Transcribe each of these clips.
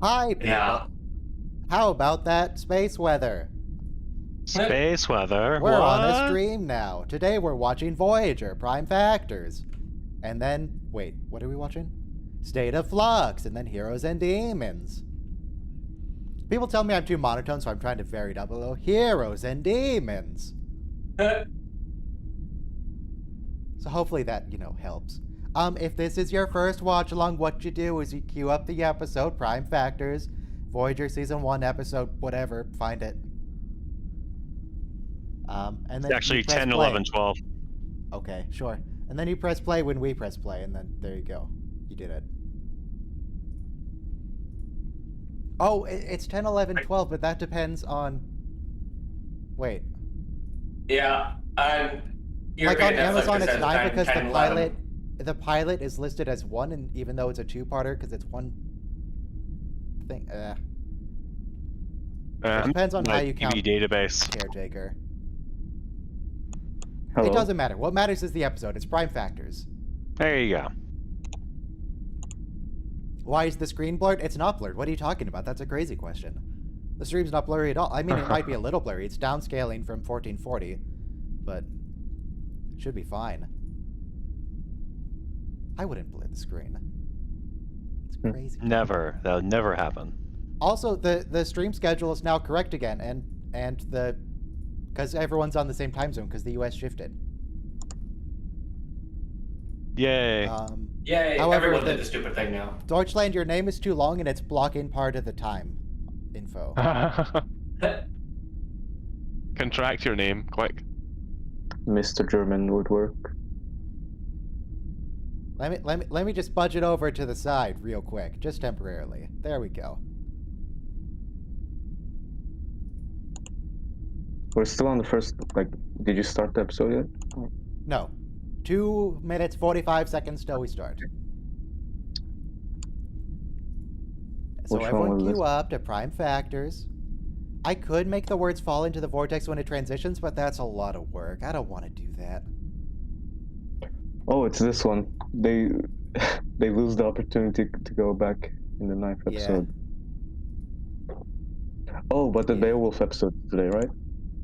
Hi, people. Yeah. How about that space weather? Space weather? We're on a What? stream now. Today we're watching Voyager, Prime Factors. And then, wait, what are we watching? State of Flux, and then Heroes and Demons. People tell me I'm too monotone, so I'm trying to vary it up a little. Heroes and Demons. So hopefully that, helps. If this is your first watch along, what you do is you queue up the episode, Prime Factors, Voyager Season 1 episode, whatever, find it. And then It's actually you press 10, play. 11, 12. Okay, sure. And then you press play when we press play, and then there you go. You did it. Oh, it's 10, 11, 12, but that depends on... Wait. Yeah. Like on Amazon, it's 9 because the pilot is listed as 1, and even though it's a 2-parter, because it's one thing. It depends on how you count database. Caretaker. Hello? It doesn't matter. What matters is the episode. It's Prime Factors. There you go. Why is the screen blurred? It's not blurred. What are you talking about? That's a crazy question. The stream's not blurry at all. I mean, it might be a little blurry. It's downscaling from 1440, but it should be fine. I wouldn't blur the screen. It's crazy. Never. That'll never happen. Also, the stream schedule is now correct again, and because everyone's on the same time zone because the US shifted. Yay. Yay, However, everyone did the stupid thing now. Deutschland, your name is too long and it's blocking part of the time info. Contract your name, quick. Mr. German would work. Let me just budge it over to the side real quick, just temporarily. There we go. We're still on the first, did you start the episode yet? No. 2 minutes, 45 seconds till we start. So Which one everyone was queue this? up to Prime Factors. I could make the words fall into the vortex when it transitions, but that's a lot of work. I don't want to do that. Oh, it's this one. They they lose the opportunity to go back in the 9th Yeah. episode. Oh, but the Yeah. Beowulf episode today, right?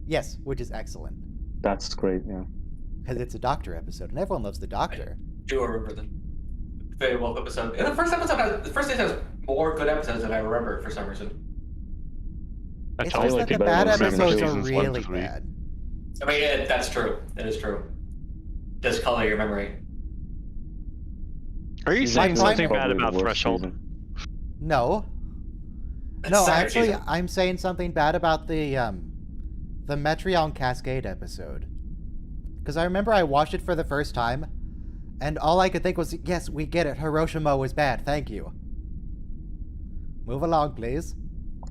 Yes, which is excellent. That's great, yeah. Because it's a Doctor episode, and everyone loves the Doctor. Do remember the Beowulf episode. And the first season has more good episodes than I remember for some reason. I It's told just you that the better bad than episodes are seasons 1 to really 3. bad. I mean, that's true. It is true. Discolor your memory. Are you Season saying two is something probably bad the about worst Threshold? season. No. That's No, second actually, season. I'm saying something bad about the Metreon Cascade episode. Because I remember I watched it for the first time, and all I could think was, yes, we get it, Hiroshima was bad, thank you. Move along, please.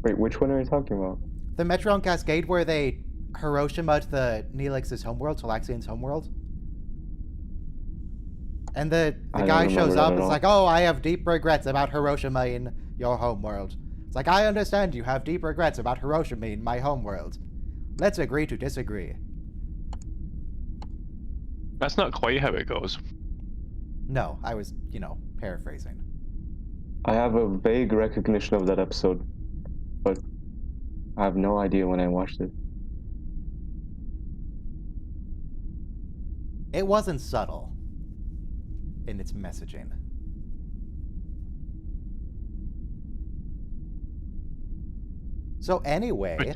Wait, which one are you talking about? The Metreon Cascade where they Hiroshima'd the Neelix's homeworld, Talaxian's homeworld. And the I don't guy remember shows that up, at it's all. like, oh, I have deep regrets about Hiroshima in your homeworld. It's like, I understand you have deep regrets about Hiroshima in my homeworld. Let's agree to disagree. That's not quite how it goes. No, I was, paraphrasing. I have a vague recognition of that episode, but I have no idea when I watched it. It wasn't subtle in its messaging. So anyway,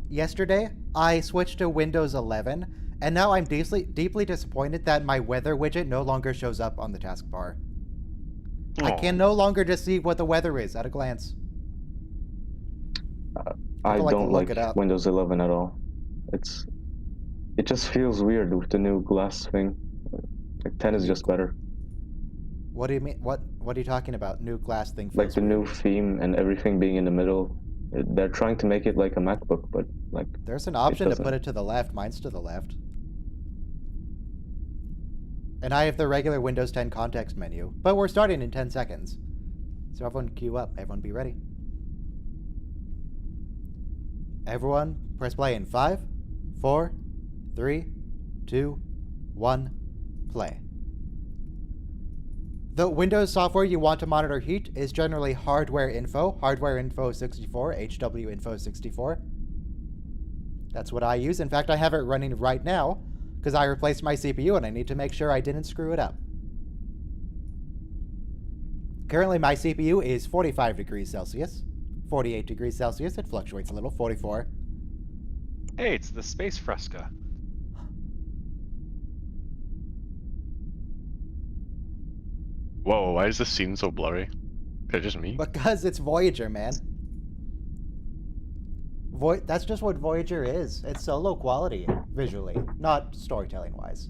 yesterday, I switched to Windows 11, and now I'm deeply disappointed that my weather widget no longer shows up on the taskbar. I can no longer just see what the weather is at a glance. I People don't look like it up. Windows 11 at all. It just feels weird with the new glass thing. Like 10 is just better. What do you mean? What are you talking about? New glass thing? Like feels the weird. new theme and everything being in the middle. They're trying to make it like a MacBook, but like There's an option to doesn't. put it to the left. Mine's to the left. And I have the regular Windows 10 context menu. But we're starting in 10 seconds. So everyone queue up. Everyone be ready. Everyone press play in 5, 4, 3, 2, 1, play. The Windows software you want to monitor heat is generally hardware info 64, HW info 64. That's what I use. In fact, I have it running right now because I replaced my CPU and I need to make sure I didn't screw it up. Currently, my CPU is 45 degrees Celsius, 48 degrees Celsius. It fluctuates a little, 44. Hey, it's the space fresca. Whoa, why is this scene so blurry? Is it just me? Because it's Voyager, man. That's just what Voyager is. It's so low quality visually, not storytelling-wise.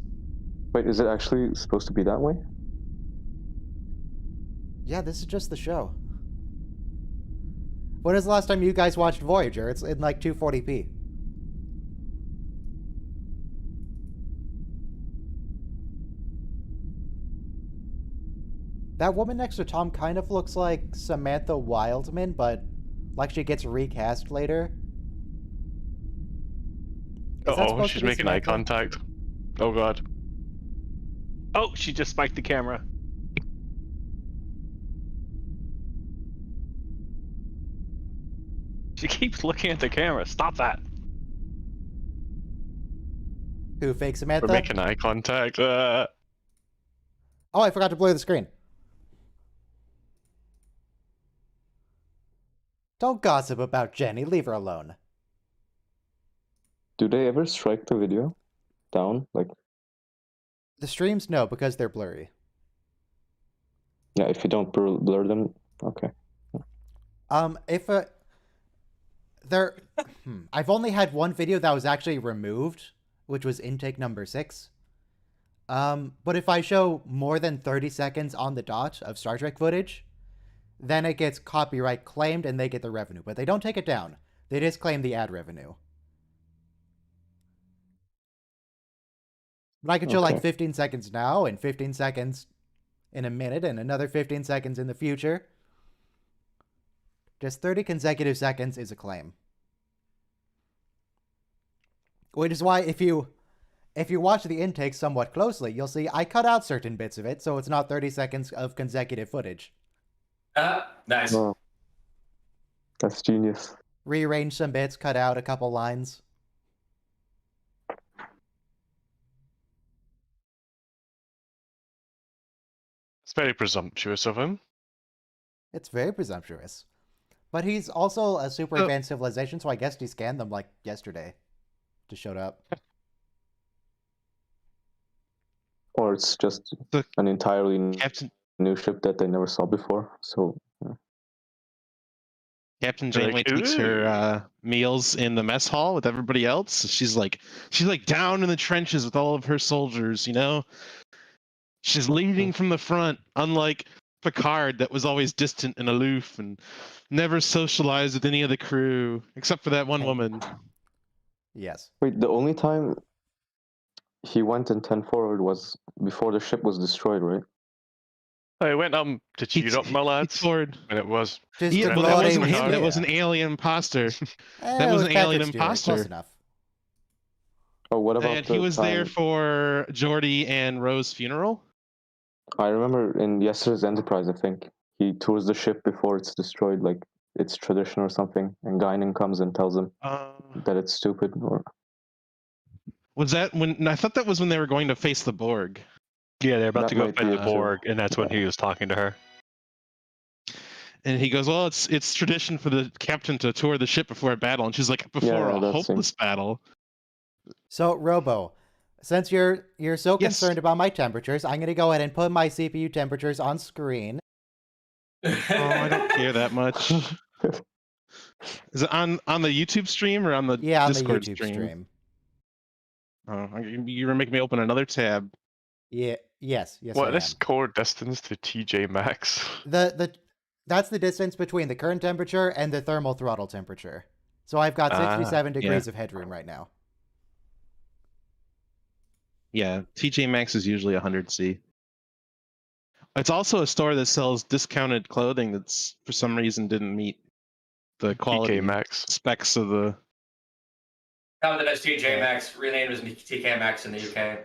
Wait, is it actually supposed to be that way? Yeah, this is just the show. When was the last time you guys watched Voyager? It's in like 240p. That woman next to Tom kind of looks like Samantha Wildman, but like she gets recast later. Oh, she's making eye contact. Oh god. Oh, she just spiked the camera. She keeps looking at the camera. Stop that. Who, fake Samantha? We're making eye contact. Oh, I forgot to blur the screen. Don't gossip about Jenny. Leave her alone. Do they ever strike the video down? Like, The streams, no, because they're blurry. yeah, if you don't blur them, okay. I've only had one video that was actually removed, which was intake number 6. But if I show more than 30 seconds on the dot of Star Trek footage, then it gets copyright claimed and they get the revenue. But they don't take it down. They just claim the ad revenue. But I can show like 15 seconds now and 15 seconds in a minute and another 15 seconds in the future. Just 30 consecutive seconds is a claim. Which is why if you watch the intake somewhat closely, you'll see I cut out certain bits of it, so it's not 30 seconds of consecutive footage. Nice. Oh, that's genius. Rearrange some bits, cut out a couple lines. It's very presumptuous of him. It's very presumptuous. But he's also a super advanced civilization, so I guess he scanned them like yesterday. Just showed up. Or it's just an entirely new ship that they never saw before. So yeah. Captain They're Janeway like, takes her meals in the mess hall with everybody else. She's like down in the trenches with all of her soldiers, you know? She's leading from the front, unlike Picard that was always distant and aloof and never socialized with any of the crew, except for that one woman. Yes. Wait, the only time he went in 10 forward was before the ship was destroyed, right? I went to cheer up my lads. Forward. And it was. Just Yeah, to but that blow wasn't it him. in. That was an alien imposter. That was an alien Close imposter. enough. Oh, what about And he was there time- for Geordi and Rose's funeral. I remember in yesterday's Enterprise, I think, he tours the ship before it's destroyed, like it's tradition or something, and Guinan comes and tells him that it's stupid. Or Was that when? I thought that was when they were going to face the Borg. Yeah, they're about That to go might fight be the it, too. Borg, and that's when he was talking to her. And he goes, "Well, it's tradition for the captain to tour the ship before a battle." And she's like, "Before a that hopeless seems- battle." So, Robo, since you're so Yes. concerned about my temperatures, I'm going to go ahead and put my CPU temperatures on screen. Oh, I don't care that much. Is it on the YouTube stream or on the Yeah, on Discord the YouTube stream. Oh, you're gonna make me open another tab. Yeah. Yes. What I is core distance to TJ Maxx? That's the distance between the current temperature and the thermal throttle temperature. So I've got 67 degrees of headroom right now. Yeah, TJ Maxx is usually 100C. It's also a store that sells discounted clothing that's for some reason didn't meet the quality TK Maxx. specs of the. Founded as TJ Maxx, renamed as TK Maxx in the UK.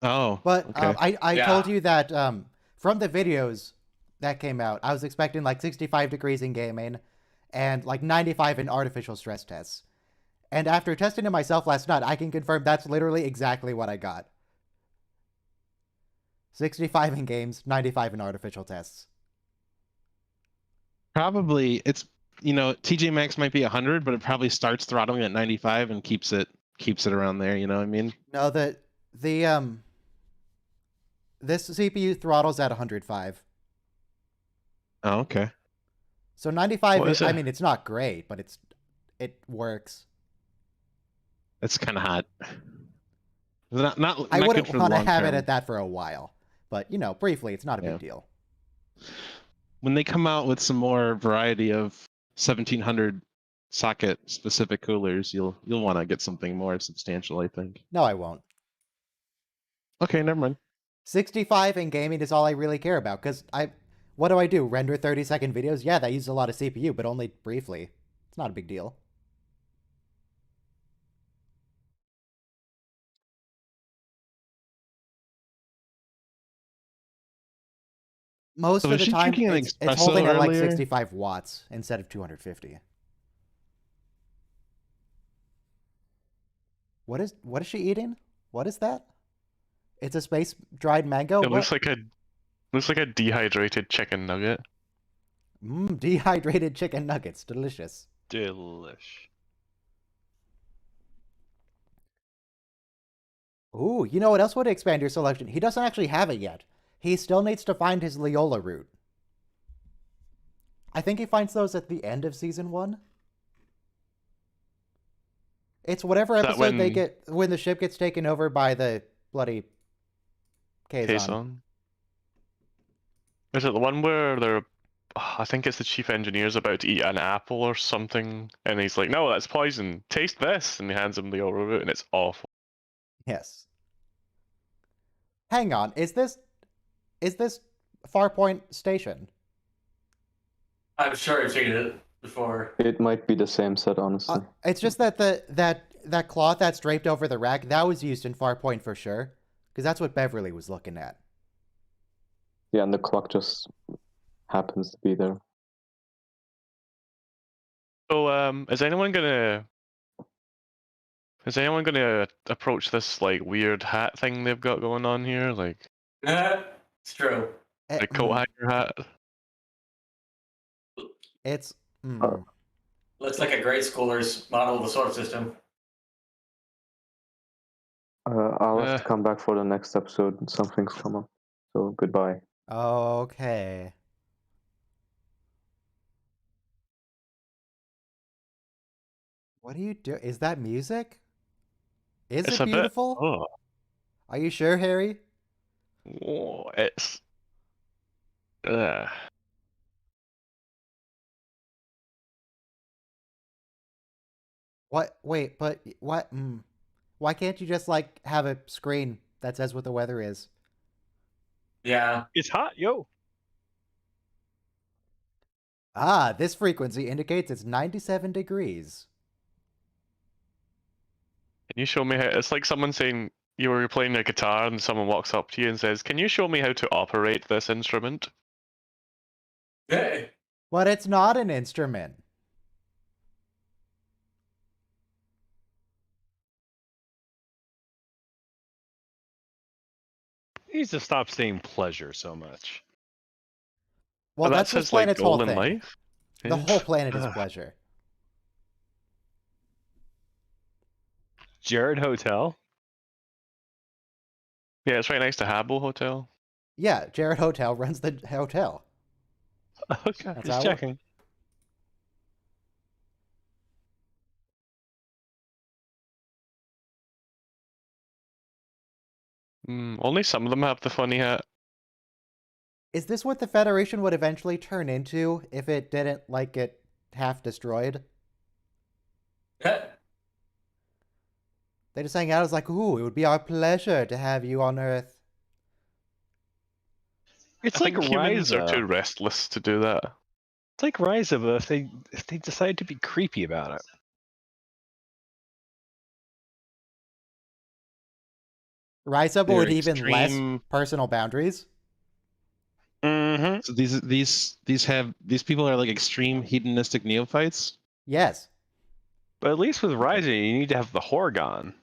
Oh, But okay. I Yeah. told you that from the videos that came out, I was expecting like 65 degrees in gaming and like 95 in artificial stress tests. And after testing it myself last night, I can confirm that's literally exactly what I got. 65 in games, 95 in artificial tests. Probably it's TJ Maxx might be 100, but it probably starts throttling at 95 and keeps it around there. You know what I mean? No, this CPU throttles at 105. Oh, okay. So 95 What is I it? mean, it's not great, but it works. That's kind of hot. Not I good wouldn't for the want to long have term. it at that for a while. But, briefly, it's not a Yeah. big deal. When they come out with some more variety of 1700 socket specific coolers, you'll want to get something more substantial, I think. No, I won't. Okay, never mind. 65 in gaming is all I really care about, because what do I do? Render 30-second videos? Yeah, that uses a lot of CPU, but only briefly. It's not a big deal. Most So of was the she time, drinking an it's espresso holding at like earlier? 65 watts instead of 250. What is she eating? What is that? It's a space dried mango? It What? looks like a dehydrated chicken nugget. Dehydrated chicken nuggets. Delicious. Delish. Ooh, you know what else would expand your selection? He doesn't actually have it yet. He still needs to find his Leola route. I think he finds those at the end of season 1. It's whatever Is that episode they when- get when the ship gets taken over by the bloody Kazon. Kazon. Is it the one where they're? I think it's the chief engineer's about to eat an apple or something, and he's like, "No, that's poison. Taste this," and he hands him the oral root, and it's awful. Yes. Hang on, is this Farpoint Station? I'm sure I've seen it before. It might be the same set, honestly. It's just that that cloth that's draped over the rack, that was used in Farpoint for sure, because that's what Beverly was looking at. Yeah, and the clock just happens to be there. So, is anyone gonna approach this like weird hat thing they've got going on here, like It's true. Eh, a coat hanger hat? It's Looks like a grade schooler's model of the solar system. I'll have to come back for the next episode. Something's come up. So goodbye. okay. What do you do? Is that music? Is It's it a bit. beautiful? Oh, Are you sure, Harry? it's. What? Wait, but what? Why can't you just like have a screen that says what the weather is? Yeah. It's hot, yo. Ah, this frequency indicates it's 97 degrees. Can you show me how? It's like someone saying you were playing a guitar and someone walks up to you and says, "Can you show me how to operate this instrument?" Hey. But it's not an instrument. He needs to stop saying pleasure so much. Well, But that's that this says like planet's goal whole in thing. life. The Yeah. whole planet is pleasure. Jared Hotel. Yeah, it's right next to Habbo Hotel. Yeah, Jared Hotel runs the hotel. Okay, That's how just it checking. Only some of them have the funny hat. Is this what the Federation would eventually turn into if it didn't like get half destroyed? Yeah. They just hang out as like, ooh, it would be our pleasure to have you on Earth. It's I like think humans are too Ryza. restless to do that. It's like Ryza, but if they decide to be creepy about it. Rise up They're with even less extreme- personal boundaries. Mm-hmm. So these people are like extreme hedonistic neophytes. Yes. But at least with Rising, you need to have the Horgon.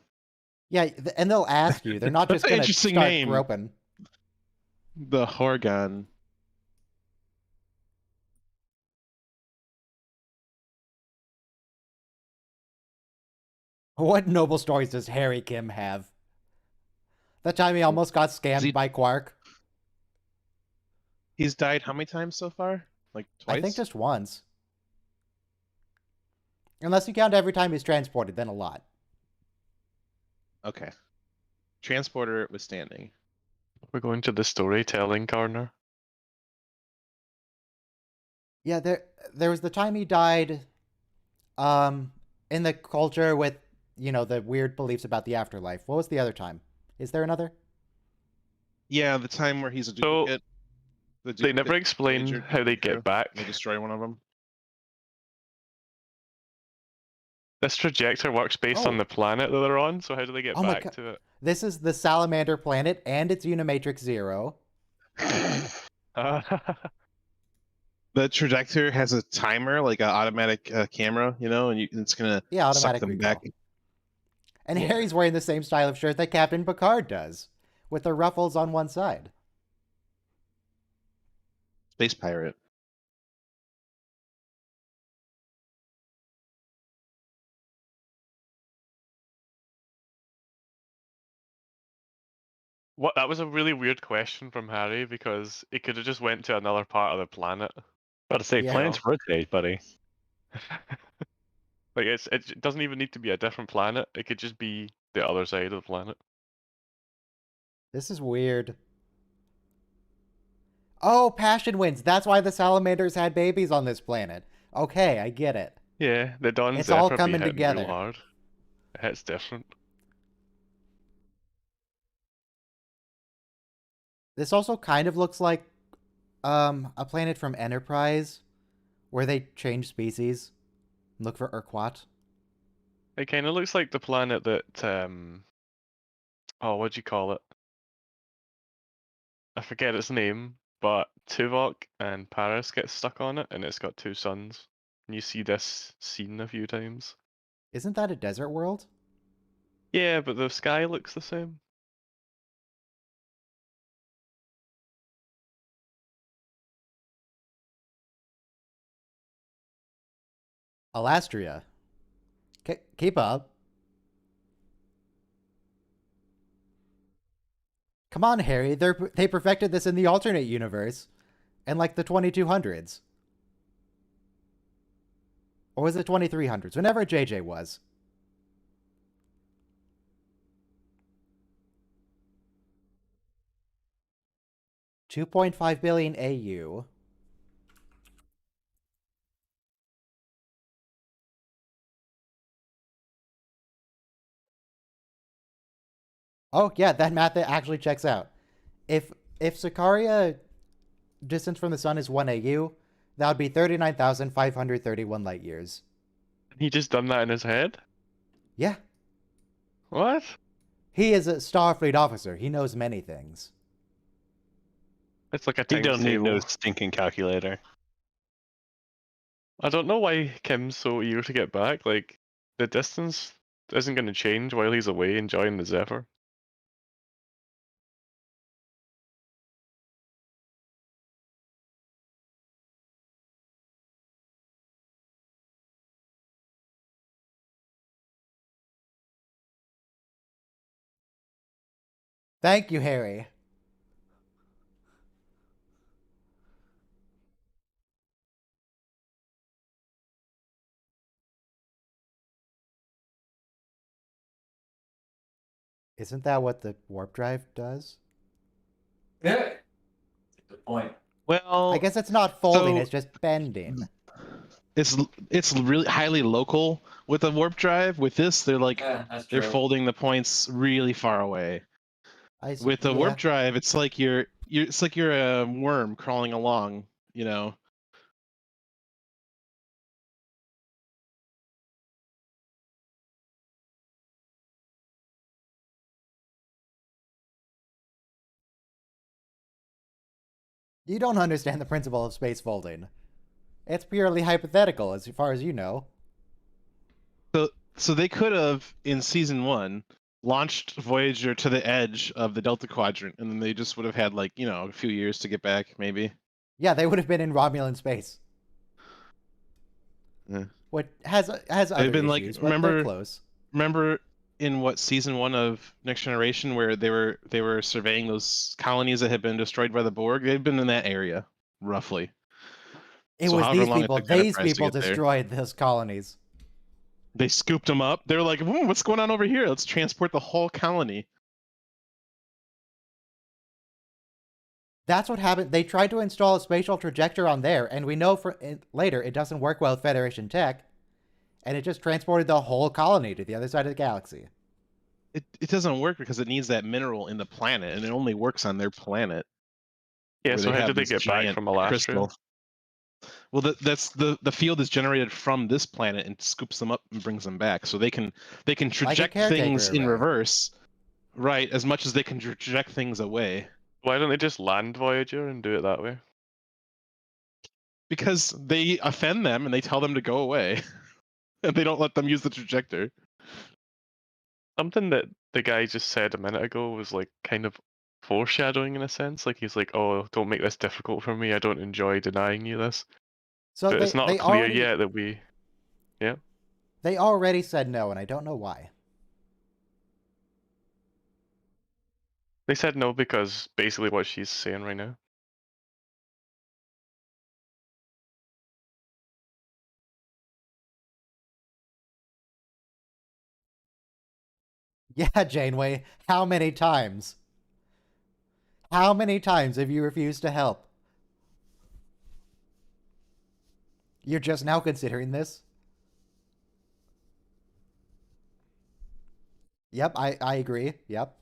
Yeah, and they'll ask you. They're not That's just an gonna interesting start name. groping. The Horgon. What noble stories does Harry Kim have? That time he almost got scammed he- by Quark. He's died how many times so far? Like I twice? think just once. Unless you count every time he's transported, then a lot. Okay. Transporter withstanding. We're going to the storytelling corner. Yeah, there was the time he died in the culture with, the weird beliefs about the afterlife. What was the other time? Is there another? Yeah, the time where he's a So, duplicate. They never explain Voyager how they crew, get back. They destroy one of them. This trajector works based on Oh. the planet that they're on, so how do they get Oh my back God. to it? This is the Salamander planet and it's Unimatrix Zero. The trajector has a timer, like an automatic camera, and it's gonna Yeah, suck automatic them recall. back. And Yeah. Harry's wearing the same style of shirt that Captain Picard does, with the ruffles on one side. Space pirate. What? That was a really weird question from Harry because it could have just went to another part of the planet. About to say, Yeah. planets rotate, buddy. Like it doesn't even need to be a different planet. It could just be the other side of the planet. This is weird. Oh, passion winds. That's why the salamanders had babies on this planet. Okay, I get it. Yeah, the Dawn It's all Zephyr be coming hitting together. real hard. It hits different. This also kind of looks like a planet from Enterprise where they change species and look for Urquat. It kind of looks like the planet that oh, what do you call it? I forget its name, but Tuvok and Paris get stuck on it, and it's got two suns. And you see this scene a few times. Isn't that a desert world? Yeah, but the sky looks the same. Alastria. Keep up. Come on, Harry. They perfected this in the alternate universe in like the 2200s. Or was it 2300s? Whenever JJ was. $2.5 billion AU. Oh yeah, that math actually checks out. If Sicaria distance from the sun is 1 AU, that would be 39,531 light years. He just done that in his head? Yeah. What? He is a Starfleet officer. He knows many things. It's like a You times don't need no table. stinking calculator. I don't know why Kim's so eager to get back. Like, the distance isn't going to change while he's away enjoying the Zephyr. Thank you, Harry. Isn't that what the warp drive does? Yeah. Good point. Well, I guess it's not folding, so- it's just bending. it's really highly local with the warp drive. With this, they're like Yeah, that's they're true. folding the points really far away. With the warp drive, it's like you're a worm crawling along, You don't understand the principle of space folding. It's purely hypothetical, as far as you know. So they could have, in season 1, launched Voyager to the edge of the Delta Quadrant, and then they just would have had, like, a few years to get back, maybe. Yeah, they would have been in Romulan space. Yeah. What has other been issues, like, but they're close. Remember in what season 1 of Next Generation where they were surveying those colonies that had been destroyed by the Borg? They'd been in that area, roughly. It So was however these long it people. took These Enterprise to people get there. destroyed those colonies. They scooped them up. They were like, what's going on over here? Let's transport the whole colony. That's what happened. They tried to install a spatial trajector on there, and we know later it doesn't work well with Federation tech, and it just transported the whole colony to the other side of the galaxy. It doesn't work because it needs that mineral in the planet, and it only works on their planet. Yeah, so how did they get back from Alastria? Well, that's the field is generated from this planet and scoops them up and brings them back, so they can traject things in reverse, right? As much as they can traject things away. Why don't they just land Voyager and do it that way? Because they offend them and they tell them to go away, and they don't let them use the trajector. Something that the guy just said a minute ago was like kind of foreshadowing in a sense. Like he's like, "Oh, don't make this difficult for me. I don't enjoy denying you this." So but it's not clear yet that we. Yeah. They already said no, and I don't know why. They said no because basically what she's saying right now. Yeah, Janeway, how many times? How many times have you refused to help? You're just now considering this? Yep, I agree. Yep.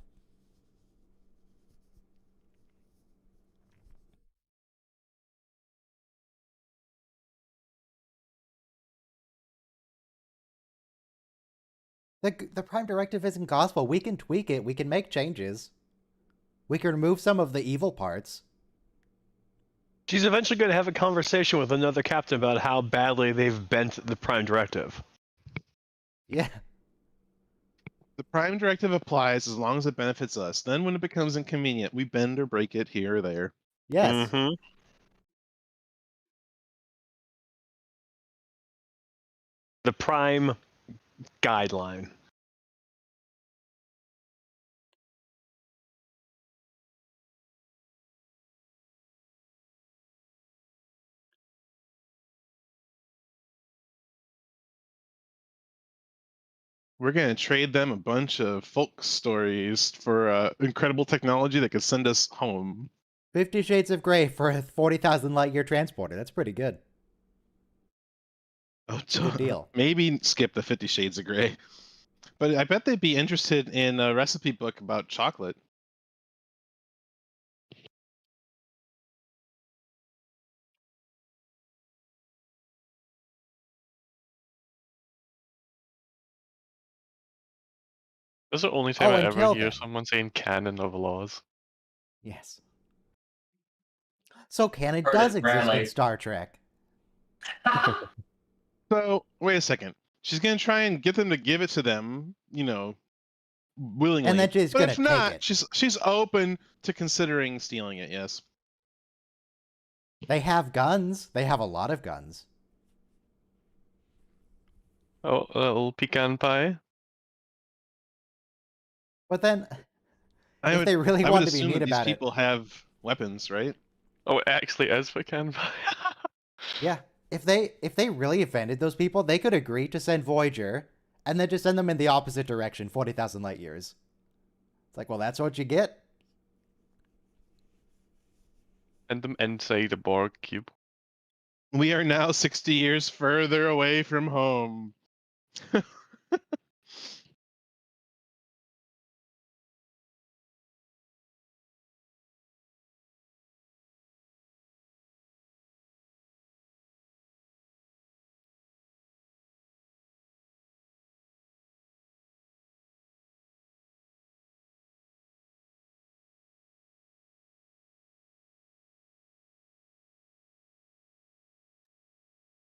The Prime Directive isn't gospel. We can tweak it. We can make changes. We can remove some of the evil parts. She's eventually going to have a conversation with another captain about how badly they've bent the Prime Directive. Yeah. The Prime Directive applies as long as it benefits us. Then when it becomes inconvenient, we bend or break it here or there. Yes. Mm-hmm. The Prime guideline. We're going to trade them a bunch of folk stories for incredible technology that could send us home. 50 Shades of Grey for a 40,000 light year transporter. That's pretty good. Oh, good deal. Maybe skip the 50 Shades of Grey. But I bet they'd be interested in a recipe book about chocolate. This is the only time I ever hear them. someone saying canon of laws. Yes. So canon does exist in Star Trek. So, wait a second. She's going to try and get them to give it to them, willingly. And then she's going to take it. She's open to considering stealing it, yes. They have guns. They have a lot of guns. Oh, a little pecan pie. But then, if they really want to be neat about it, these people have weapons, right? Oh, it actually is pecan pie. Yeah, if they really offended those people, they could agree to send Voyager, and then just send them in the opposite direction, 40,000 light years. It's like, well, that's what you get. Send them inside a Borg cube. We are now 60 years further away from home.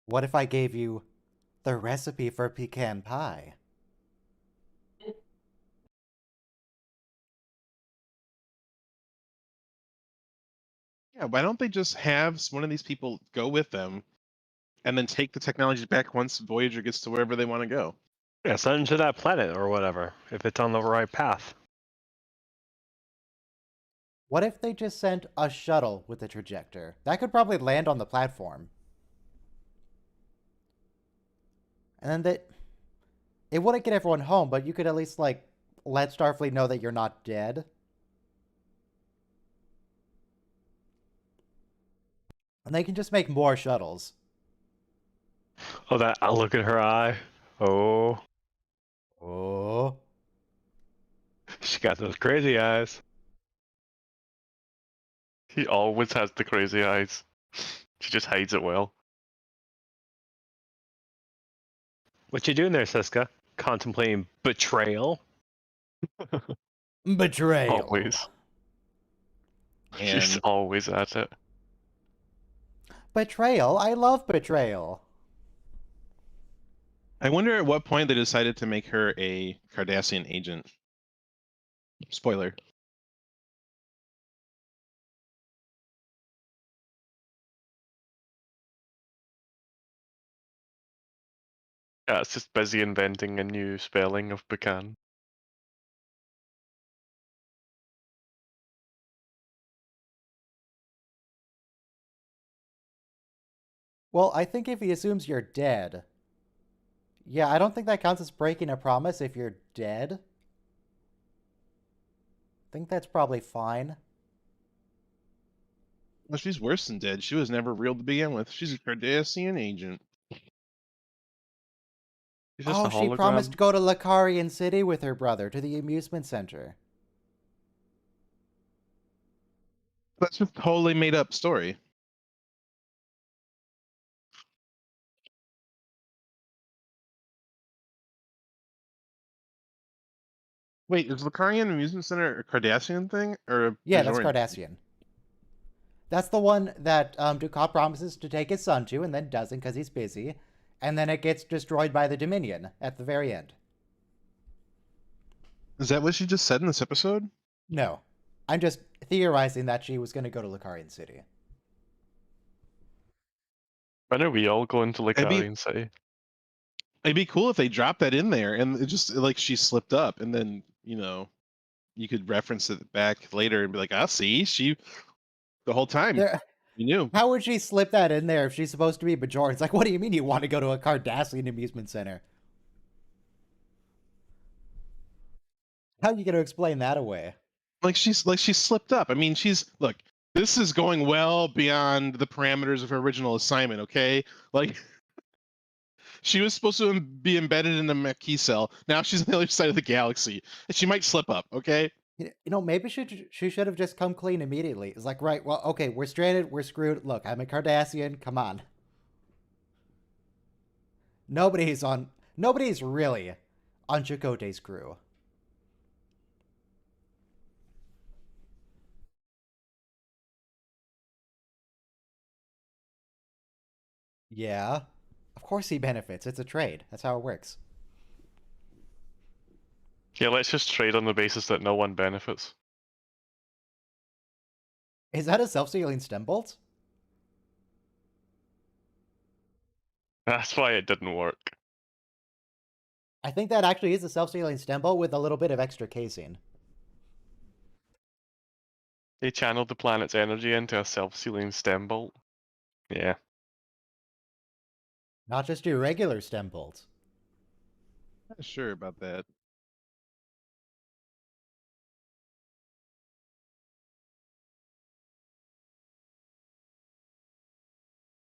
What if I gave you the recipe for pecan pie? Yeah, why don't they just have one of these people go with them and then take the technology back once Voyager gets to wherever they want to go? Yeah, send him to that planet or whatever, if it's on the right path. What if they just sent a shuttle with a trajector? That could probably land on the platform. And then it wouldn't get everyone home, but you could at least, like, let Starfleet know that you're not dead. And they can just make more shuttles. Oh, that look at her eye. Oh, Oh. she got those crazy eyes. He always has the crazy eyes. She just hides it well. What you doing there, Siska? Contemplating betrayal? Betrayal. Always. She's And always at it. Betrayal? I love betrayal. I wonder at what point they decided to make her a Cardassian agent. Spoiler. Yeah, it's just busy inventing a new spelling of pecan. Well, I think if he assumes you're dead... Yeah, I don't think that counts as breaking a promise if you're dead. I think that's probably fine. Well, she's worse than dead. She was never real to begin with. She's a Cardassian agent. She's just a She hologram. promised to go to Lacarian City with her brother to the amusement center. That's just a totally made up story. Wait, is Lacarian Amusement Center a Cardassian thing or a Yeah, that's Bajorian thing? Cardassian. That's the one that Dukat promises to take his son to and then doesn't because he's busy. And then it gets destroyed by the Dominion at the very end. Is that what she just said in this episode? No. I'm just theorizing that she was going to go to Lacarian City. When are we all going to Lacarian City? It'd be cool if they dropped that in there and it just like she slipped up and then, you could reference it back later and be like, see, she the whole time you knew. How would she slip that in there if she's supposed to be Bajoran? It's like, what do you mean you want to go to a Cardassian amusement center? How are you going to explain that away? She slipped up. I mean, look, this is going well beyond the parameters of her original assignment, okay? Like she was supposed to be embedded in the Maquis cell. Now she's on the other side of the galaxy. And she might slip up, okay? Maybe she should have just come clean immediately. It's like, right, well, okay, we're stranded, we're screwed. Look, I'm a Cardassian, come on. Nobody's really on Chakotay's crew. Yeah. Of course he benefits. It's a trade. That's how it works. Yeah, let's just trade on the basis that no one benefits. Is that a self-sealing stem bolt? That's why it didn't work. I think that actually is a self-sealing stem bolt with a little bit of extra casing. They channeled the planet's energy into a self-sealing stem bolt. Yeah. Not just your regular stem bolts. Not sure about that.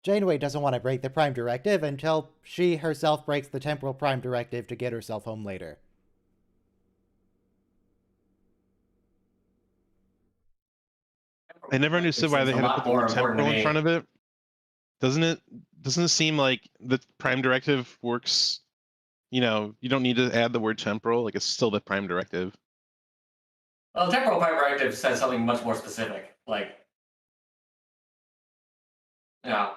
Janeway doesn't want to break the Prime Directive until she herself breaks the Temporal Prime Directive to get herself home later. I never understood why they had to put the word temporal in front of it. Doesn't it seem like the Prime Directive works, you don't need to add the word temporal, like it's still the Prime Directive. Well, the temporal prime directive says something much more specific, like, yeah.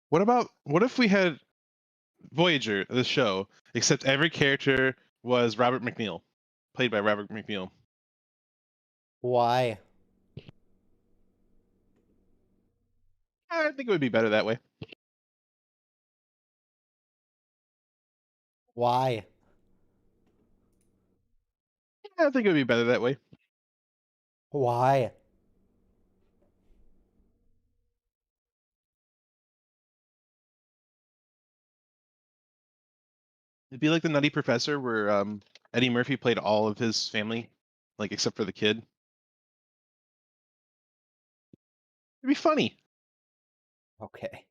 What if we had Voyager, the show, except every character was Robert McNeil, played by Robert McNeil? Why? I think it would be better that way. Why? I think it would be better that way. Why? It'd be like the Nutty Professor, where Eddie Murphy played all of his family, like except for the kid. It'd be funny. Okay.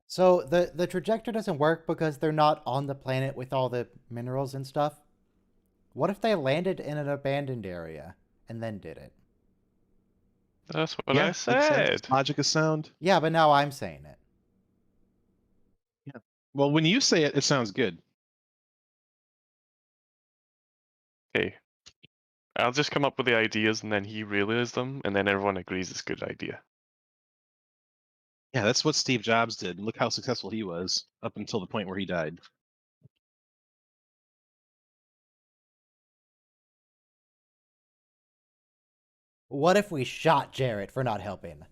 So the trajectory doesn't work because they're not on the planet with all the minerals and stuff. What if they landed in an abandoned area and then did it? That's what Yeah, I makes sense. said. Logic is sound. Yeah, but now I'm saying it. Yeah. Well, when you say it, it sounds good. Okay. I'll just come up with the ideas and then he relays them and then everyone agrees it's a good idea. Yeah, that's what Steve Jobs did. Look how successful he was up until the point where he died. What if we shot Jarrett for not helping?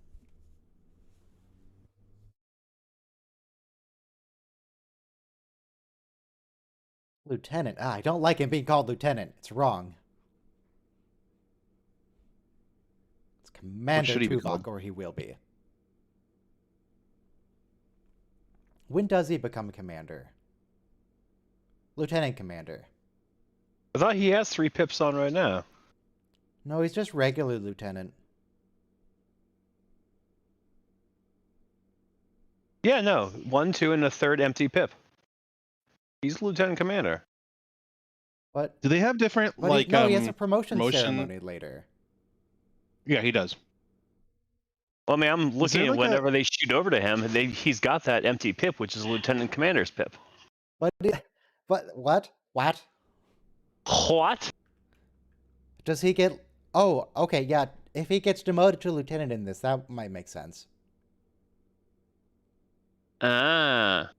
Lieutenant. I don't like him being called Lieutenant. It's wrong. It's Commander should he be Tuvok, called? or he will be. When does he become commander? Lieutenant Commander. I thought he has 3 pips on right now. No, he's just regular lieutenant. Yeah, no. 1, 2, and a third empty pip. He's lieutenant commander. But Do they have different but like no, he has a promotion promotion? ceremony later. Yeah, he does. Well, I mean, I'm looking there at like whenever they shoot over to him, he's got that empty pip, which is lieutenant commander's pip. But what? What? What? Does he get? Oh, okay, yeah. If he gets demoted to lieutenant in this, that might make sense. Ah.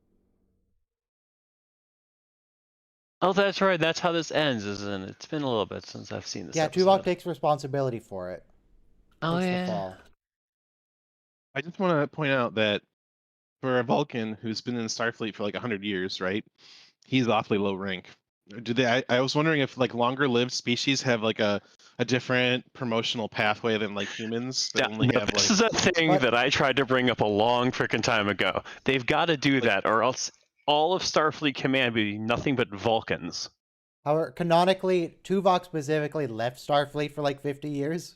Oh, that's right. That's how this ends, isn't it? It's been a little bit since I've seen this Yeah, episode. Tuvok takes responsibility for it. Oh, Takes yeah. the fall. I just want to point out that for a Vulcan who's been in Starfleet for like 100 years, right? He's awfully low rank. Do they? I was wondering if like longer lived species have like a different promotional pathway than like humans that only have This like. is a thing What? that I tried to bring up a long frickin' time ago. They've got to do that, or else all of Starfleet Command would be nothing but Vulcans. However, canonically, Tuvok specifically left Starfleet for like 50 years.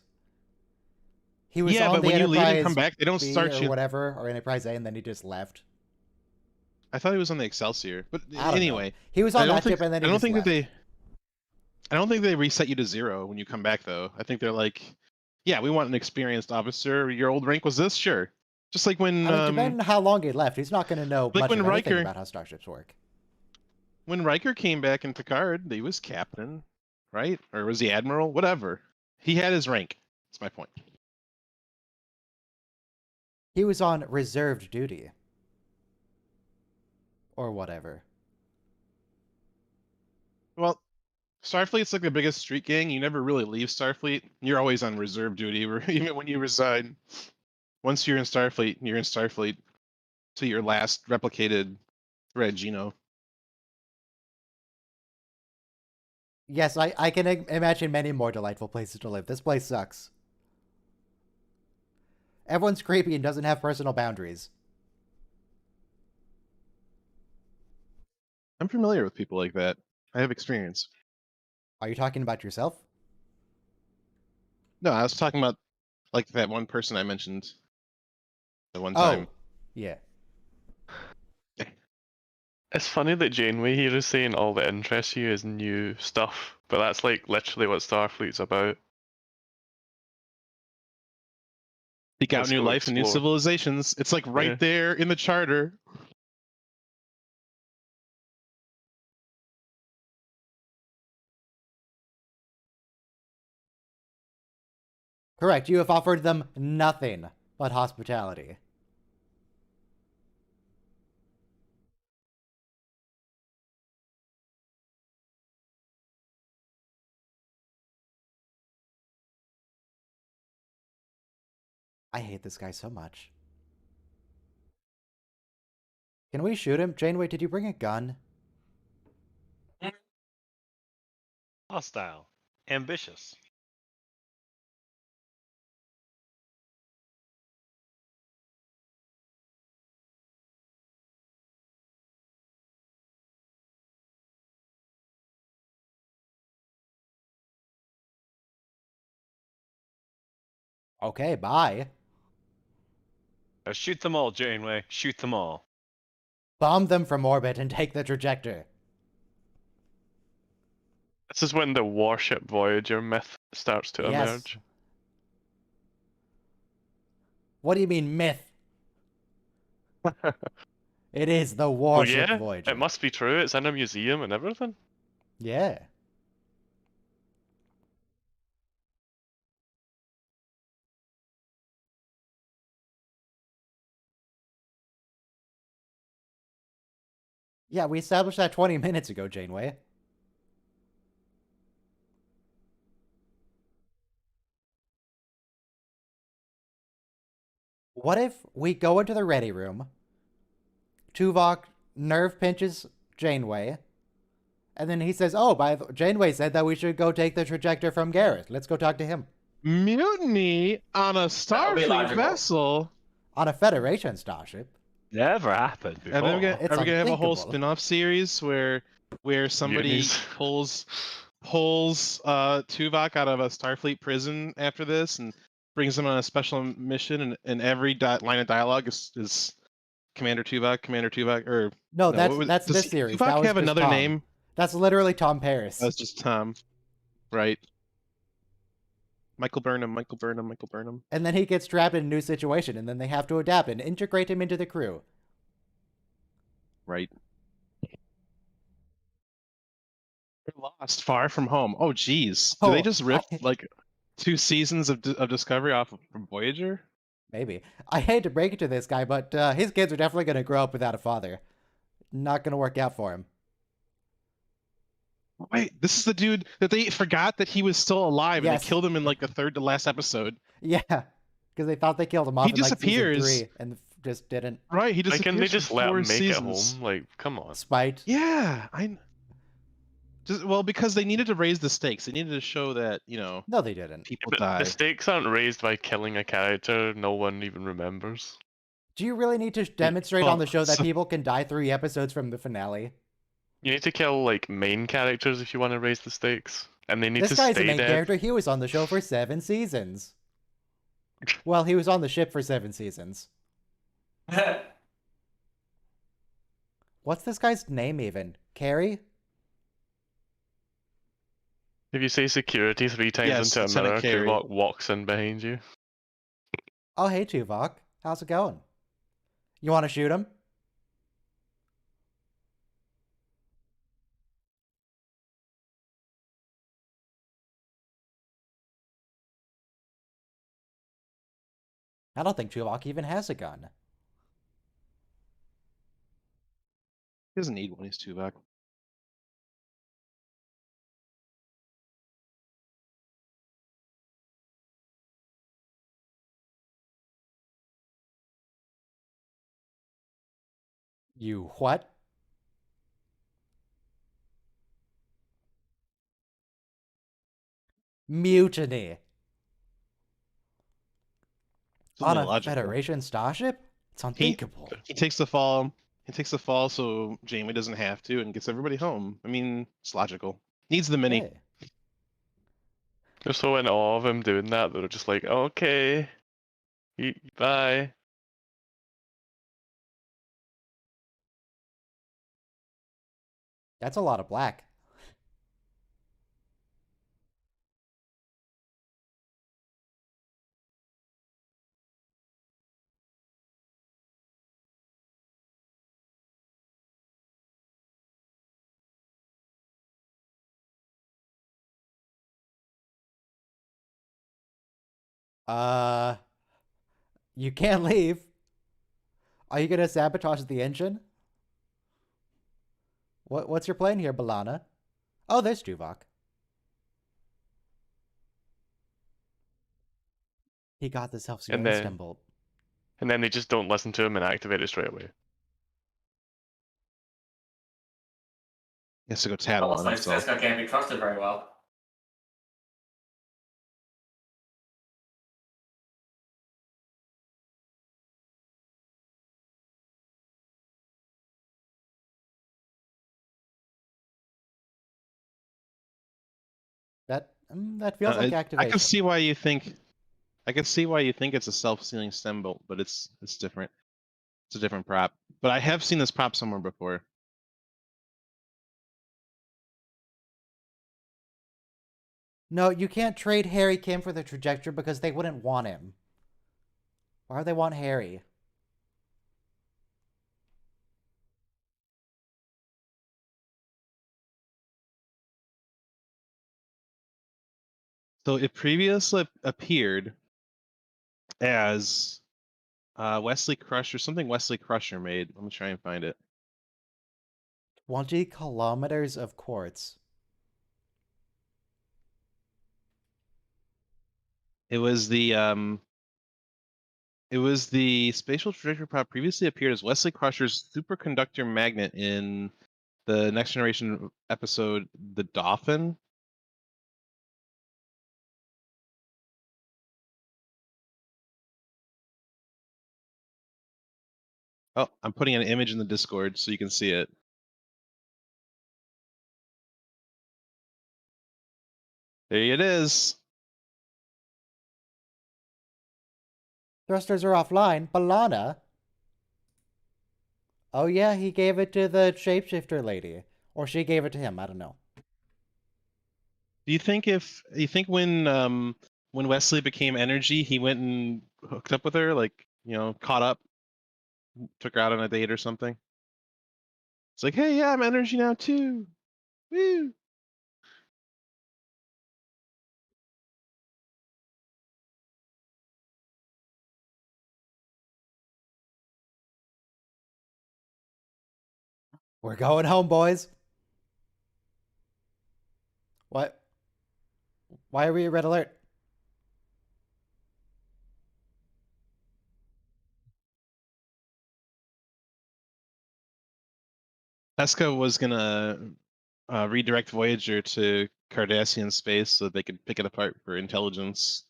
He was Yeah, on but the when you leave Enterprise and come back, they don't B start or you. whatever, or Enterprise A, and then he just left. I thought he was on the Excelsior, but I don't anyway, know. He was I on don't that think ship, and then I he don't just think left. that they. I don't think they reset you to 0 when you come back, though. I think they're like, yeah, we want an experienced officer. Your old rank was this, sure. Just like when I mean, depending on how long he left, he's not going to know like much when of anything Riker- about how starships work. when Riker came back in Picard, he was captain, right? Or was he admiral? Whatever. He had his rank. That's my point. He was on reserved duty. Or whatever. Well, Starfleet's like the biggest street gang. You never really leave Starfleet. You're always on reserve duty, even when you resign. Once you're in Starfleet, you're in Starfleet to your last replicated thread, Gino. Yes, I can imagine many more delightful places to live. This place sucks. Everyone's creepy and doesn't have personal boundaries. I'm familiar with people like that. I have experience. Are you talking about yourself? No, I was talking about like that one person I mentioned at one time. Oh, yeah. It's funny that Janeway here is saying all that interests you is new stuff, but that's like literally what Starfleet's about. Seek out Let's new go life and new explore. civilizations. It's like right Yeah. there in the charter. Correct, you have offered them nothing but hospitality. I hate this guy so much. Can we shoot him? Janeway, did you bring a gun? Hostile. Ambitious. Okay, bye. Shoot them all, Janeway. Shoot them all. Bomb them from orbit and take the trajectory. This is when the warship Voyager myth starts to Yes. emerge. What do you mean, myth? It is the Oh warship yeah, Voyager. it must be true. It's in a museum and everything. Yeah. Yeah, we established that 20 minutes ago, Janeway. What if we go into the ready room, Tuvok nerve pinches Janeway, and then he says, oh, Janeway said that we should go take the trajector from Gareth. Let's go talk to him. Mutiny on a That would be Starfleet logical. vessel. On a Federation starship. Never happened before. Are we It's gonna have a whole unthinkable. spin-off series where somebody Mutinies. pulls Tuvok out of a Starfleet prison after this and brings him on a special mission, and every line of dialogue is Commander Tuvok, or No, no, that's does this series. Tuvok That was have just another Tom. name? That's literally Tom Paris. That's just Tom, right? Michael Burnham. And then he gets trapped in a new situation, and then they have to adapt and integrate him into the crew. Right. They're lost, far from home. Oh, geez. Do they Oh, just rip like 2 seasons of Discovery off from Voyager? Maybe. I hate to break it to this guy, but his kids are definitely going to grow up without a father. Not going to work out for him. Wait, this is the dude that they forgot that he was still alive, and Yes. they killed him in like the third to last episode. Yeah, because they thought they killed him off He in like disappears. season 3 and just didn't. Right, he Why disappears. can they just for let 4 him make seasons. it home? Like, come on. Spite. Yeah, well, because they needed to raise the stakes. They needed to show that No, they didn't. people But die. the stakes aren't raised by killing a character no one even remembers. Do you really need to demonstrate on the show that so- people can die 3 episodes from the finale? You need to kill like main characters if you want to raise the stakes, and they need This to guy's stay the main dead. character. He was on the show for 7 seasons. Well, he was on the ship for 7 seasons. What's this guy's name even? Carrie? If you say security 3 times Yes, into a Lieutenant mirror, Carey. Tuvok walks in behind you. Oh, hey, Tuvok. How's it going? You want to shoot him? I don't think Tuvok even has a gun. He doesn't need one. He's Tuvok. You what? Mutiny. It's On only a logical. Federation starship? It's unthinkable. He takes the fall. He takes the fall so Janeway doesn't have to, and gets everybody home. I mean, it's logical. Needs the mini. Hey. They're so in awe of him doing that, they're just like, okay, bye. That's a lot of black. You can't leave. Are you gonna sabotage the engine? What's your plan here, Balana? Oh, there's Juvok. He got the self-sealing stem bolt. And then they just don't listen to him and activate it straight away. He has to go tattle Almost on like himself. Seska can't be trusted very well. That feels like activation. I can see why you think. I can see why you think it's a self-sealing stem bolt, but it's different. It's a different prop. But I have seen this prop somewhere before. No, you can't trade Harry Kim for the trajectory because they wouldn't want him. Why would they want Harry? So it previously appeared as Wesley Crusher, something Wesley Crusher made. Let me try and find it. 20 kilometers of quartz. It was the spatial trajectory prop previously appeared as Wesley Crusher's superconductor magnet in the Next Generation episode The Dolphin. Oh, I'm putting an image in the Discord so you can see it. There it is. Thrusters are offline. Balana. Oh yeah, he gave it to the shapeshifter lady. Or she gave it to him, I don't know. Do you think when Wesley became energy, he went and hooked up with her, like, you know, caught up, took her out on a date or something? It's like, hey, yeah, I'm energy now too. Woo. We're going home, boys. What? Why are we at red alert? Pesca was gonna redirect Voyager to Cardassian space so they could pick it apart for intelligence.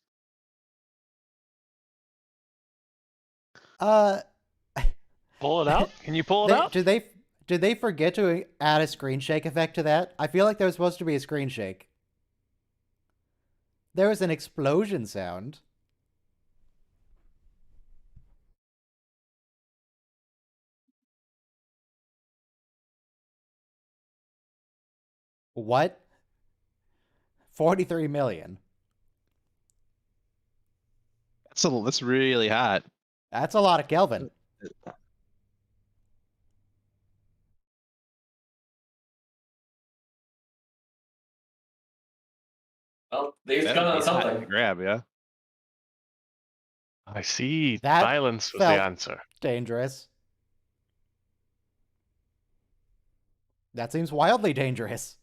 Pull it out? Can you pull it out? Did they forget to add a screen shake effect to that? I feel like there was supposed to be a screen shake. There was an explosion sound. What? 43 million. That's really hot. That's a lot of Kelvin. Well, they've That'd got be hot to something. grab, yeah. I see. That Silence was felt the answer. dangerous. That seems wildly dangerous.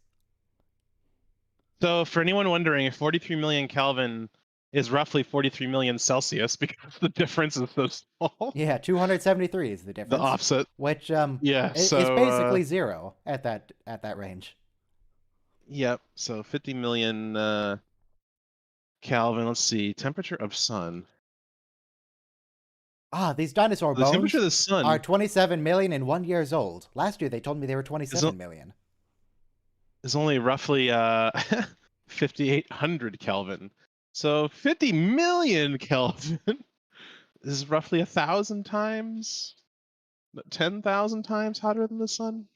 So for anyone wondering, if 43 million Kelvin is roughly 43 million Celsius because the difference is so small. Yeah, 273 is the difference. The offset. Which Yeah, is so basically zero at that range. Yep. So 50 million Kelvin. Let's see. Temperature of sun. Ah, these dinosaur The bones temperature of the sun are 27 million and 1 years old. Last year they told me they were 27 million. is only roughly 5,800 Kelvin. So 50 million Kelvin is roughly 1,000 times, 10,000 times hotter than the sun.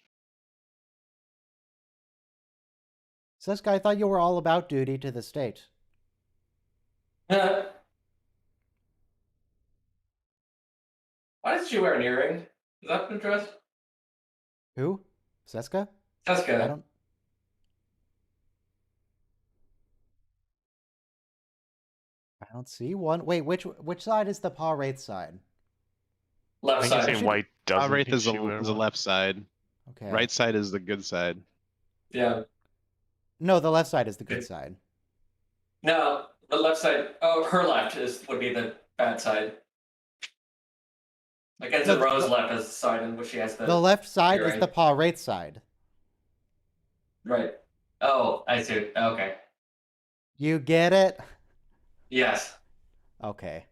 Seska, I thought you were all about duty to the state. Why does she wear an earring? Is that an dress? Who? Seska? Seska. I don't. I don't see one. Wait, which side is the paw wraith side? I Left think it's side. saying white doesn't. Wraith think is she wear the one. left side. Okay. Right side is the good side. Yeah. No, the left side is the good side. No, the left side. Oh, her left would be the bad side. Like Ensign Rose left is the side in which she has the. The left side You're is right. the paw wraith side. Right. Oh, I see. Okay. You get it? Yes. Okay.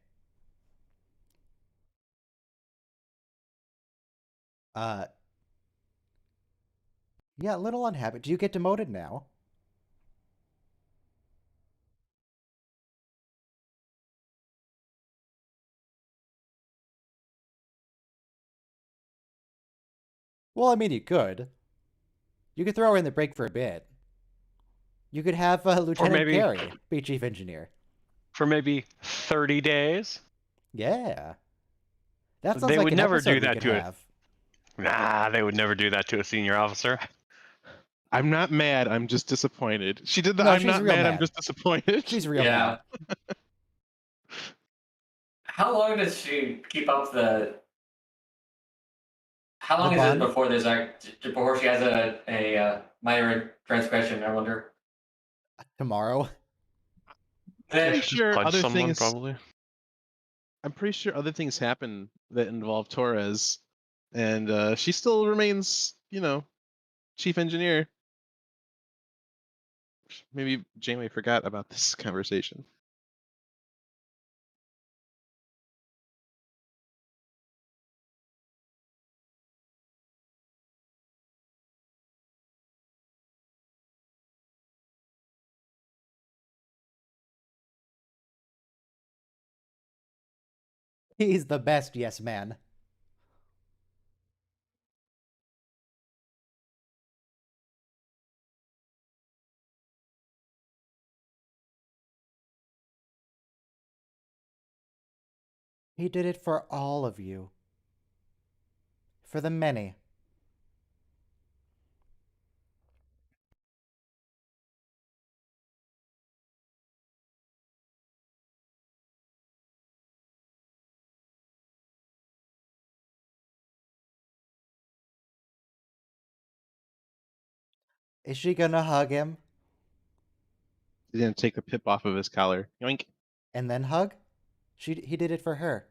Yeah, a little unhappy. Do you get demoted now? Well, I mean, you could. You could throw her in the break for a bit. You could have Lieutenant maybe- Carey be chief engineer. For maybe 30 days? Yeah. That sounds They like would an never episode do we that could to it. have. Nah, they would never do that to a senior officer. I'm not mad. I'm just disappointed. She did the No, I'm she's not real mad. I'm mad. just disappointed. She's real Yeah. mad. How long does she keep up the? How long The is it bond? before there's before she has a minor transgression? I wonder. Tomorrow. Then I'm sure Punch other someone things. probably. I'm pretty sure other things happen that involve Torres, and she still remains, chief engineer. Maybe Janeway forgot about this conversation. He's the best yes man. He did it for all of you. For the many. Is she gonna hug him He didn't take the pip off of his collar. Yoink. and then hug? He did it for her.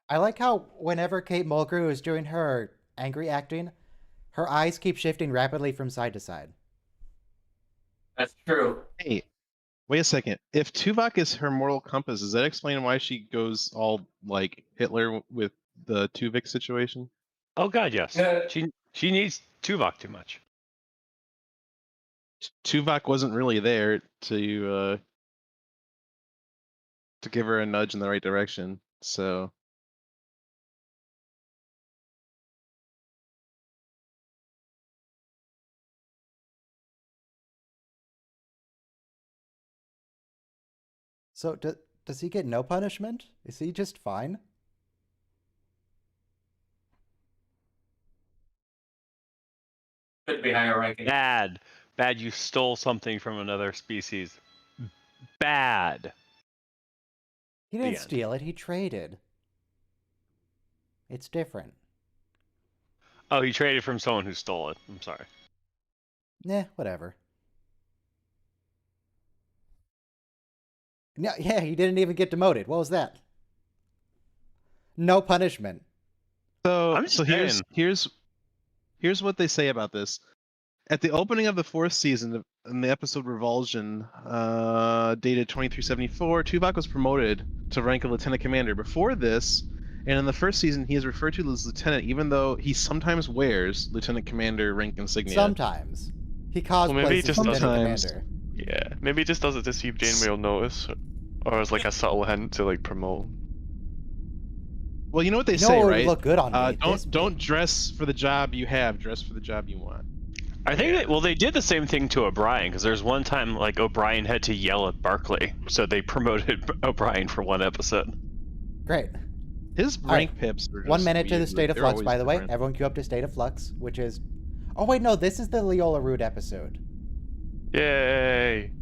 I like how whenever Kate Mulgrew is doing her angry acting, her eyes keep shifting rapidly from side to side. that's true. Hey, wait a second. If Tuvok is her moral compass, does that explain why she goes all like Hitler with the Tuvok situation? Oh god, yes. Yeah. She needs Tuvok too much. Tuvok wasn't really there to give her a nudge in the right direction. So So does he get no punishment? Is he just fine? Could be higher ranking. Bad. Bad, you stole something from another species. Bad. He didn't end. steal it, he traded. It's different. Oh, he traded from someone who stole it. I'm sorry. Nah, whatever. Yeah, he didn't even get demoted. What was that? No punishment. So, I'm just so saying. here's what they say about this. At the opening of the 4th season, in the episode Revulsion, dated 2374, Tuvok was promoted to rank of lieutenant commander. Before this, and in the 1st season, he is referred to as lieutenant, even though he sometimes wears lieutenant commander rank insignia. Sometimes. He cosplays maybe he as just lieutenant sometimes. commander. Yeah, maybe he just does it to see if Janeway will notice, or as like a subtle hint to like promote. Well, you know what they You know say, what would right? look good on me? This Don't pig. dress for the job you have. Dress for the job you want. I think they did the same thing to O'Brien, because there's one time like O'Brien had to yell at Barkley, so they promoted O'Brien for one episode. Great. His All right. rank pips are just 1 minute to the weird. State of They're Flux, always by the way. different. Everyone queue up to State of Flux, which is... Oh, wait, no, this is the Leola Root episode. Yay!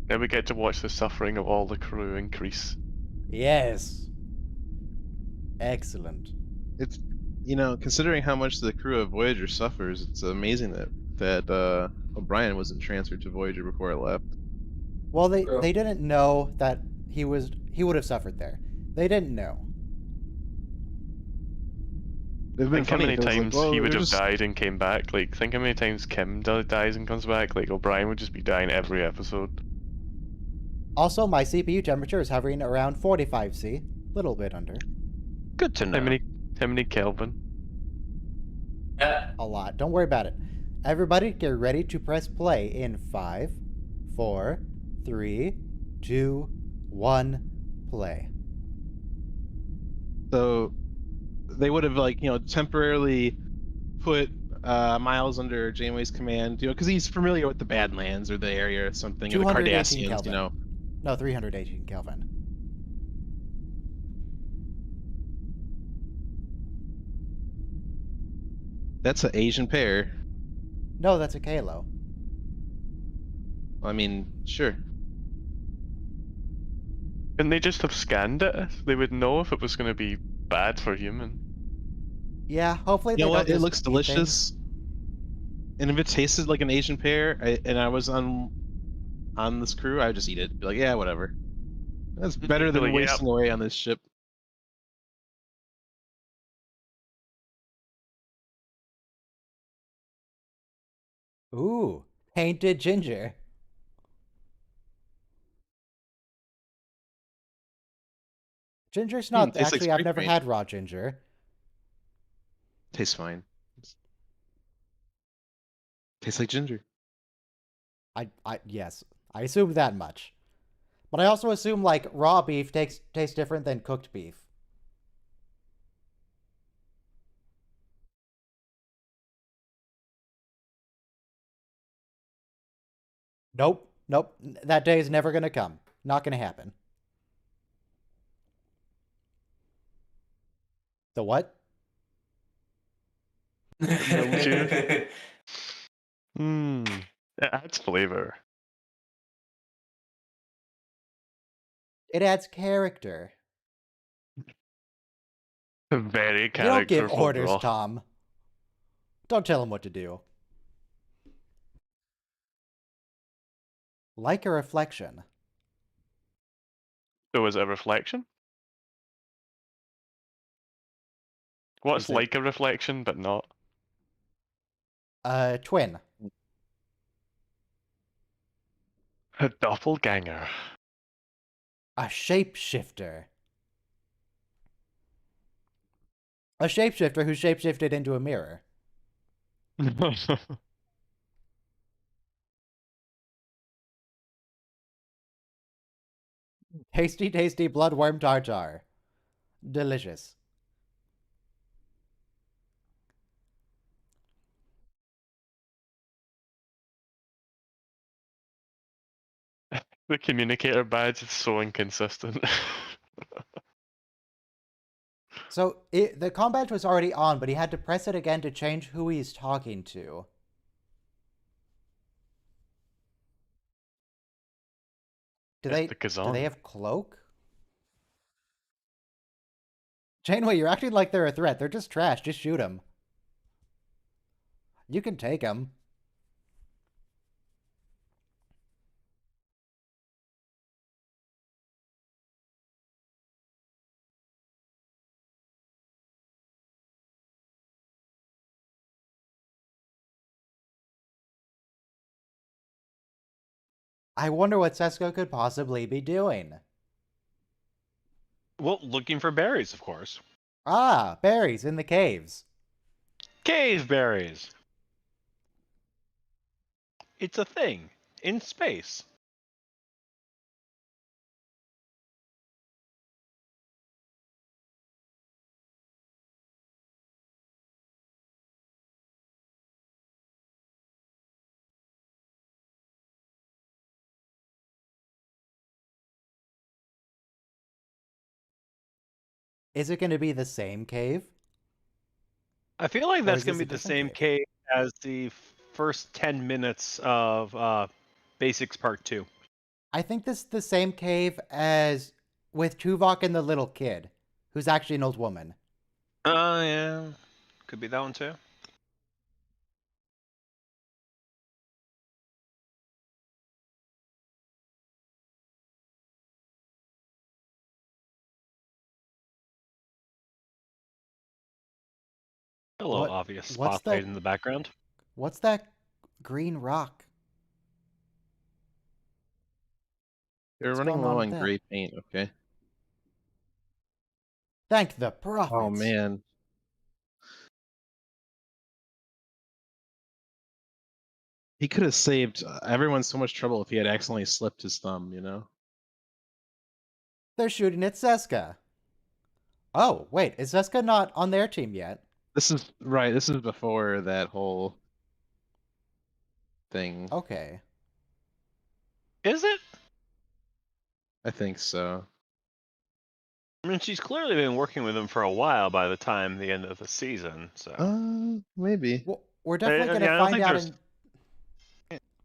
Now we get to watch the suffering of all the crew increase. Yes. Excellent. It's, you know, considering how much the crew of Voyager suffers, it's amazing that O'Brien wasn't transferred to Voyager before I left. Well, they True. didn't know that he would have suffered there. They didn't know. They've been Think how funny. many 'cause, like, times well, he would they're have just- died and came back. Like, think how many times Kim dies and comes back. Like, O'Brien would just be dying every episode. Also, my CPU temperature is hovering around 45°C, little bit under. Good to know. How many Kelvin? Yeah. A lot. Don't worry about it. Everybody, get ready to press play in 5, 4, 3, 2, 1, play. So they would have, like, you know, temporarily put Miles under Janeway's command, you know, because he's familiar with the Badlands or the area or something, or the 218 Cardassians, Kelvin. you know. No, 318 Kelvin. That's an Asian pair. No, that's a Kalo. I mean, sure. Couldn't they just have scanned it? They would know if it was going to be bad for human. Yeah, hopefully You know they what? don't It just looks eat delicious. things. And if it tasted like an Asian pear, and I was on this crew, I would just eat it. Be like, yeah, whatever. That's better than Like, yeah. wasting away on this ship. Ooh, painted ginger. Ginger's not tastes like actually. I've spray never paint. had raw ginger. Tastes fine. Tastes like ginger. Yes, I assume that much. But I also assume like raw beef tastes different than cooked beef. Nope, nope. That day is never gonna come. Not gonna happen. The what? It adds flavor. It adds character. Very You don't give characterful orders, broth. Tom. Don't tell him what to do. Like a reflection. So is it a reflection? What's Is it- like a reflection but not? Twin. A doppelganger. A shapeshifter. A shapeshifter who shapeshifted into a mirror. Tasty, tasty bloodworm tartar. Delicious. The communicator badge is so inconsistent. So, the combat was already on, but he had to press it again to change who he's talking to. Do It's they the Kazan. have cloak? Janeway, you're acting like they're a threat. They're just trash. Just shoot them. You can take them. I wonder what Sesko could possibly be doing. Well, looking for berries, of course. Ah, berries in the caves. Cave berries. It's a thing in space. Is it going to be the same cave? I feel like Or that's is going this to a be the different same cave as the first 10 minutes of Basics Part 2. I think this is the same cave as with Tuvok and the little kid, who's actually an old woman. Oh, yeah. Could be that one too. A little What- obvious what's spotlight that? in the background. What's that green rock? You're What's running going low on with on that? gray paint, okay? Thank the Oh prophets. man. He could have saved everyone so much trouble if he had accidentally slipped his thumb, you know? They're shooting at Seska. Oh, wait, is Seska not on their team yet? This is right, this is before that whole thing. Okay. Is it? I think so. I mean, she's clearly been working with him for a while by the time the end of the season, so. Maybe. Well, we're definitely going yeah, to I don't find think out there's- in...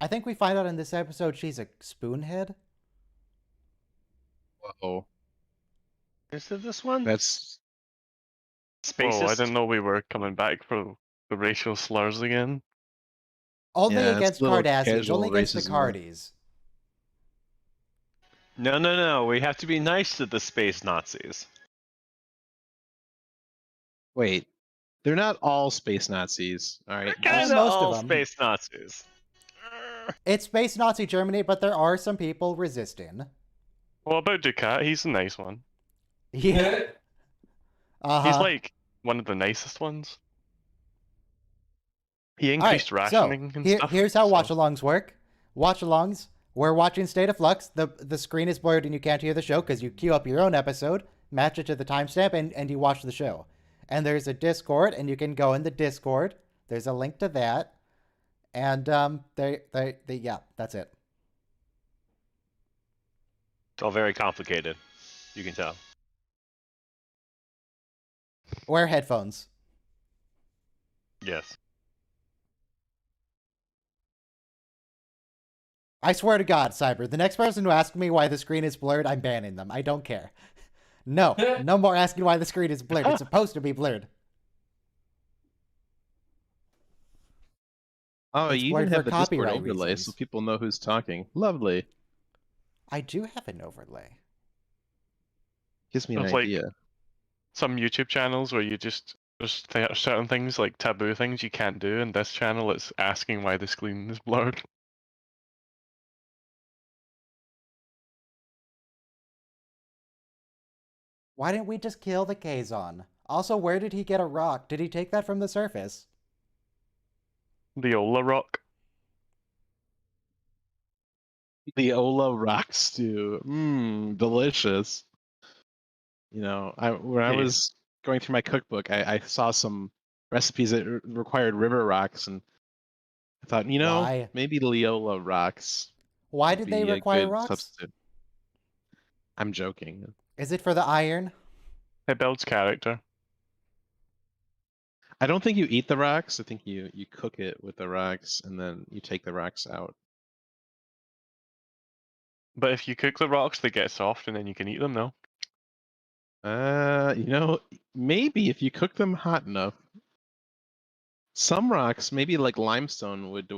I think we find out in this episode she's a spoonhead. Whoa. Is it this one? That's Spacist? Oh, I didn't know we were coming back for the racial slurs again. Only Yeah, it's against a little Cardassians, casual only against the racism, though. Cardis. No. We have to be nice to the space Nazis. wait. They're not all space Nazis, all right? Kind of most of all them. space Nazis. It's space Nazi Germany, but there are some people resisting. What about Ducat? He's a nice one. Yeah. He's like one of the nicest ones. He All right, increased rationing and stuff. here's how so- watch-alongs work. Watch-alongs, we're watching State of Flux. The screen is blurred and you can't hear the show because you queue up your own episode, match it to the timestamp, and you watch the show. And there's a Discord, and you can go in the Discord. There's a link to that. And yeah, that's it. It's all very complicated. You can tell. Wear headphones. Yes. I swear to God, Cyber, the next person who asks me why the screen is blurred, I'm banning them. I don't care. No, no more asking why the screen is blurred. It's supposed to be blurred. Oh, It's you even blurred have for the Discord copyright overlay reasons. so people know who's talking. Lovely. I do have an overlay. Gives me an It's like- idea. Some YouTube channels where you just there's certain things like taboo things you can't do, and this channel it's asking why the screen is blurred. Why didn't we just kill the Kazon? Also, where did he get a rock? Did he take that from the surface? The Ola Rock. The Ola rock stew. Mmm, delicious. You know, when I Yeah. was going through my cookbook, I saw some recipes that required river rocks, and I thought, Why? maybe Leola rocks. Why would did they be a require good rocks? substitute. I'm joking. Is it for the iron? It builds character. I don't think you eat the rocks. I think you cook it with the rocks, and then you take the rocks out. But if you cook the rocks, they get soft, and then you can eat them. No. Maybe if you cook them hot enough. Some rocks, maybe like limestone, would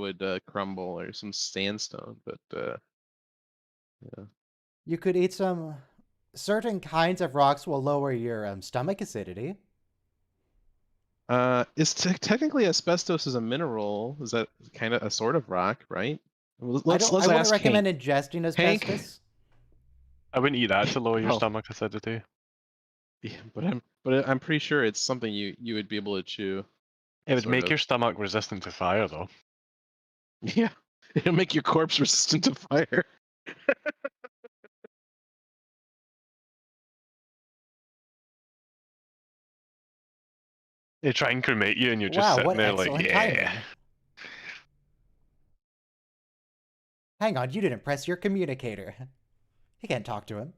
crumble, or some sandstone, but yeah. You could eat some... Certain kinds of rocks will lower your stomach acidity. Technically asbestos is a mineral? Is that kind of a sort of rock, right? Let's I wouldn't ask recommend Hank. ingesting Hank? asbestos. I wouldn't eat that to lower your Oh. stomach acidity. Yeah, but I'm pretty sure it's something you would be able to chew. It would Sort make of. your stomach resistant to fire, though. Yeah, it'll make your corpse resistant to fire. They try and cremate you, and you're just Wow, sitting what there like, excellent yeah. timing. Hang on, you didn't press your communicator. You can't talk to him.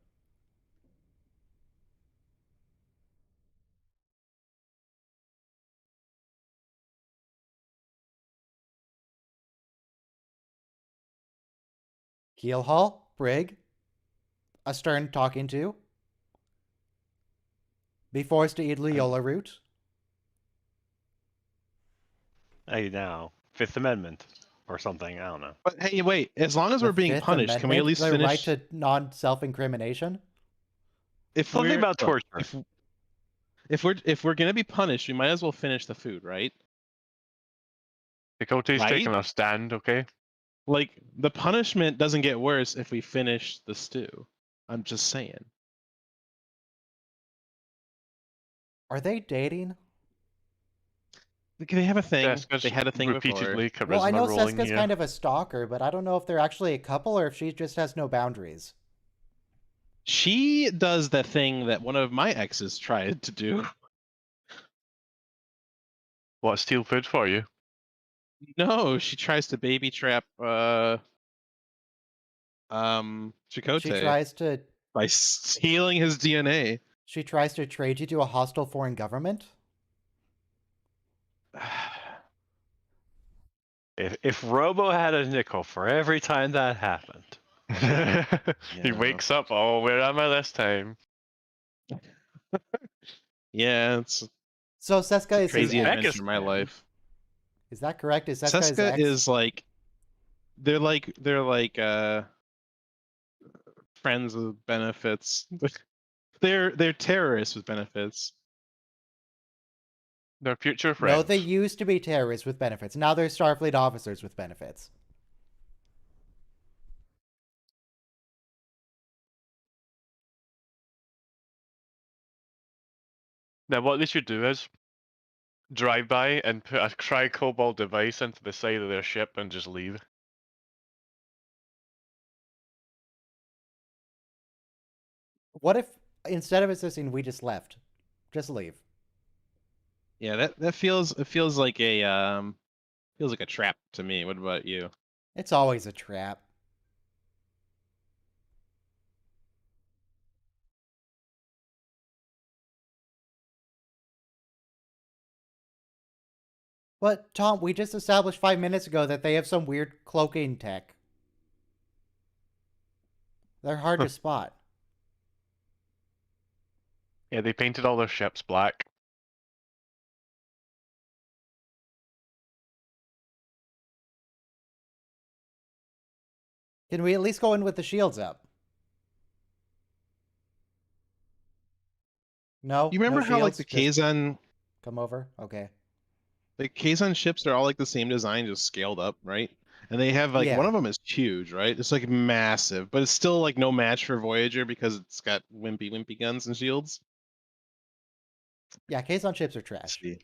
Keelhaul, Brig, a Stern talking to, be forced to eat Leola root. Hey, now, Fifth Amendment or something. I don't know. But hey, wait. As long as The we're being Fifth punished, can we at Amendment, least the finish? right to non-self-incrimination? If Something we're about look, torture. if we're gonna be punished, we might as well finish the food, right? Chakotay's Right? taking a stand, okay? Like the punishment doesn't get worse if we finish the stew. I'm just saying. Are they dating? They have a thing. Seska's They had a thing before. repeatedly charisma Well, I know rolling Seska's here. kind of a stalker, but I don't know if they're actually a couple or if she just has no boundaries. She does the thing that one of my exes tried to do. What, steal food for you? No, she tries to baby trap Chakotay She tries to by stealing his DNA. trade you to a hostile foreign government. If Robo had a nickel for every time that happened. He Yeah. wakes up, oh, where am I this time? Yeah, it's So Seska a is his crazy ex. adventure in my life. Is that correct? Is Seska his Seska ex? is like they're like friends with benefits. They're terrorists with benefits. They're future friends. No, they used to be terrorists with benefits. Now they're Starfleet officers with benefits. Now, what they should do is drive by and put a cry-cobalt device into the side of their ship and just leave. What if instead of assisting, we just left? Just leave. Yeah, that feels like a trap to me. What about you? It's always a trap. But Tom, we just established 5 minutes ago that they have some weird cloaking tech. They're hard to spot. Yeah, they painted all their ships black. Can we at least go in with the shields up? No. You remember no how like shields? the Just Kazon come over? Okay. the Kazon ships are all like the same design, just scaled up, right? And they have like Yeah. one of them is huge, right? It's like massive, but it's still like no match for Voyager because it's got wimpy guns and shields. Yeah, Kazon ships are trash. See.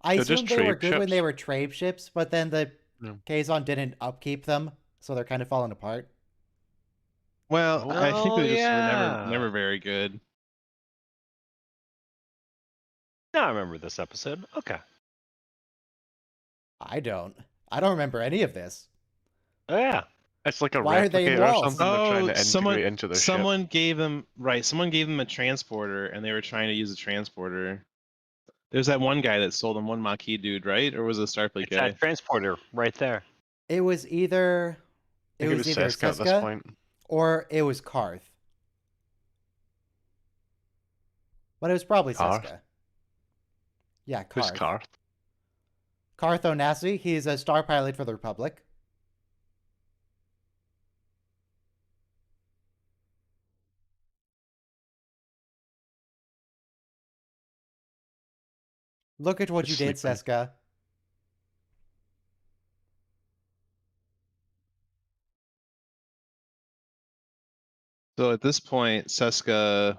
I They're just assumed they were trade good when they ships. were trade ships, but then the Yeah. Kazon didn't upkeep them, so they're kind of falling apart. Well, I think Oh, they just were yeah. never very good. Now I remember this episode. Okay. I don't. I don't remember any of this. Oh, yeah. It's like a Why are they in replicator or walls? something they're trying to integrate someone into their ship. someone gave them someone gave them a transporter and they were trying to use a transporter. There's that one guy that sold them, one Maquis dude, right? Or was it a Starfleet It's guy? that transporter right there. It was either I think it was either Seska at this Seska point. or it was Karth. But it was probably Karth? Seska. Yeah, Who's Karth. Karth? Karth Onasi, he's a star pilot for the Republic. Look at what Just you did, sleeping. Seska. So at this point, Seska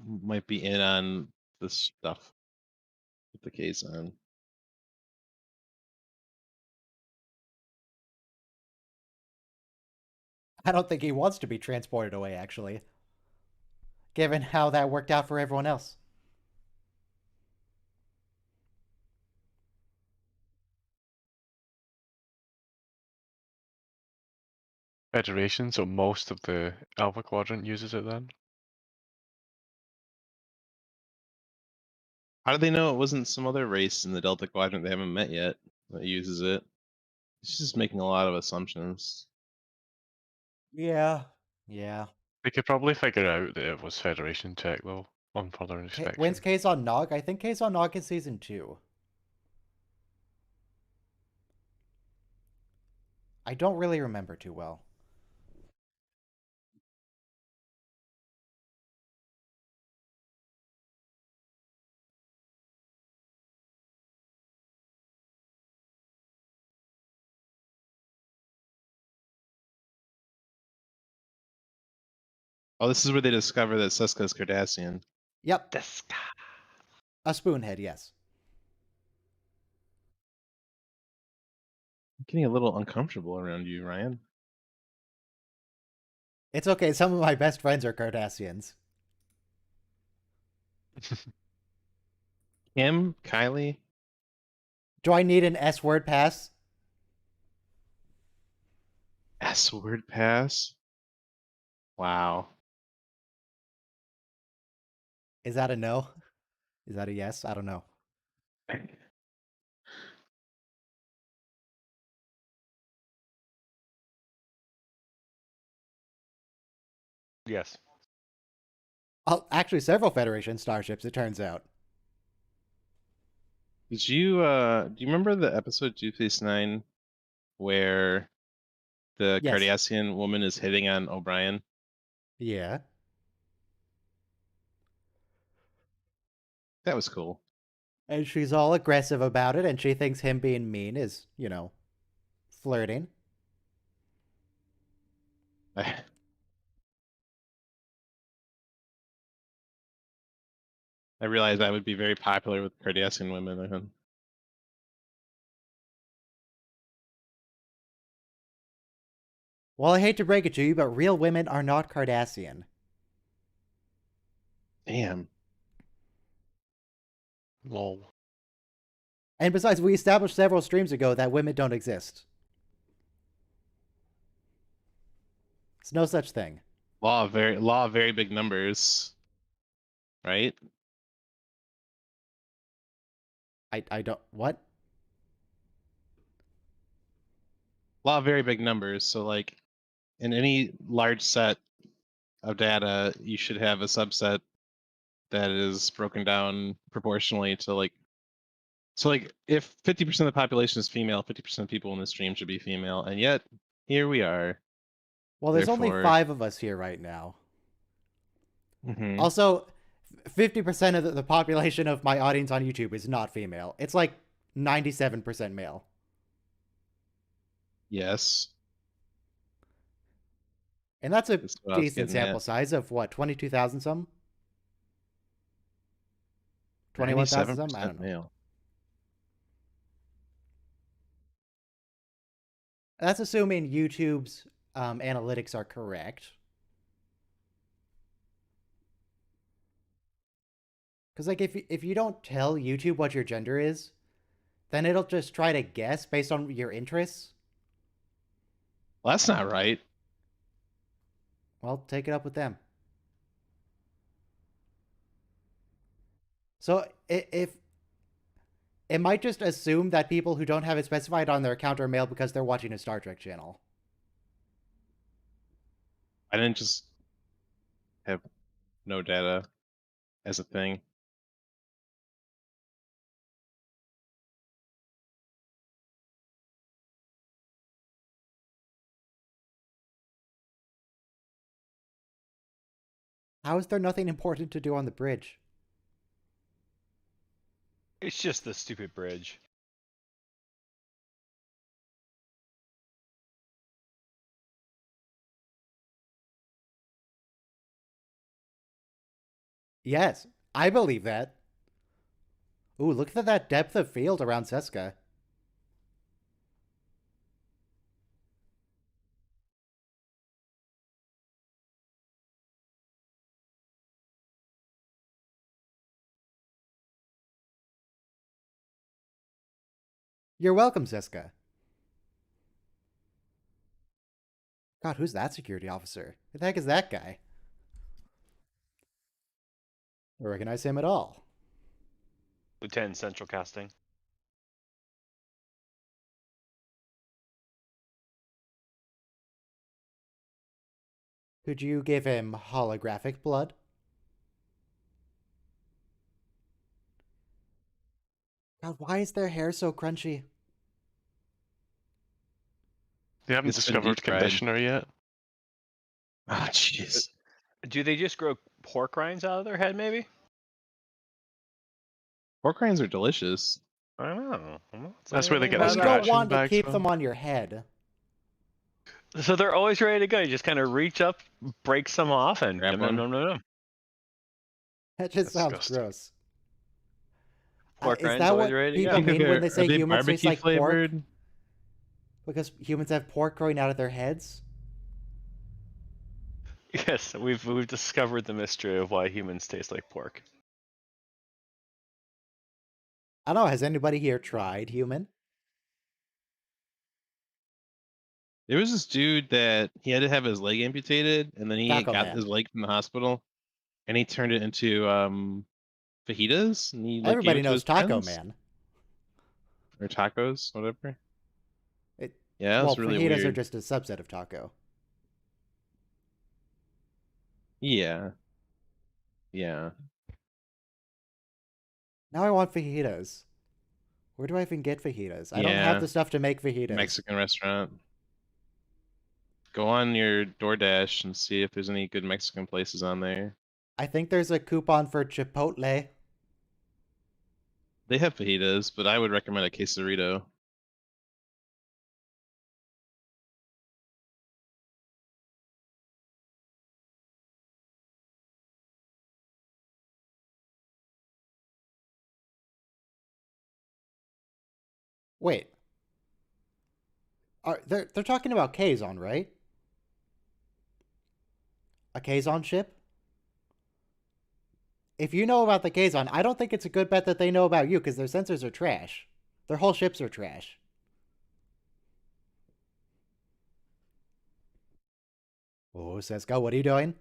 might be in on this stuff with the Kazon. I don't think he wants to be transported away, actually. Given how that worked out for everyone else. Federation, so most of the Alpha Quadrant uses it then. How do they know it wasn't some other race in the Delta Quadrant they haven't met yet that uses it? It's just making a lot of assumptions. Yeah. Yeah. We could probably figure out that it was Federation tech though on further inspection. When's Case on Nog? I think Case on Nog is season 2. I don't really remember too well. Oh, this is where they discover that Seska's Cardassian. Yep. This guy. A spoonhead, yes. I'm getting a little uncomfortable around you, Ryan. It's okay. Some of my best friends are Cardassians. Kim, Kylie. Do I need an S word pass? S-word pass. Wow. Is that a no? Is that a yes? I don't know. Yes. Oh, actually, several Federation starships, it turns out. Did you do you remember the episode 2-9 where the Yes. Cardassian woman is hitting on O'Brien? Yeah. That was cool. And she's all aggressive about it, and she thinks him being mean is, flirting. I realized that would be very popular with Cardassian women. Well, I hate to break it to you, but real women are not Cardassian. Damn. Lol. And besides, we established several streams ago that women don't exist. It's no such thing. Law of very big numbers. Right? I don't... What? Law of very big numbers. So, like, in any large set of data, you should have a subset that is broken down proportionally to, like... So, like, if 50% of the population is female, 50% of people in the stream should be female. And yet, here we are. Well, there's only Therefore- 5 of us here right now. Mhm. Also, 50% of the population of my audience on YouTube is not female. It's like 97% male. Yes. And that's a That's what I was decent getting at. sample size of what, 22,000 some? 21,000 some? I don't know. Male. That's assuming YouTube's analytics are correct. Because, like, if you don't tell YouTube what your gender is, then it'll just try to guess based on your interests. Well, that's not right. Well, take it up with them. So, if it might just assume that people who don't have it specified on their account are male because they're watching a Star Trek channel. I didn't just have no data as a thing. How is there nothing important to do on the bridge? It's just the stupid bridge. Yes, I believe that. Ooh, look at that depth of field around Seska. You're welcome, Seska. God, who's that security officer? Who the heck is that guy? I don't recognize him at all. Lieutenant Central Casting. Could you give him holographic blood? God, why is their hair so crunchy? They haven't It's been discovered deep-fried. conditioner yet. Oh, jeez. Do they just grow pork rinds out of their head, maybe? Pork rinds are delicious. I don't know. I'm not That's saying where they anything get But the you about don't that. scratching want to bags keep from. them on your head. So they're always ready to go. You just kind of reach up, break some off, and Grab nom, one. nom, nom, nom. That just That's sounds disgusting. gross. Pork Is rinds that always what ready to people go. mean when they say are they humans taste barbecue like flavored? pork? Because humans have pork growing out of their heads? Yes, we've discovered the mystery of why humans taste like pork. I don't know, has anybody here tried human? There was this dude that he had to have his leg amputated, and then he Taco got Man. his leg from the hospital, and he turned it into fajitas, and he like Everybody gave it to knows his Taco friends. Man. Or tacos, whatever. It, Yeah, well, it's really fajitas are weird. just a subset of taco. Yeah. Yeah. Now I want fajitas. Where do I even get fajitas? I don't have Yeah. the stuff to make fajitas. Mexican restaurant. Go on your DoorDash and see if there's any good Mexican places on there. I think there's a coupon for Chipotle. They have fajitas, but I would recommend a quesarito. Wait. They're talking about Kazon, right? A Kazon ship? If you know about the Kazon, I don't think it's a good bet that they know about you, because their sensors are trash. Their whole ships are trash. Oh, Seska, what are you doing?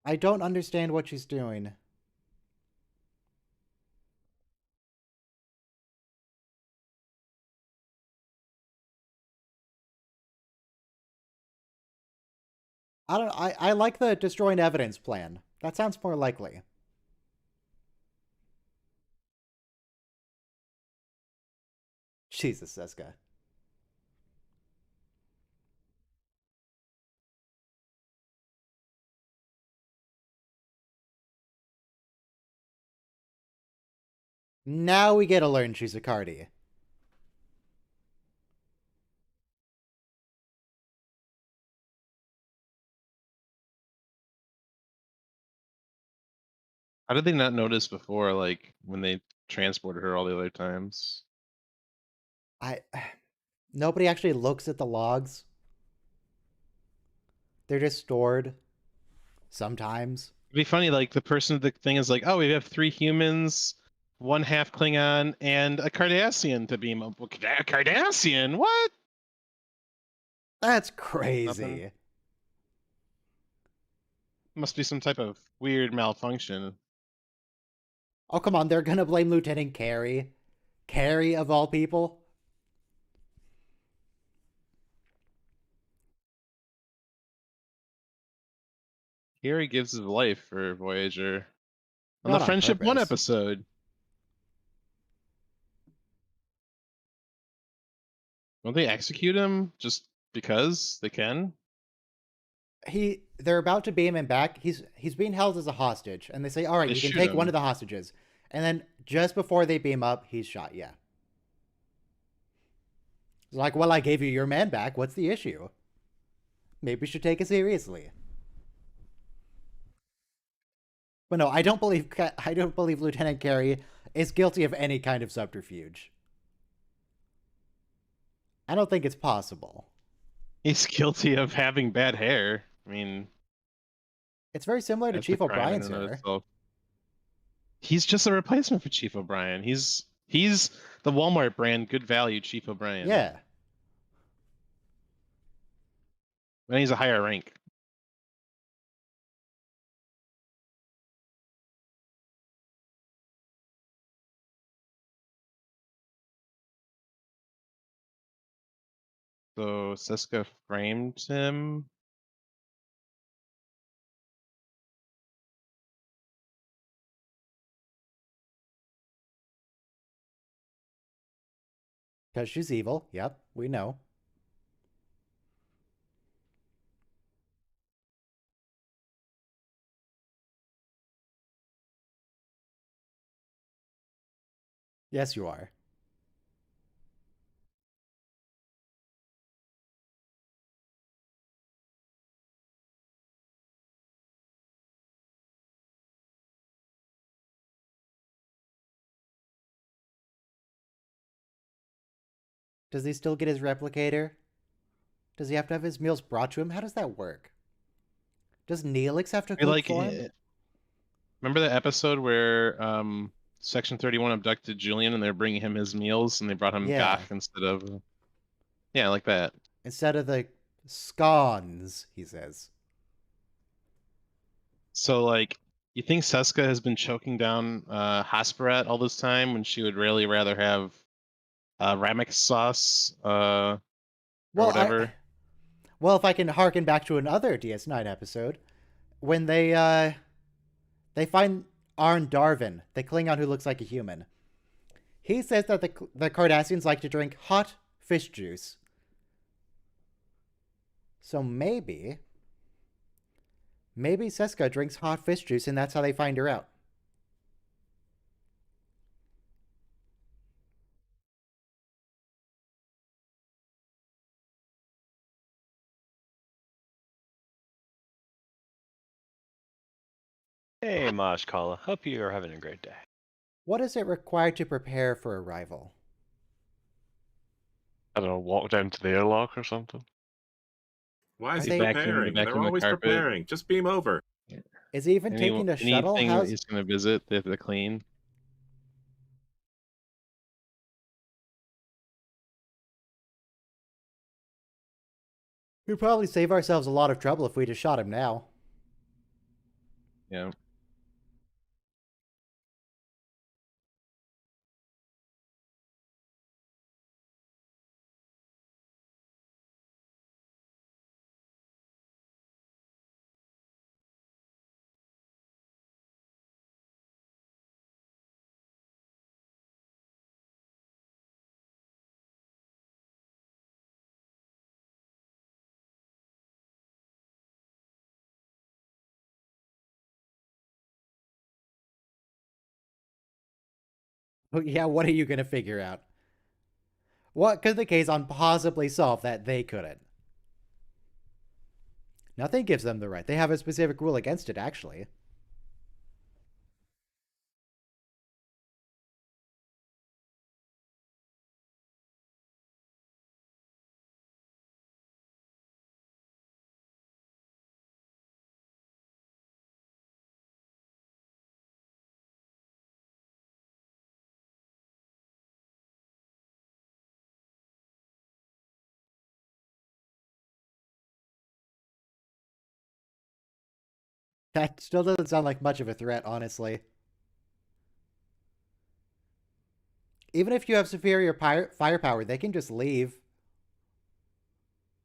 I don't understand what she's doing. I like the destroying evidence plan. That sounds more likely. Jesus, Seska. Now we get to learn she's a Cardi. How did they not notice before, like, when they transported her all the other times? Nobody actually looks at the logs. They're just stored. Sometimes. It'd be funny, like, the person at the thing is like, oh, we have 3 humans, 1 half Klingon, and a Cardassian to beam up. A Cardassian? What? That's crazy. Nothing. Must be some type of weird malfunction. Oh, come on. They're going to blame Lieutenant Carey. Carey, of all people. Here he gives his life for Voyager. On Not the on Friendship 1 purpose. episode. Won't they execute him just because they can? They're about to beam him back. He's being held as a hostage, and they say, all right, They you can shoot take one him. of the hostages. And then just before they beam up, he's shot. Yeah. It's like, well, I gave you your man back. What's the issue? Maybe we should take it seriously. But no, I don't believe Lieutenant Carey is guilty of any kind of subterfuge. I don't think it's possible. He's guilty of having bad hair. I mean, It's very similar to that's Chief a crime in O'Brien's and of hair. itself. He's just a replacement for Chief O'Brien. He's the Walmart brand good value Chief O'Brien. Yeah. And he's a higher rank. So Siska framed him. Because she's evil. Yep, we know. Yes, you are. Does he still get his replicator? Does he have to have his meals brought to him? How does that work? Does Neelix have to cook for him? Remember that episode where Section 31 abducted Julian and they're bringing him his meals and they brought him Yeah. gaff instead of... Yeah, like that. Instead of the scones, he says. So, like, you think Seska has been choking down Hasperat all this time when she would really rather have ramex sauce or whatever? Well, if I can harken back to another DS9 episode, when they find Arn Darvin, the Klingon who looks like a human. He says that the Cardassians like to drink hot fish juice. So maybe Seska drinks hot fish juice and that's how they find her out. Hey, Mashkala. Hope you are having a great day. What is it required to prepare for arrival? I don't know, walk down to the airlock or something. Why is Are he they- preparing? They're vacuum the always carpet? preparing. Just beam over. Is he even taking the shuttle? Anything that he's going to visit, they have to clean. We'd probably save ourselves a lot of trouble if we just shot him now. Yeah. Yeah, what are you going to figure out? What could the Kazon possibly solve that they couldn't? Nothing gives them the right. They have a specific rule against it, actually. That still doesn't sound like much of a threat, honestly. Even if you have superior firepower, they can just leave.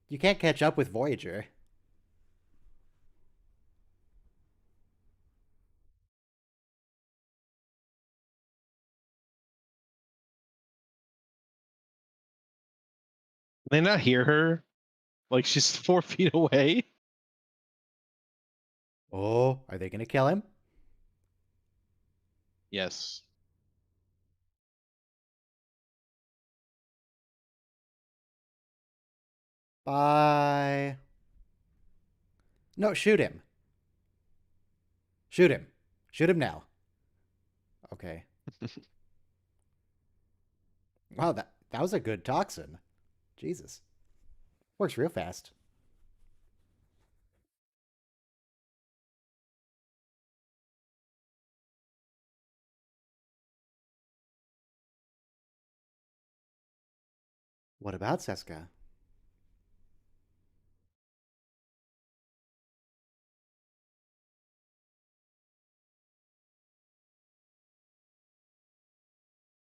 You can't catch up with Voyager. They not hear her? Like she's 4 feet away? Oh, are they going to kill him? Yes. Bye. No, shoot him. Shoot him. Shoot him now. Okay. Wow, that was a good toxin. Jesus. Works real fast. What about Seska?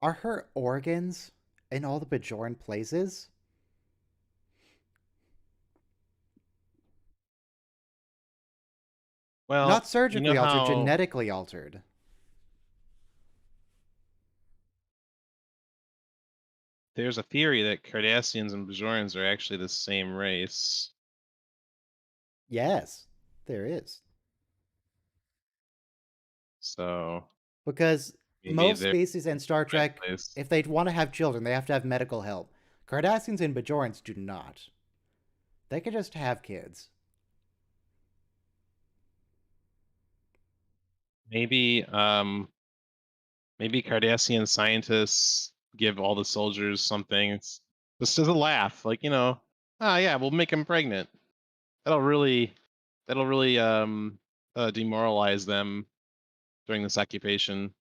Are her organs in all the Bajoran places? Well, Not you surgically know altered, how genetically altered. there's a theory that Cardassians and Bajorans are actually the same race. Yes, there is. So Because maybe most they're species in Star in the right Trek, place. if they want to have children, they have to have medical help. Cardassians and Bajorans do not. They can just have kids. Maybe maybe Cardassian scientists give all the soldiers something. It's just as a laugh, like, yeah, we'll make them pregnant. That'll really demoralize them during this occupation.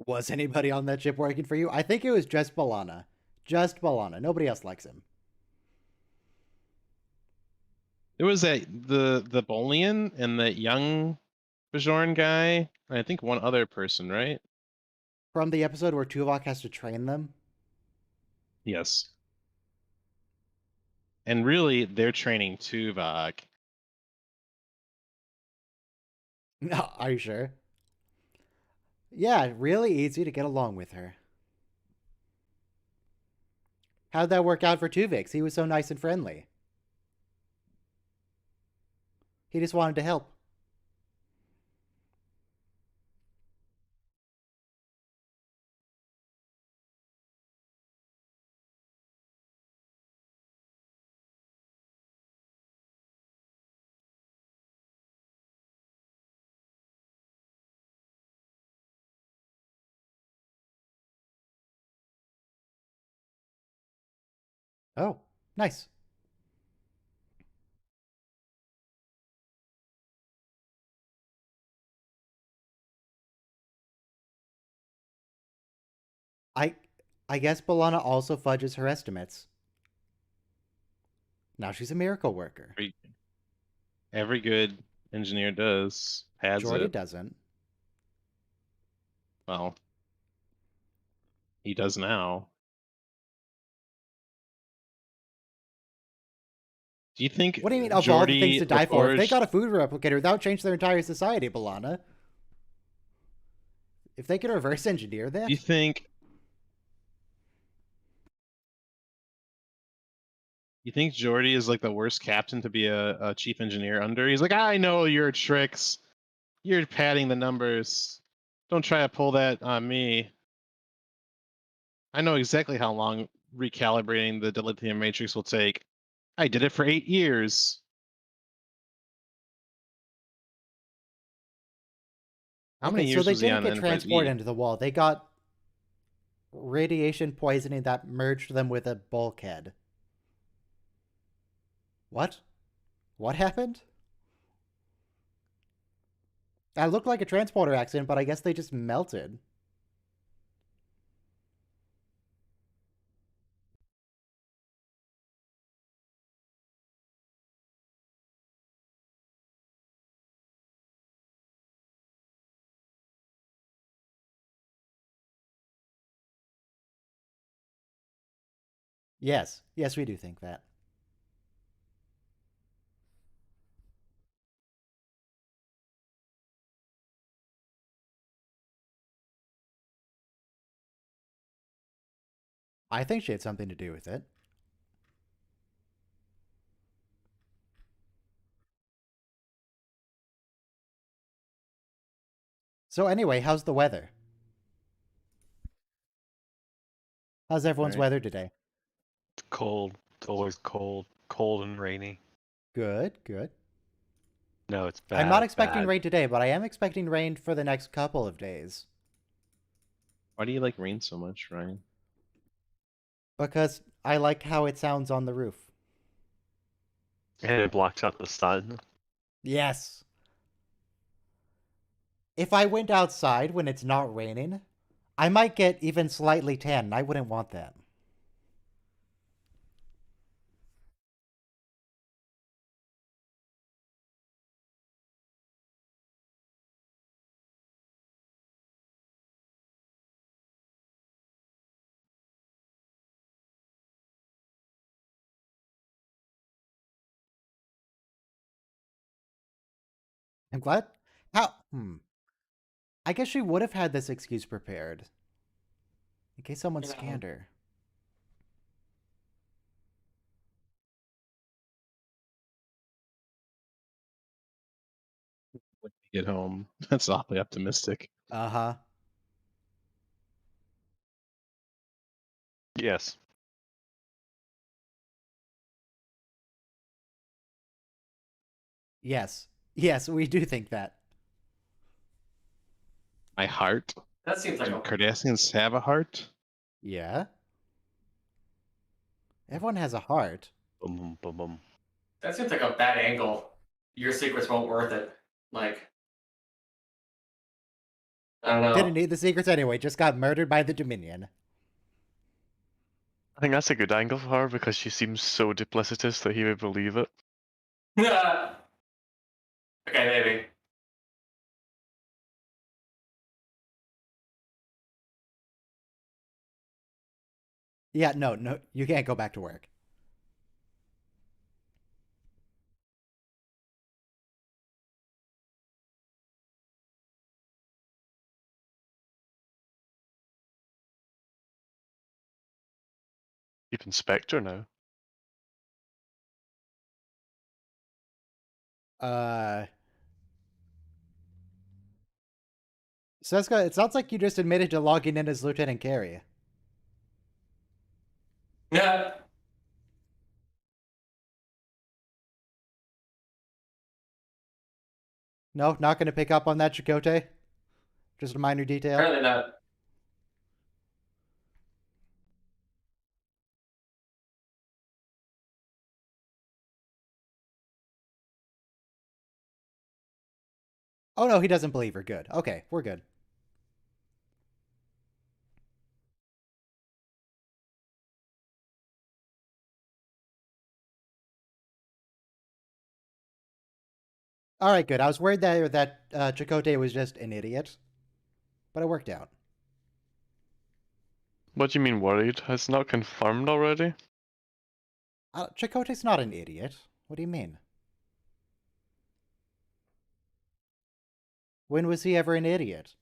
Was anybody on that ship working for you? I think it was just B'Elanna. Just B'Elanna. Nobody else likes him. There was the Bolian and that young Bajoran guy, and I think one other person, right? From the episode where Tuvok has to train them. Yes. And really, they're training Tuvok. No, are you sure? Yeah, really easy to get along with her. How'd that work out for Tuvix? He was so nice and friendly. He just wanted to help. Oh, nice. I I guess B'Elanna also fudges her estimates. Now she's a miracle worker. Every good engineer does. Pads Geordi it. doesn't. Well, he does now. Do you think What do you mean, of all the things Geordi to die for? If they reforged? got a food replicator, that would change their entire society, B'Elanna. If they could reverse engineer that? Do you think Geordi is like the worst captain to be a chief engineer under? He's like, I know your tricks. You're padding the numbers. Don't try to pull that on me. I know exactly how long recalibrating the dilithium matrix will take. I did it for 8 years. How many Okay, so years they was he didn't on get Enterprise transported E? into the wall. They got radiation poisoning that merged them with a bulkhead. What? What happened? That looked like a transporter accident, but I guess they just melted. Yes. Yes, we do think that. I think she had something to do with it. So anyway, how's the weather? How's everyone's Right. weather today? It's cold. It's always cold. Cold and rainy. Good, good. No, it's bad. I'm not expecting bad. rain today, but I am expecting rain for the next couple of days. Why do you like rain so much, Ryan? Because I like how it sounds on the roof. And it blocks out the sun. Yes. If I went outside when it's not raining, I might get even slightly tan, and I wouldn't want that. I'm glad. How? I guess she would have had this excuse prepared. In case someone scanned her. When we get home. That's awfully optimistic. Uh-huh. Yes. Yes. Yes, we do think that. My heart? That seems like Do a Cardassians have a heart? Yeah. Everyone has a heart. Boom, boom, boom. that seems like a bad angle. Your secrets won't worth it. Like, I don't know. Didn't need the secrets anyway, just got murdered by the Dominion. I think that's a good angle for her because she seems so duplicitous that he would believe it. Okay, maybe. Yeah, no, you can't go back to work. Even Spectre now. Seska, it sounds like you just admitted to logging in as Lieutenant Carey. Yeah. No, not going to pick up on that, Chakotay? Just a minor detail? Apparently not. Oh no, he doesn't believe her. Good. Okay, we're good. Alright, good. I was worried that Chakotay was just an idiot. But it worked out. What do you mean worried? It's not confirmed already? Chakotay's not an idiot. What do you mean? When was he ever an idiot?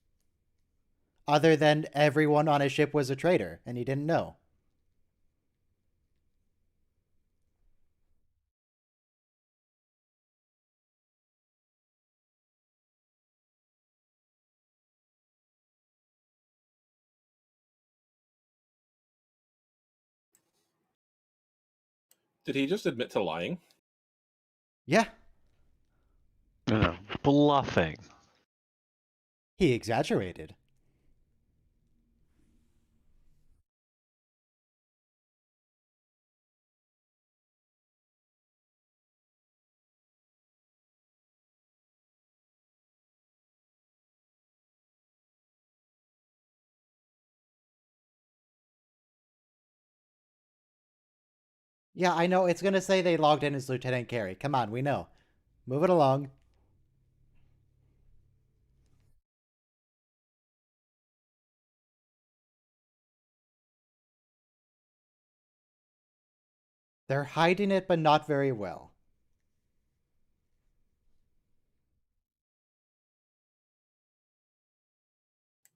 Other than everyone on his ship was a traitor, and he didn't know. Did he just admit to lying? Yeah, No, bluffing. he exaggerated. Yeah, I know. It's gonna say they logged in as Lieutenant Carey. Come on, we know. Move it along. They're hiding it, but not very well.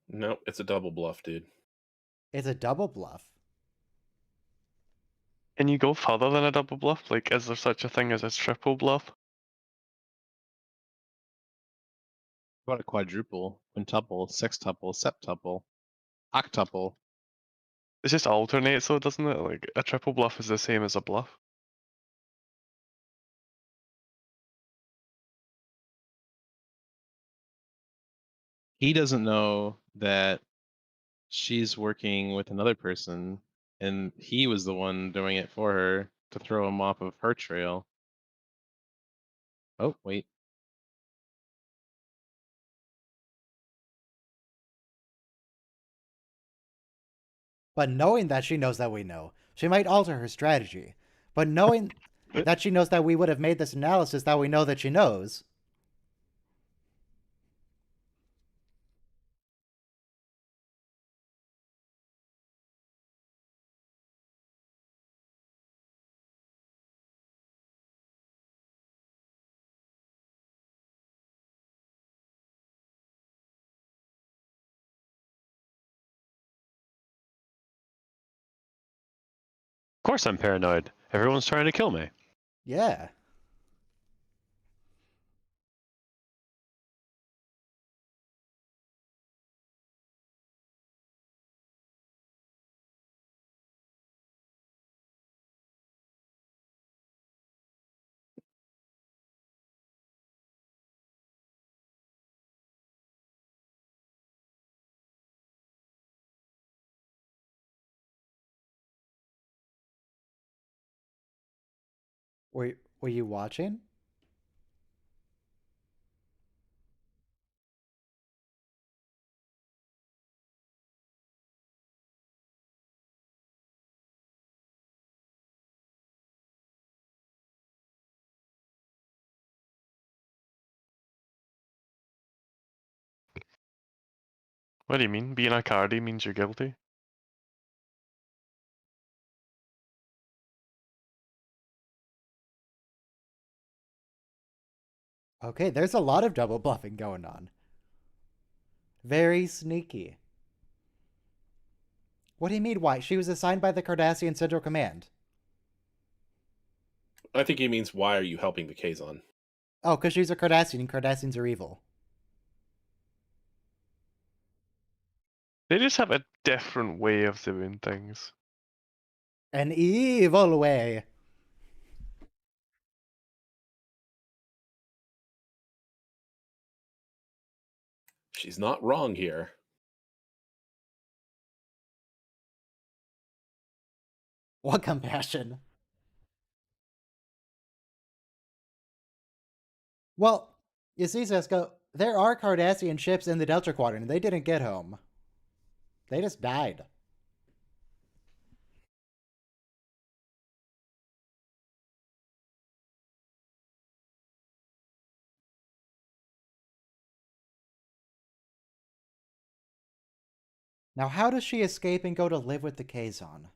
Nope, it's a double bluff, dude. It's a double bluff. Can you go further than a double bluff? Like, is there such a thing as a triple bluff? What about a quadruple, quintuple, sextuple, septuple, octuple? It just alternates though, doesn't it? Like, a triple bluff is the same as a bluff. He doesn't know that she's working with another person, and he was the one doing it for her to throw him off of her trail. Oh, wait. But knowing that she knows that we know, she might alter her strategy. But knowing that she knows that we would have made this analysis that we know that she knows, course I'm paranoid. Everyone's trying to kill me. Yeah. Were you watching? What do you mean? Being a cardi means you're guilty? Okay, there's a lot of double bluffing going on. Very sneaky. What do you mean, why? She was assigned by the Cardassian Central Command. I think he means, why are you helping the Kazon? Oh, because she's a Cardassian and Cardassians are evil. They just have a different way of doing things. An evil way. She's not wrong here. What compassion? Well, you see, Cisco, there are Cardassian ships in the Delta Quadrant, and they didn't get home. They just died. Now, how does she escape and go to live with the Kazon?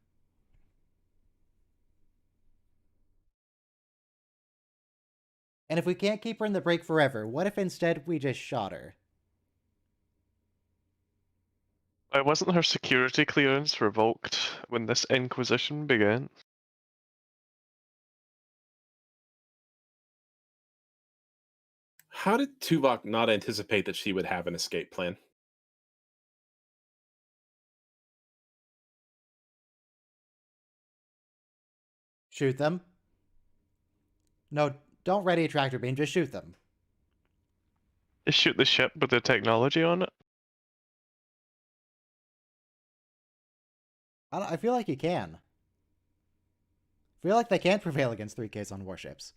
And if we can't keep her in the break forever, what if instead we just shot her? Why wasn't her security clearance revoked when this Inquisition began? How did Tuvok not anticipate that she would have an escape plan? Shoot them? No, don't ready a tractor beam, just shoot them. Just shoot the ship with the technology on it? I feel like you can. I feel like they can't prevail against 3 Kazon warships.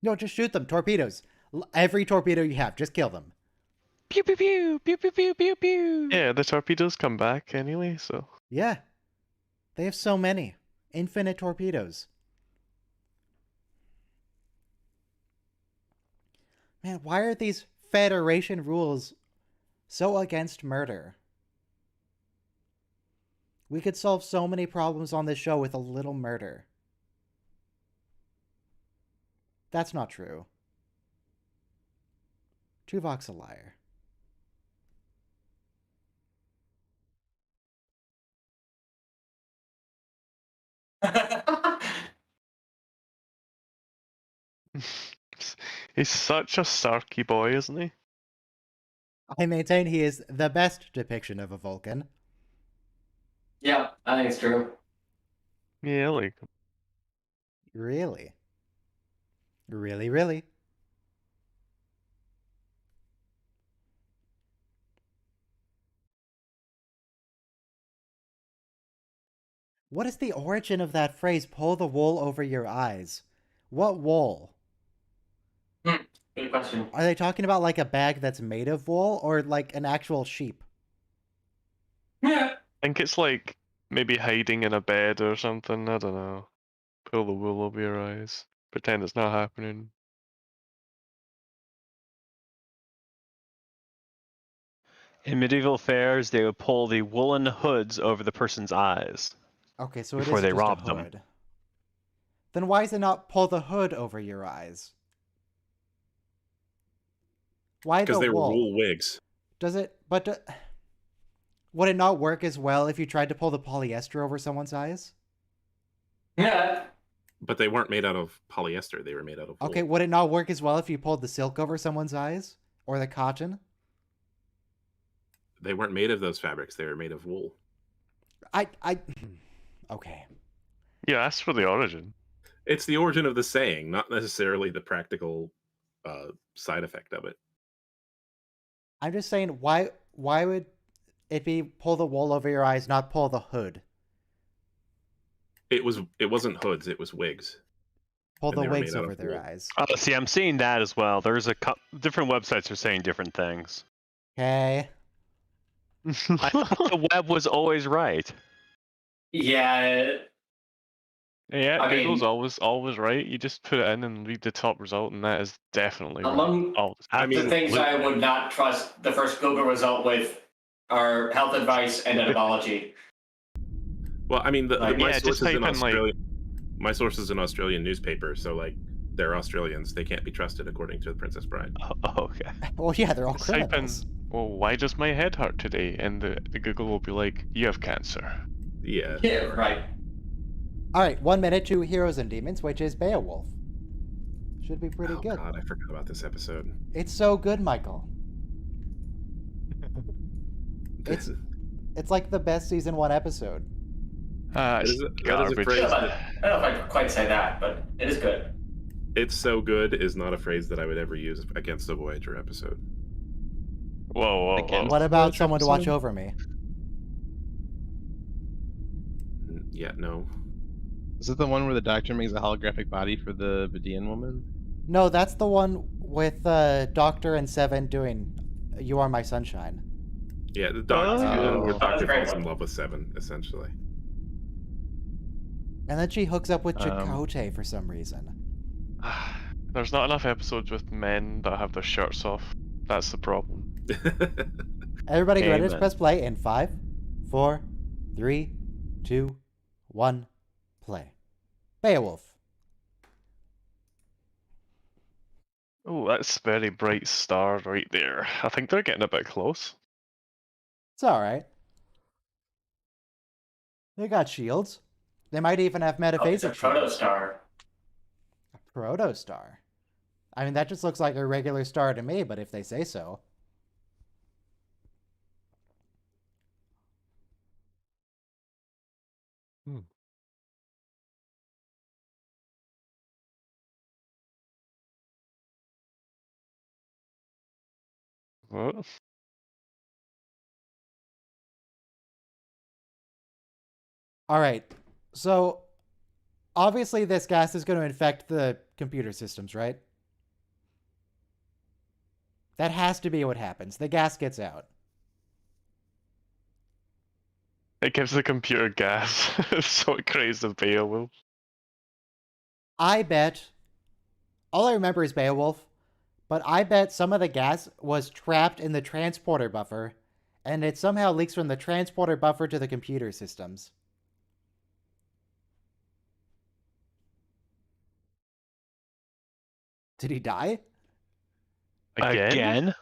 No, just shoot them. Torpedoes. Every torpedo you have, just kill them. Pew pew pew pew pew pew pew pew. Yeah, the torpedoes come back anyway, so. Yeah. They have so many. Infinite torpedoes. Man, why are these Federation rules so against murder? We could solve so many problems on this show with a little murder. That's not true. Tuvok's a liar. He's such a sarky boy, isn't he? I maintain he is the best depiction of a Vulcan. Yeah, I think it's true. Yeah, like. Really? Really, really? What is the origin of that phrase, pull the wool over your eyes? What wool? Good question. Are they talking about like a bag that's made of wool or like an actual sheep? Yeah. I think it's like maybe hiding in a bed or something. I don't know. Pull the wool over your eyes. Pretend it's not happening. In medieval fairs, they would pull the woolen hoods over the person's eyes. Okay, so it Before is they just robbed a them. hood. Then why is it not pull the hood over your eyes? Why the Because they were wool? wool wigs. Does it? But would it not work as well if you tried to pull the polyester over someone's eyes? Yeah. But they weren't made out of polyester. They were made out of wool. Okay, would it not work as well if you pulled the silk over someone's eyes? Or the cotton? They weren't made of those fabrics. They were made of wool. Okay. Yeah, that's for the origin. It's the origin of the saying, not necessarily the practical side effect of it. I'm just saying, why would it be pull the wool over your eyes, not pull the hood? It wasn't hoods, it was wigs. Pull And the they were wigs made out over of their wool. eyes. Oh, see, I'm seeing that as well. There's different websites are saying different things. Okay. I thought the web was always right. Yeah. Yeah, I Google's mean- always right. You just put it in and read the top result, and that is definitely Among right. All the I time. mean, the things I would not trust the first Google result with are health advice and etymology. well, I mean, Like, my yeah, just source is type in in, like- Australia. My source is an Australian newspaper, so like they're Australians. They can't be trusted according to the Princess Bride. Oh, okay. Well, yeah, they're all Just type in, criminals. well, why does my head hurt today? And the Google will be like, you have cancer. Yeah. Yeah, right. All right, 1 minute to Heroes and Demons, which is Beowulf. Should be pretty Oh good. God, I forgot about this episode. It's so good, Michael. This is- It's like the best season 1 episode. That It's is a garbage. phrase I don't that- know if I could quite say that, but it is good. It's so good is not a phrase that I would ever use against a Voyager episode. Whoa. Again? What about Which Someone to Watch episode? Over Me? Yeah, no. Is it the one where the doctor makes a holographic body for the Vidian woman? No, that's the one with Doctor and Seven doing You Are My Sunshine. Yeah, the doctor, Oh. where Doctor Great falls in one. love with Seven, essentially. And then she hooks up with Um, Chakotay for some reason. There's not enough episodes with men that have their shirts off. That's the problem. Everybody get ready to Amen. press play in 5, 4, 3, 2, 1, play. Beowulf. Oh, that's very bright star right there. I think they're getting a bit close. It's alright. They got shields. They might even have Oh, it's a metaphasic shields. protostar. A protostar. I mean, that just looks like a regular star to me, but if they say so. What? Alright, so obviously this gas is going to infect the computer systems, right? That has to be what happens. The gas gets out. It gives the computer gas, so it creates the Beowulf. I bet, all I remember is Beowulf, but I bet some of the gas was trapped in the transporter buffer, and it somehow leaks from the transporter buffer to the computer systems. Did he die? Again?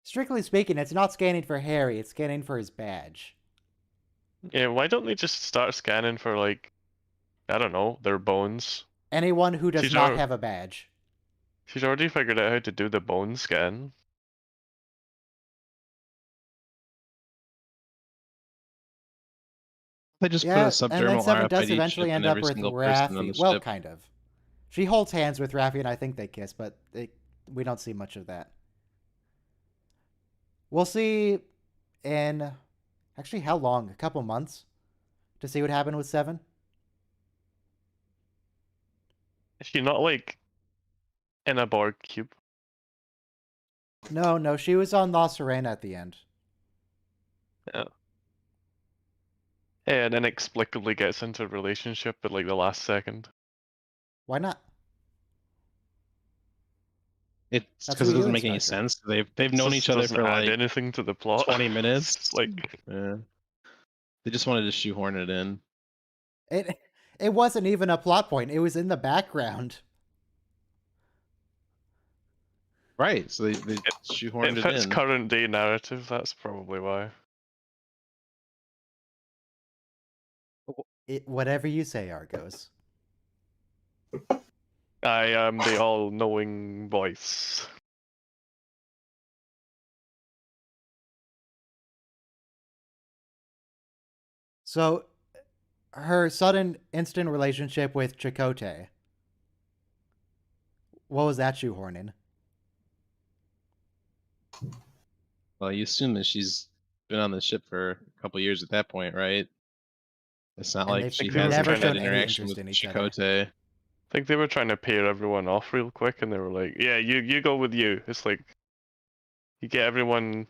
Strictly speaking, it's not scanning for Harry, it's scanning for his badge. Yeah, why don't they just start scanning for, like, I don't know, their bones? Anyone who does She's not our- have a badge. She's already figured out how to do the bone scan. They just Yeah, put a and then subdermal Seven does RFID eventually chip end in up every with single person on the Raffi. Well, ship. kind of. She holds hands with Raffi, and I think they kiss, but we don't see much of that. We'll see in actually how long? A couple months to see what happened with Seven. Is she not, like, in a Borg cube? No, she was on La Serena at the end. Yeah, and inexplicably gets into a relationship at, like, the last second. Why not? It's That's because what it you doesn't do make in any Star Trek. sense. They've known Just each other doesn't for add like anything to the plot. 20 minutes. Like, Yeah. They just wanted to shoehorn it in. It wasn't even a plot point. It was in the background. Right. So they shoehorned It it fits in. current day narrative. That's probably why. Whatever you say, Argos. I am the all-knowing voice. So, her sudden instant relationship with Chakotay. What was that shoehorning? Well, you assume that she's been on the ship for a couple years at that point, right? It's not And like they've she they were hasn't never had that shown any interaction interest with in each other. Chakotay. I think they were trying to pair everyone off real quick, and they were like, "Yeah, you go with you." It's like you get everyone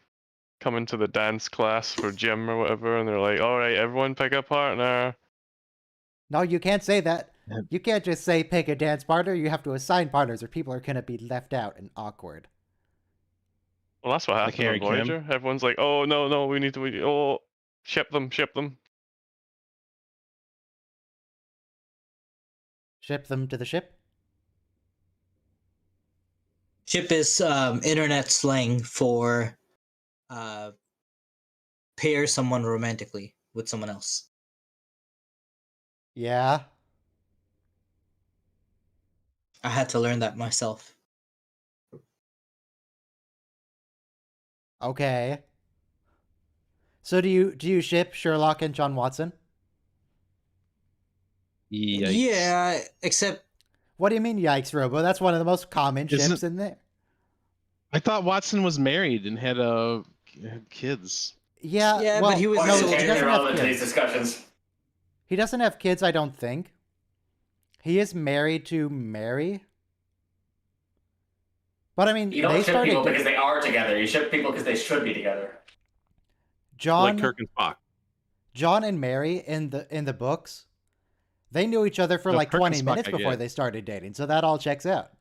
coming to the dance class for gym or whatever, and they're like, "All right, everyone pick a partner." No, you can't say that. You can't just say pick a dance partner. You have to assign partners or people are going to be left out and awkward. Well, that's what Like happened Harry on Voyager. Everyone's like, "Oh no, we need to ship them." Ship them to the ship? Ship is internet slang for pair someone romantically with someone else. Yeah. I had to learn that myself. Okay. So do you ship Sherlock and John Watson? Yikes. Yeah, except What do you mean, yikes, Robo? That's one of the most common Isn't- ships in there. I thought Watson was married and had kids. Yeah, Yeah, well, but he was no, so he tangent doesn't have irrelevant to these kids. discussions. He doesn't have kids, I don't think. He is married to Mary. But I mean, You don't they ship started people because they are together. You ship people because they should be together. John Like Kirk and Spock. John and Mary in the books. They knew each other for No, like Kirk and 20 Spock, minutes I before get. they started dating. So that all checks out.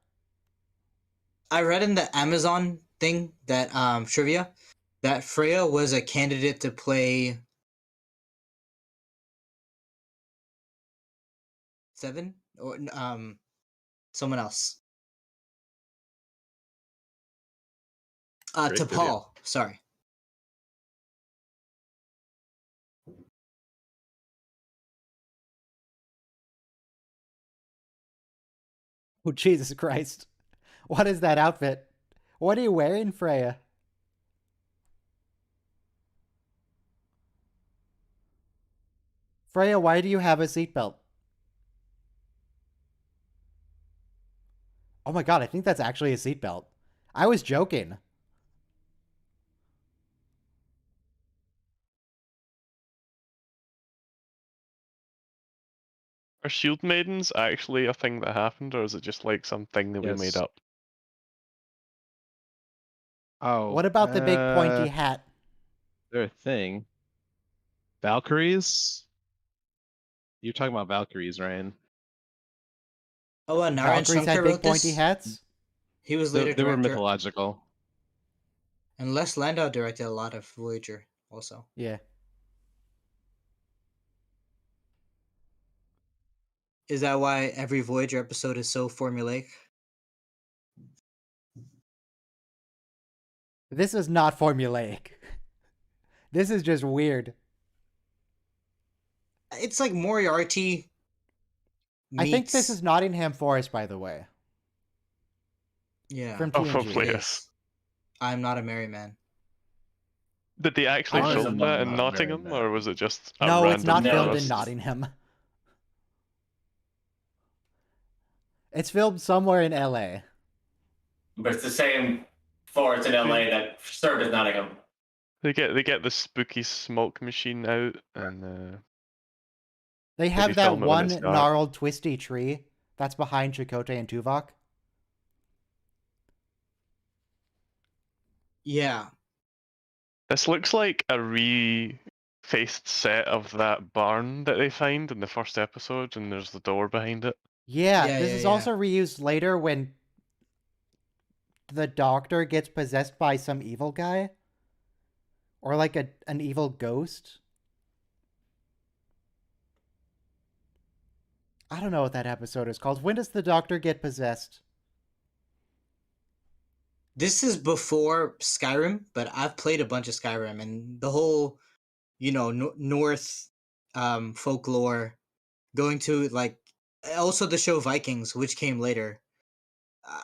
I read in the Amazon thing that trivia that Freya was a candidate to play Seven or someone else. Great To video. Paul. Sorry. Oh, Jesus Christ. What is that outfit? What are you wearing, Freya? Freya, why do you have a seatbelt? Oh my god, I think that's actually a seatbelt. I was joking. Are shield maidens actually a thing that happened, or is it just like something that we made Yes. up? Oh. What about the big pointy hat? They're a thing. Valkyries? You're talking about Valkyries, Ryan. Oh, Naran Valkyries had Shankar big wrote pointy this. hats? He was later They were director, mythological. and Les Landau directed a lot of Voyager also. Yeah. Is that why every Voyager episode is so formulaic? This is not formulaic. This is just weird. It's like Moriarty. I think this meets- is Nottingham Forest, by the way. yeah. From Oh, TNG. hopefully It yes. is. I'm not a merry man. Did they actually I was film not that in very Nottingham, mad. or was it just a No, random it's not No, filmed forest? in Nottingham. It's filmed somewhere in LA. But it's the same forest in LA that served as Nottingham. They get the spooky smoke machine out, and They have Maybe that film it when one it's dark. gnarled, twisty tree that's behind Chakotay and Tuvok. Yeah. this looks like a refaced set of that barn that they find in the first episode, and there's the door behind it. Yeah, Yeah, this yeah, is yeah. also reused later when the Doctor gets possessed by some evil guy. Or like an evil ghost. I don't know what that episode is called. When does the Doctor get possessed? this is before Skyrim, but I've played a bunch of Skyrim, and the whole, North folklore, going to like also the show Vikings, which came later. Uh,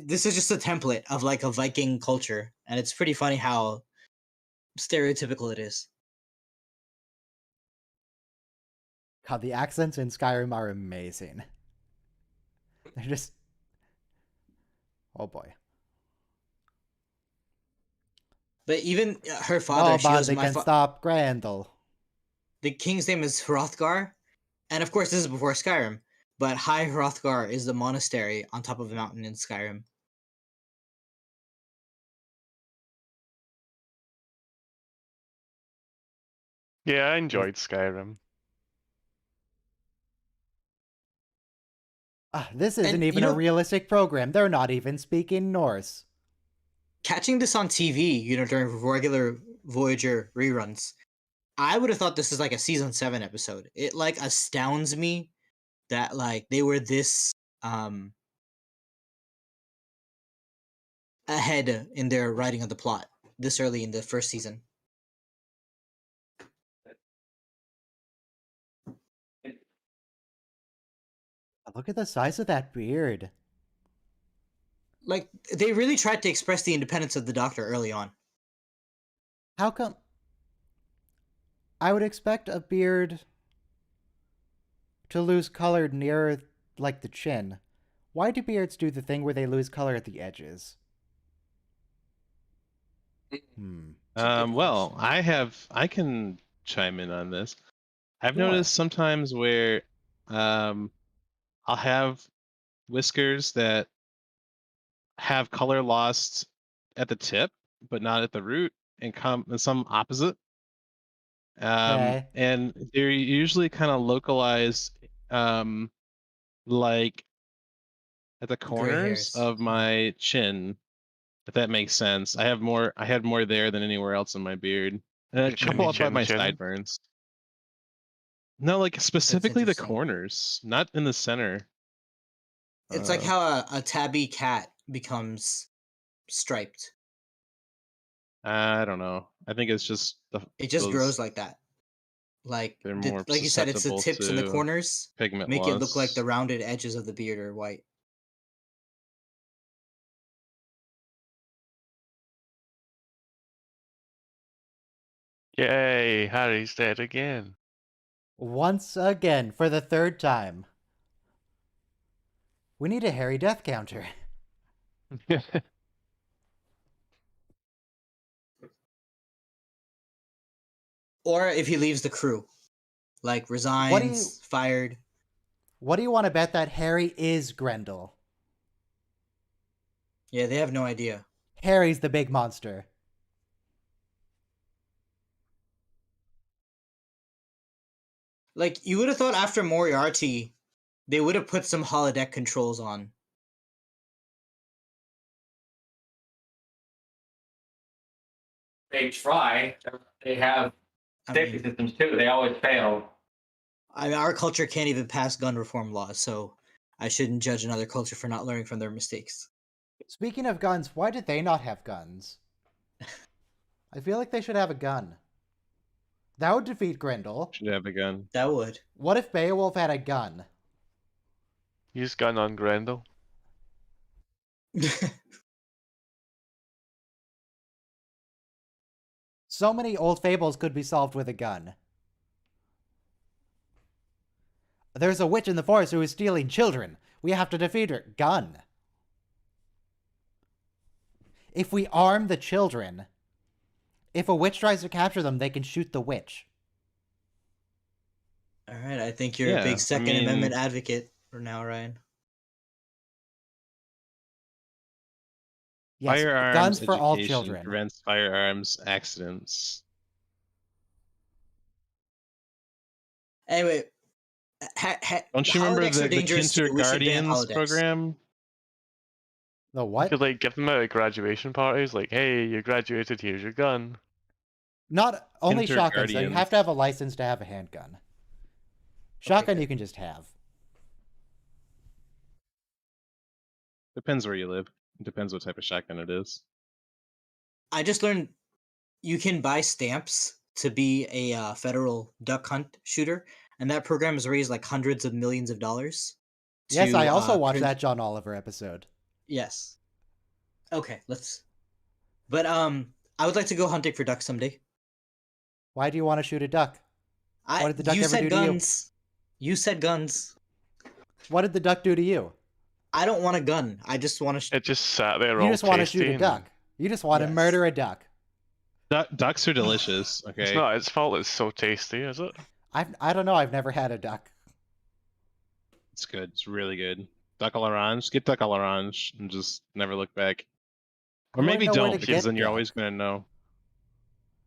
this is just a template of like a Viking culture, and it's pretty funny how stereotypical it is. God, the accents in Skyrim are amazing. They're just... Oh boy. But even her father, she Nobody goes, can stop Grendel. the king's name is Hrothgar, and of course this is before Skyrim. But High Hrothgar is the monastery on top of a mountain in Skyrim. Yeah, I enjoyed Skyrim. This isn't And, even a realistic program. They're not even speaking Norse. Catching this on TV, during regular Voyager reruns, I would have thought this is like a season 7 episode. It like astounds me that like they were this ahead in their writing of the plot this early in the first season. Look at the size of that beard. Like they really tried to express the independence of the Doctor early on. How come... I would expect a beard to lose color near, like, the chin. Why do beards do the thing where they lose color at the edges? Well, I can chime in on this. I've noticed sometimes where I'll have whiskers that have color lost at the tip, but not at the root, and come in some opposite. Okay. And they're usually kind of localized, like at the corners of my chin, if that makes sense. I had more there than anywhere else in my beard, and a couple up by my sideburns. No, like specifically the corners, not in the center. It's like how a tabby cat becomes striped. I don't know. I think it's just it just grows like that. Like like you said, it's the tips and the corners pigment make loss. it look like the rounded edges of the beard are white. Yay, Harry's dead again. Once again, for the 3rd time. We need a Harry death counter. Or if he leaves the crew, like resigns, fired. What do you want to bet that Harry is Grendel? Yeah, they have no idea. Harry's the big monster. Like, you would have thought after Moriarty, they would have put some holodeck controls on. They try. They have safety systems too. They always fail. I mean, our culture can't even pass gun reform laws, so I shouldn't judge another culture for not learning from their mistakes. Speaking of guns, why did they not have guns? I feel like they should have a gun. That would defeat Grendel. Should have a gun. That would. What if Beowulf had a gun? Use gun on Grendel. So many old fables could be solved with a gun. There's a witch in the forest who is stealing children. We have to defeat her. Gun. If we arm the children, if a witch tries to capture them, they can shoot the witch. All right, I think you're a big Second Amendment advocate for now, Ryan. Yes, firearms guns for all education children. prevents firearms accidents. Anyway, don't you remember holodecks are the dangerous too. We should ban Kindergartens holodecks. program? The You what? could like give them out at graduation parties, like, hey, you graduated, here's your gun. Not only shotguns, though. You Kindergarten. have to have a license to have a handgun. Shotgun good. you can just have. Depends where you live. It depends what type of shotgun it is. I just learned you can buy stamps to be a federal duck hunt shooter, and that program has raised like hundreds of millions of dollars. Yes, I also watched trans- that John Oliver episode. Yes. Okay, let's. But I would like to go hunting for ducks someday. Why do you want to shoot a duck? What did the duck You ever said do to you? guns. You said guns. What did the duck do to you? I don't want a gun. I just want to. It just sat there You all just want to shoot tasty a and- duck. You just want to Yes. murder a duck. Ducks are delicious. It's Okay. not its fault it's so tasty, is it? I don't know. I've never had a duck. It's good. It's really good. Duck à l'orange. Get duck à l'orange and just never look back. Or I maybe wouldn't know where don't, to because get then you're duck. always gonna know.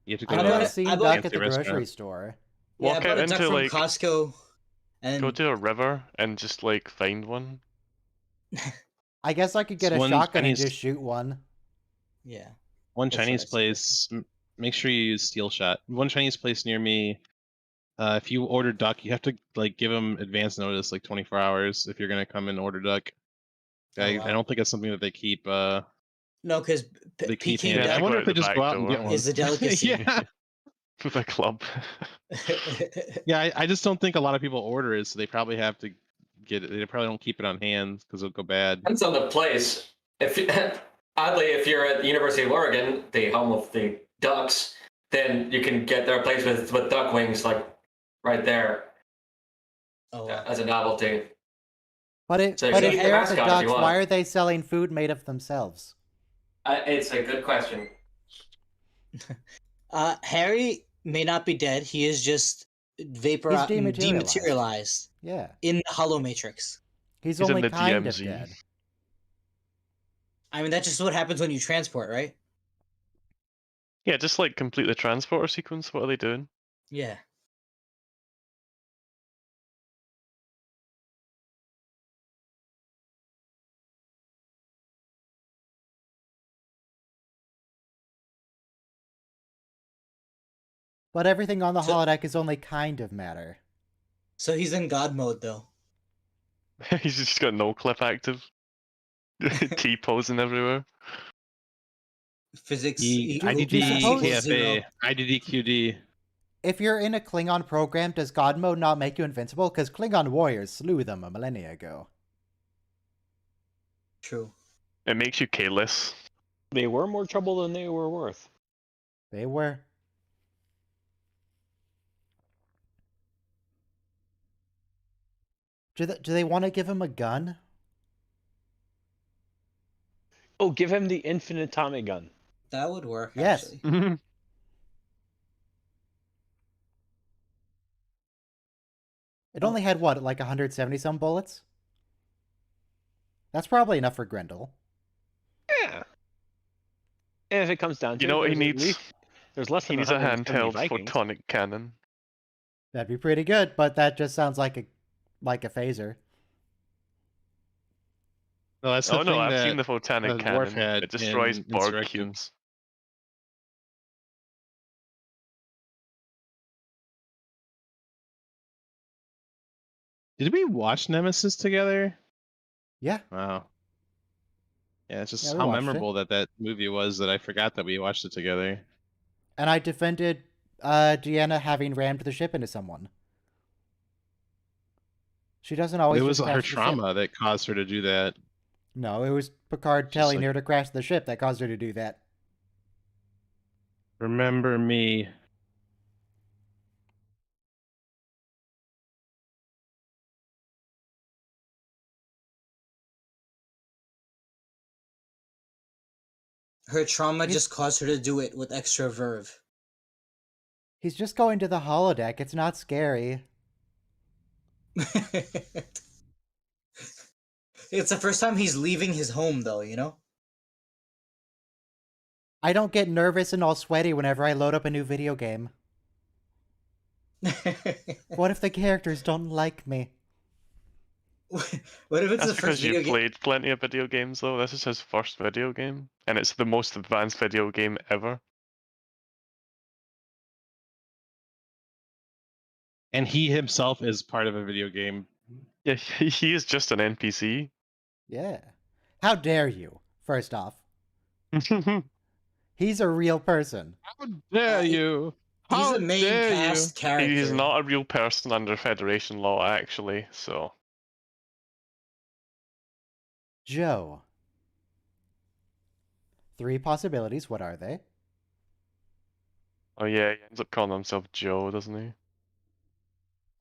You have to go I've to never a seen I duck bought- at the fancy grocery restaurant. store. Yeah, I Walk bought out a duck into, from like- Costco, and Go to a river and just like find one. I guess I could get It's a one shotgun Chinese- and just shoot one. yeah. One That's what Chinese I said. place. Make sure you use steel shot. One Chinese place near me. If you order duck, you have to like give them advance notice, like 24 hours, if you're gonna come and order duck. Oh, I wow. don't think it's something that they keep. No, because They keep Peking handy. Yeah, I duck wonder go if they out the just back go out and door. get one. is a delicacy. yeah, With a club. yeah. I just don't think a lot of people order it, so they probably have to get it. They probably don't keep it on hand because it'll go bad. Depends on the place. If oddly, if you're at the University of Oregon, the home of the Ducks, then you can get their place with duck wings, like right there Oh, wow. as a novelty. But if So you but can if eat the they're the mascot if you ducks, want. why are they selling food made of themselves? It's a good question. Harry may not be dead. He is just dematerialized Yeah, in the Hollow Matrix. he's He's in only the kind of DMZ. dead. I mean, that's just what happens when you transport, right? Yeah, just like complete the transporter sequence. What are they doing? Yeah. But everything on the So- holodeck is only kind of matter. So he's in God mode, though. He's just got no clip active. T posing everywhere. Physics. IDD, suppose- KFA, IDD, If you're in a Klingon program, does God mode not make you invincible? Because Klingon warriors slew them a millennia ago. True. It makes you K-less. They were more trouble than they were worth. They were. Do they want to give him a gun? Oh, give him the infinite Tommy gun. That would work. Yes. Actually. It only had, what, like 170 some bullets? That's probably enough for Grendel. Yeah. And if it comes down to You know what he there's at needs? least- there's less He than needs a 170 handheld Vikings. photonic cannon. That'd be pretty good, but that just sounds like a phaser. No, that's the Oh no, thing I've that seen the photonic that Worf cannon. had It destroys in Borg Insurrection. cubes. Did we watch Nemesis together? Yeah. Wow. Yeah, it's just Yeah, we how watched it. memorable that movie was that I forgot that we watched it together. And I defended Deanna having rammed the ship into someone. She doesn't always It was just her crash the ship. trauma that caused her to do that. No, it was Picard telling like- her to crash the ship that caused her to do that. Remember me. Her trauma He's- just caused her to do it with extra verve. He's just going to the holodeck. It's not scary. It's the first time he's leaving his home, though, you know? I don't get nervous and all sweaty whenever I load up a new video game. What if the characters don't like me? What if it's That's the because first video you've game? played plenty of video games, though. This is his first video game, and it's the most advanced video game ever. And he himself is part of a video game. Yeah, he is just an NPC. Yeah. How dare you? first off. He's a real person. How dare you? He's How a main dare cast character. He's not a real person under Federation law, actually. So Joe. 3 possibilities. What are they? oh yeah, he ends up calling himself Joe, doesn't he?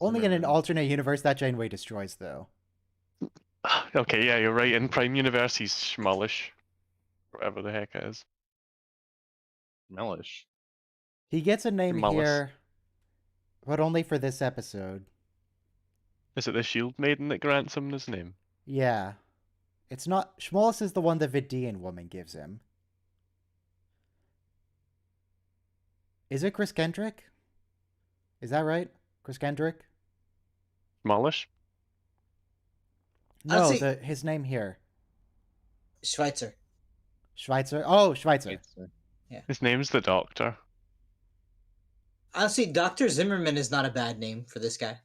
Only in an Zimmerman. alternate universe that Janeway destroys, though. Okay, yeah, you're right. In Prime Universe, he's Schmullish. Whatever the heck it is. Mellish. He gets a name Mullis. here, but only for this episode. Is it the Shield Maiden that grants him his name? Yeah. It's not... Schmollis is the one the Vidian woman gives him. Is it Chris Kendrick? Is that right? Chris Kendrick? Schmullish? No, say- his name here. Schweitzer. Schweitzer? Oh, Schweitzer. His name's the Doctor. Honestly, Dr. Zimmerman is not a bad name for this guy.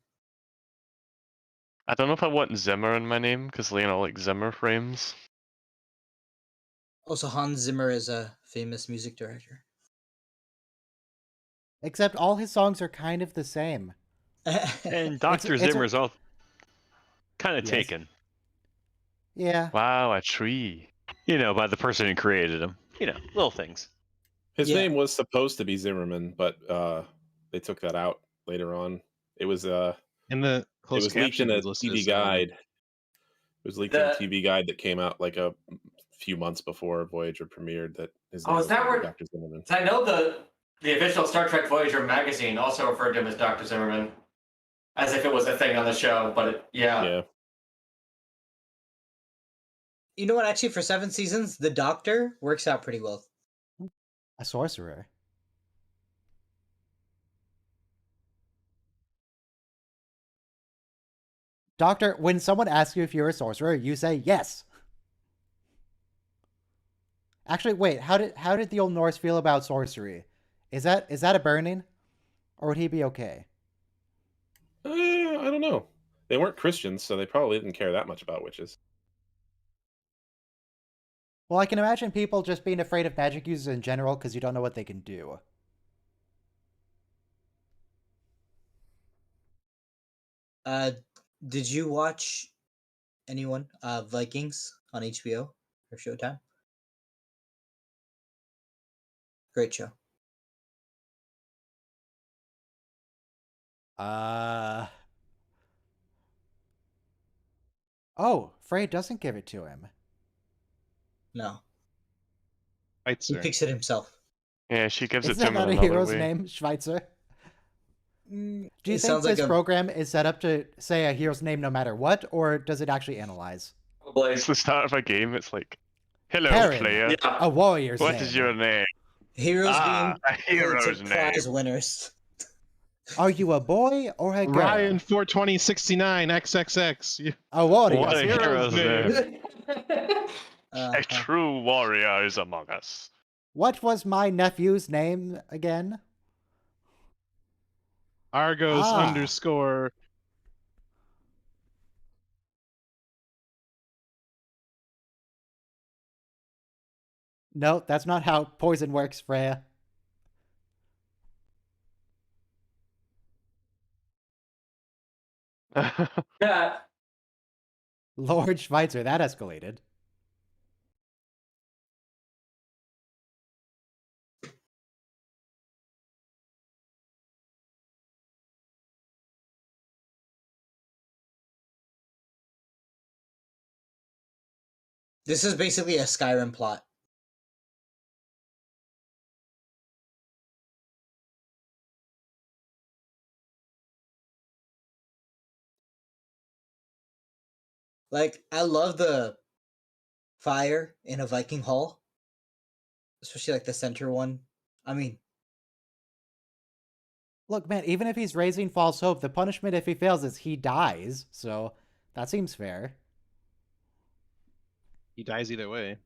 I don't know if I want Zimmer in my name, because, you know, like Zimmer frames. Also, Hans Zimmer is a famous music director. Except all his songs are kind of the same. And Dr. it's a- Zimmer's all kind of Yes. taken, Yeah. Wow, a tree. you know, by the person who created him. You know, little things. His Yeah. name was supposed to be Zimmerman, but they took that out later on. It was In the closed it was leaked in caption, a it was listed TV as guide. It was leaked in a The- TV guide that came out like a few months before Voyager premiered. That his Oh, name is was that gonna be where- Dr. Zimmerman. I know the official Star Trek Voyager magazine also referred to him as Dr. Zimmerman, as if it was a thing on the show. But Yeah. You know what? Actually, for 7 seasons, the Doctor works out pretty well. A sorcerer. Doctor, when someone asks you if you're a sorcerer, you say yes. Actually, wait, how did the old Norse feel about sorcery? Is that a burning? Or would he be okay? I don't know. They weren't Christians, so they probably didn't care that much about witches. Well, I can imagine people just being afraid of magic users in general because you don't know what they can do. Did you watch anyone Vikings on HBO or Showtime? Great show. Oh, Frey doesn't give it to him. No, he Schweitzer. picks it himself. Yeah, she gives Isn't it to that him in not a another hero's way. name, Schweitzer? Do you It think sounds this like a- program is set up to say a hero's name no matter what, or does it actually analyze? It's the start of a game. It's like, hello, Perrin. player. yeah. A warrior's What name. is your name? Heroes Ah, a being hero's Pulitzer name. Prize winners. Are you a boy or a girl? Ryan 42069 XXX. A warrior. What a hero's hero's name. name. A true warrior is among us. What was my nephew's name again? Argos Ah. underscore. No, that's not how poison works, Freya. Yeah. Lord Schweitzer, that escalated. This is basically a Skyrim plot. Like, I love the fire in a Viking hall, especially like the center one. I mean, Look, man, even if he's raising false hope, the punishment if he fails is he dies, so that seems fair. He dies either way.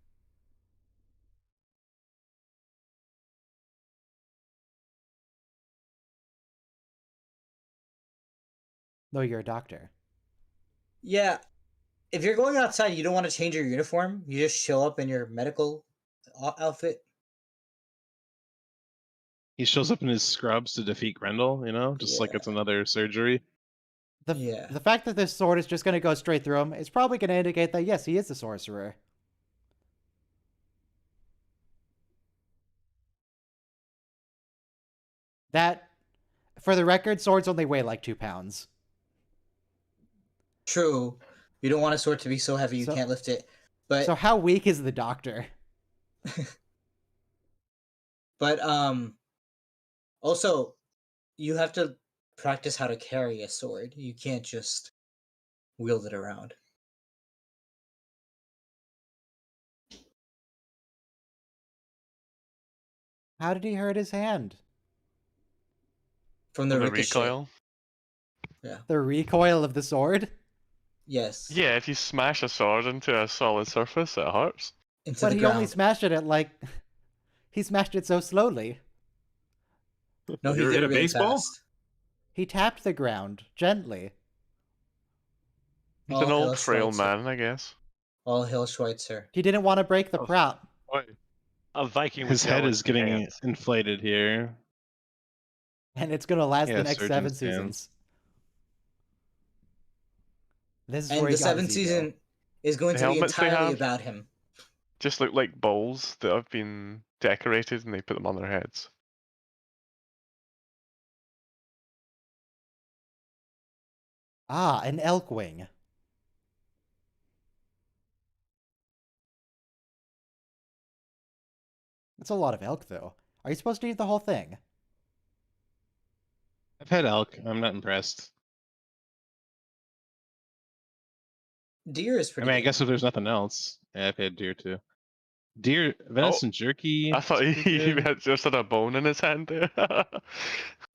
No, you're a doctor. yeah, if you're going outside, you don't want to change your uniform. You just show up in your medical outfit. He shows up in his scrubs to defeat Grendel, you know, just like it's another surgery. The fact that this sword is just going to go straight through him is probably going to indicate that, yes, he is a sorcerer. That, for the record, swords only weigh like 2 pounds. True. You don't want a sword to be so heavy you can't lift it. But so how weak is the doctor? But also, you have to practice how to carry a sword. You can't just wield it around. How did he hurt his hand? From the recoil. Yeah. The recoil of the sword? Yes. Yeah, if you smash a sword into a solid surface, it hurts. But he only smashed it at like... He smashed it so slowly. No, he did it really fast. He tapped the ground gently. He's an old frail man, I guess. All hail Schweitzer. He didn't want to break the prop. A Viking. His head is getting inflated here. And it's going to last the next 7 seasons. This is and where the 7th season is going to be entirely about him. Just look like balls that have been decorated and they put them on their heads. Ah, an elk wing. That's a lot of elk, though. Are you supposed to eat the whole thing? I've had elk. I'm not impressed. Deer is pretty I I guess if there's nothing else. Yeah, I've had deer too. Deer, venison jerky. I thought he just had a bone in his hand there.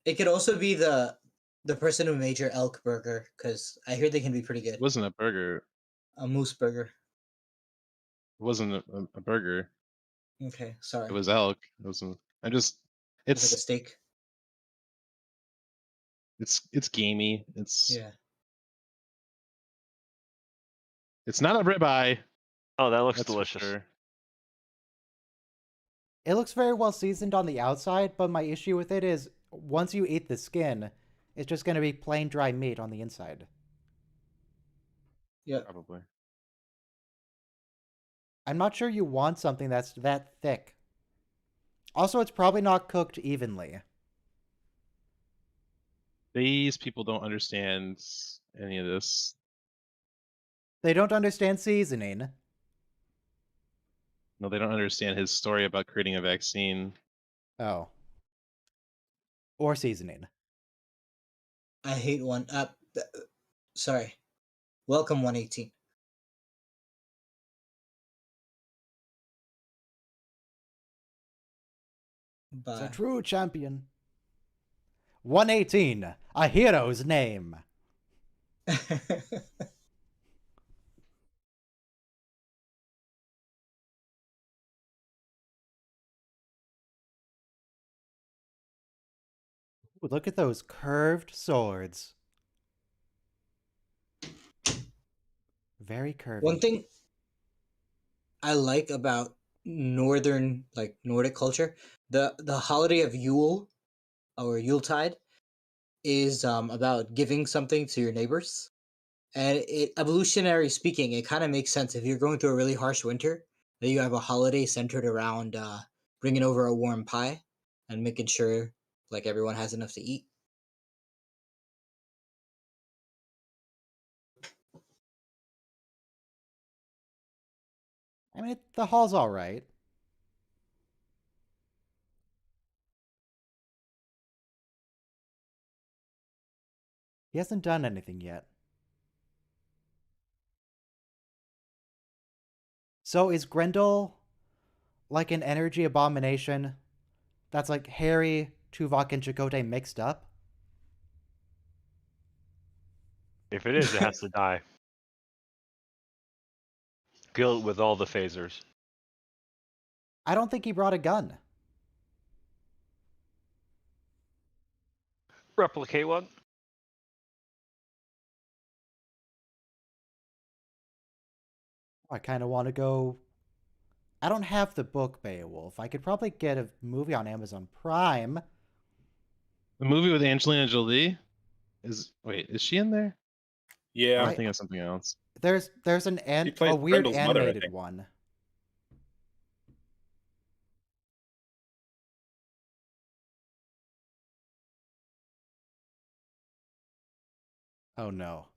It could also be the person who made your elk burger, because I hear they can be pretty good. It wasn't a burger. A moose burger. It wasn't a burger. Okay, sorry. It was elk. It wasn't. It's like a steak. It's gamey. It's It's not a ribeye. Oh, that looks delicious. Sure. It looks very well seasoned on the outside, but my issue with it is once you eat the skin, it's just going to be plain dry meat on the inside. Yeah. Probably. I'm not sure you want something that's that thick. Also, it's probably not cooked evenly. These people don't understand any of this. They don't understand seasoning. No, they don't understand his story about creating a vaccine. Oh. Or seasoning. I hate one. Sorry. Welcome 118. It's a true champion. 118, a hero's name. Ooh, look at those curved swords. Very curvy. One thing I like about northern, like Nordic culture, the holiday of Yule or Yuletide is about giving something to your neighbors. And evolutionary speaking, it kind of makes sense if you're going through a really harsh winter, that you have a holiday centered around bringing over a warm pie and making sure like everyone has enough to eat. I mean, the hall's all right. He hasn't done anything yet. So is Grendel like an energy abomination that's like Harry, Tuvok, and Chakotay mixed up? If it is, it has to die. Kill it with all the phasers. I don't think he brought a gun. Replicate one. I kind of want to go. I don't have the book Beowulf. I could probably get a movie on Amazon Prime. The movie with Angelina Jolie is she in there? Yeah, I'm thinking of something else. There's She plays a weird Grendel's mother, I animated think. one. Oh no.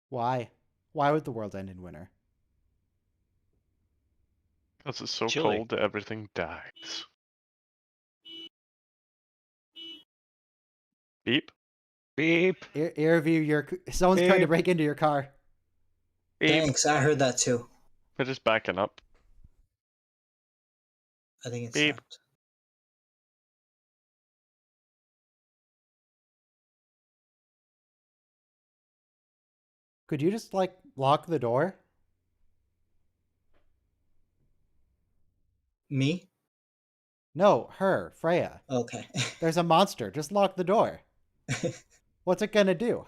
Why? Why would the world end in winter? Because it's so Chilly. cold that everything dies. Beep. Beep. Earview, someone's trying to Beep. break into your car. Beep. Thanks, I heard that too. We're just backing up. I think it's Beep. stopped. Could you just like lock the door? Me? No, her, Freya. Okay. There's a monster. Just lock the door. What's it gonna do?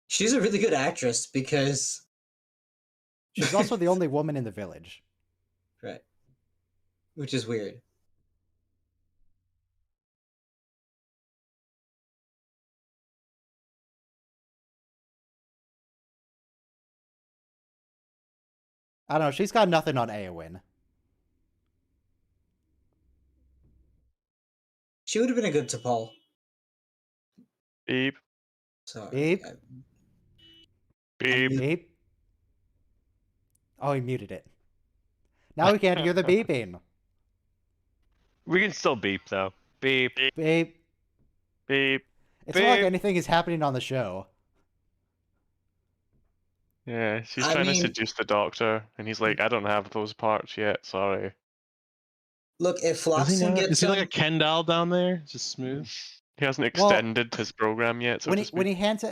She's a really good actress because She's also the only woman in the village. right, which is weird. I don't know. She's got nothing on Eowyn. She would have been a good T'Pol. Beep. Sorry. Beep. Beep. Beep. Oh, he muted it. Now we can't hear the beeping. We can still beep though. Beep. Beep. Beep. It's not like Beep. anything is happening on the show. Yeah, she's I trying to mean- seduce the doctor, and he's like, I don't have those parts yet, sorry. Look, if Does he Floxton not? gets Is he like some- a Ken doll down there? Just smooth. He hasn't Well, extended his program yet, so when to he speak.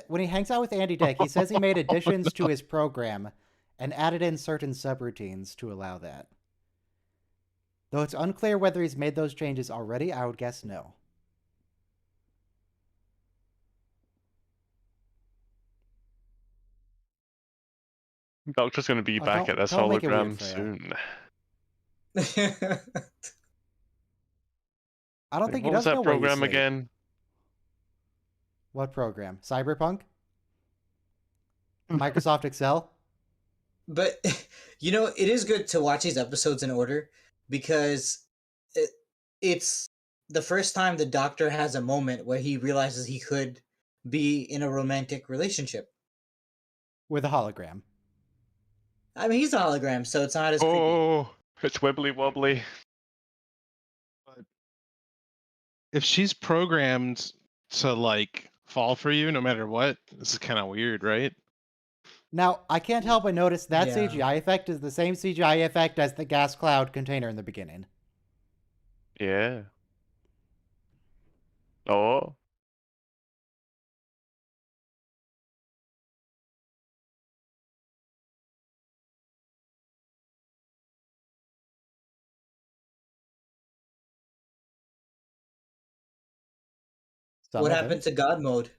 when he hangs out with Andy Dick, he says he made additions to his program and added in certain subroutines to allow that. Though it's unclear whether he's made those changes already, I would guess no. Doctor's going to be Oh, back don't- at this don't make it weird, hologram Freya. soon. I don't think he What does was know that where you program sleep. again? What program? Cyberpunk? Microsoft Excel? But you know, it is good to watch these episodes in order because it's the first time the Doctor has a moment where he realizes he could be in a romantic relationship. With a hologram. I mean, he's a hologram, so it's not as creepy. Oh, it's wibbly wobbly. If she's programmed to like fall for you no matter what, this is kind of weird, right? Now, I can't help but notice that Yeah. CGI effect is the same CGI effect as the gas cloud container in the beginning. Yeah. Oh. Some What of happened them. to God mode?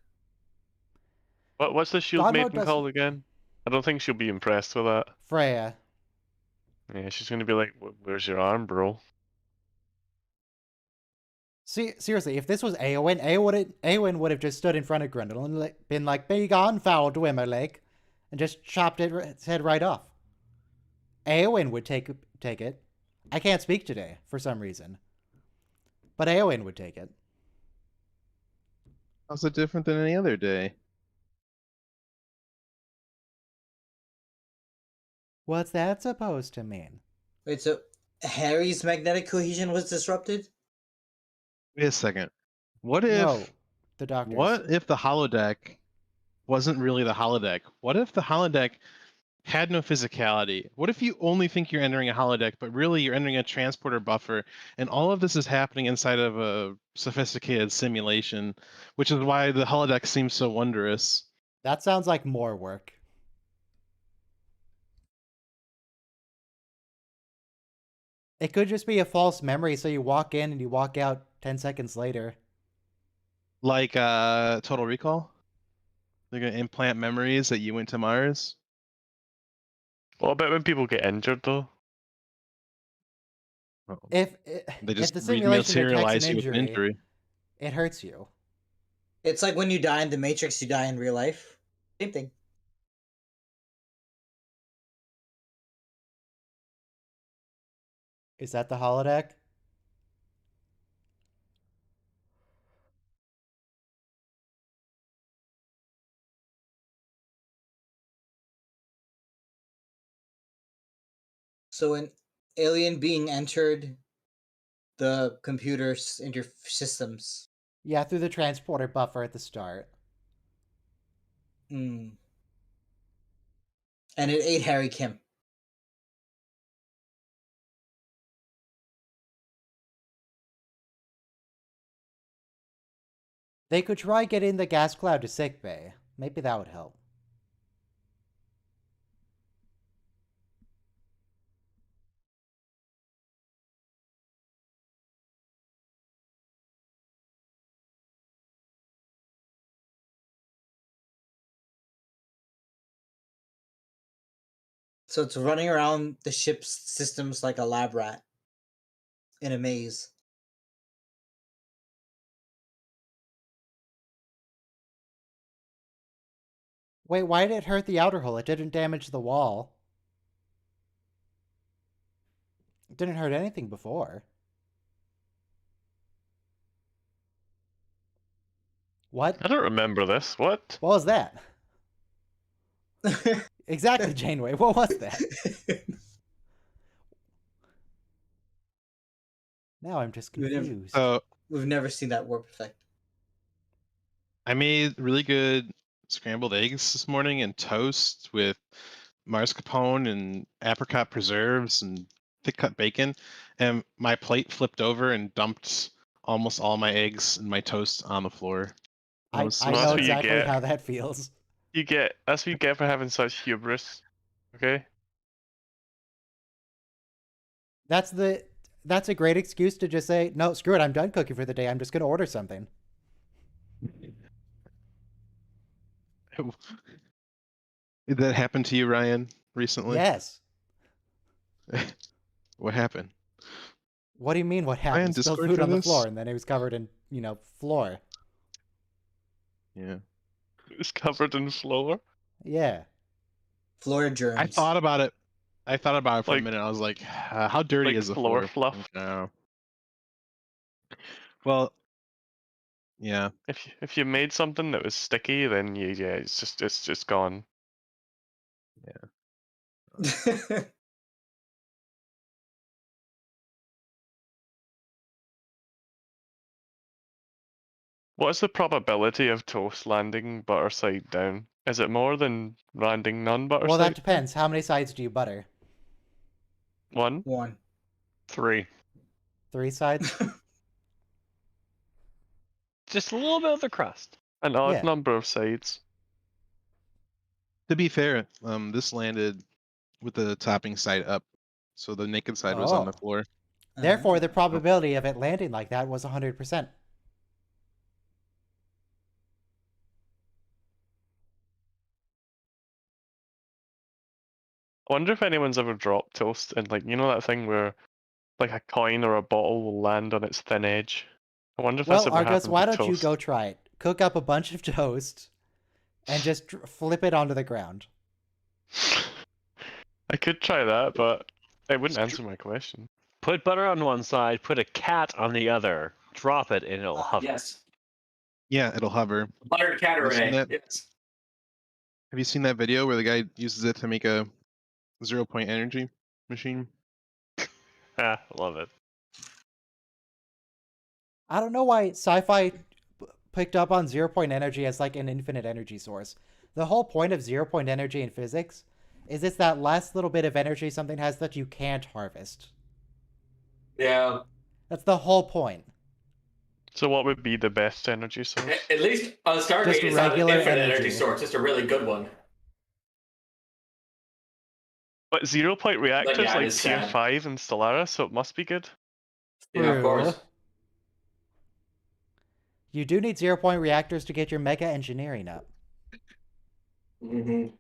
What's the shield God mode maiden doesn't- called again? I don't think she'll be impressed with that. Freya. Yeah, she's going to be like, where's your arm, bro? See, seriously, if this was Eowyn, Eowyn would have just stood in front of Grendel and been like, "Be gone, foul Dwimmerlake," and just chopped its head right off. Eowyn would take it. I can't speak today for some reason, but Eowyn would take it. How's it different than any other day? What's that supposed to mean? Wait, so Harry's magnetic cohesion was disrupted? Wait a second. What if No, the Doctor's. what if the holodeck wasn't really the holodeck? What if the holodeck had no physicality? What if you only think you're entering a holodeck, but really you're entering a transporter buffer, and all of this is happening inside of a sophisticated simulation, which is why the holodeck seems so wondrous. That sounds like more work. It could just be a false memory, so you walk in and you walk out 10 seconds later. Like Total Recall? They're gonna implant memories that you went to Mars? What about when people get injured though? If They just the simulation detects an rematerialize you with an injury, injury. it hurts you. It's like when you die in the Matrix, you die in real life. Same thing. Is that the holodeck? So an alien being entered the computers in your systems. Yeah, through the transporter buffer at the start. Mm. And it ate Harry Kim. They could try getting the gas cloud to sickbay. Maybe that would help. So it's running around the ship's systems like a lab rat in a maze. Wait, why did it hurt the outer hull? It didn't damage the wall. It didn't hurt anything before. What? I don't remember this. What? What was that? Exactly, Janeway. What was that? Now I'm just confused. So We've never seen that warp effect. I made really good scrambled eggs this morning and toast with mascarpone and apricot preserves and thick cut bacon, and my plate flipped over and dumped almost all my eggs and my toast on the floor. I that's know what you exactly get. how that feels. That's what you get for having such hubris. Okay? That's a great excuse to just say, no, screw it, I'm done cooking for the day. I'm just gonna order something. Did that happen to you, Ryan, recently? Yes. What happened? What do you mean what happened? Ryan, Spilled Discord food for on the this? floor and then it was covered in, floor. Yeah. It was covered in flour. Yeah. Floor germs. I thought about it. For Like- a minute. I was like, how dirty like is the floor floor? fluff. No. Well, yeah. If you made something that was sticky, then it's just gone. What's the probability of toast landing butter side down? Is it more than landing non-butter Well, side? that depends. How many sides do you butter? One, One. 3. 3 sides? Just a little bit of the crust. An odd Yeah. number of sides. To be fair, this landed with the topping side up, so the naked side was on the Oh. floor. Therefore, the probability of it landing like that was 100%. I wonder if anyone's ever dropped toast and that thing where like a coin or a bottle will land on its thin edge. I wonder if that's Well, ever Argus, happened why to don't you toast. go try it? Cook up a bunch of toast and just flip it onto the ground. I could try that, but it wouldn't answer my question. Put butter on one side, put a cat on the other. Drop it and it'll hover. Yes. Yeah, it'll hover. Buttered cat Have you seen array. that? Yes. Have you seen that video where the guy uses it to make a 0-point energy machine? Ah, love it. I don't know why sci-fi picked up on 0-point energy as like an infinite energy source. The whole point of 0-point energy in physics is it's that last little bit of energy something has that you can't harvest. Yeah. That's the whole point. So what would be the best energy source? At least on Stargate, Just it's not an regular infinite energy energy. source. It's a really good one. But 0-point reactors yeah, like it's tier sad. 5 in Stellaris, so it must be good. Yeah, of course. True. You do need 0-point reactors to get your mega engineering up. Mm-hmm.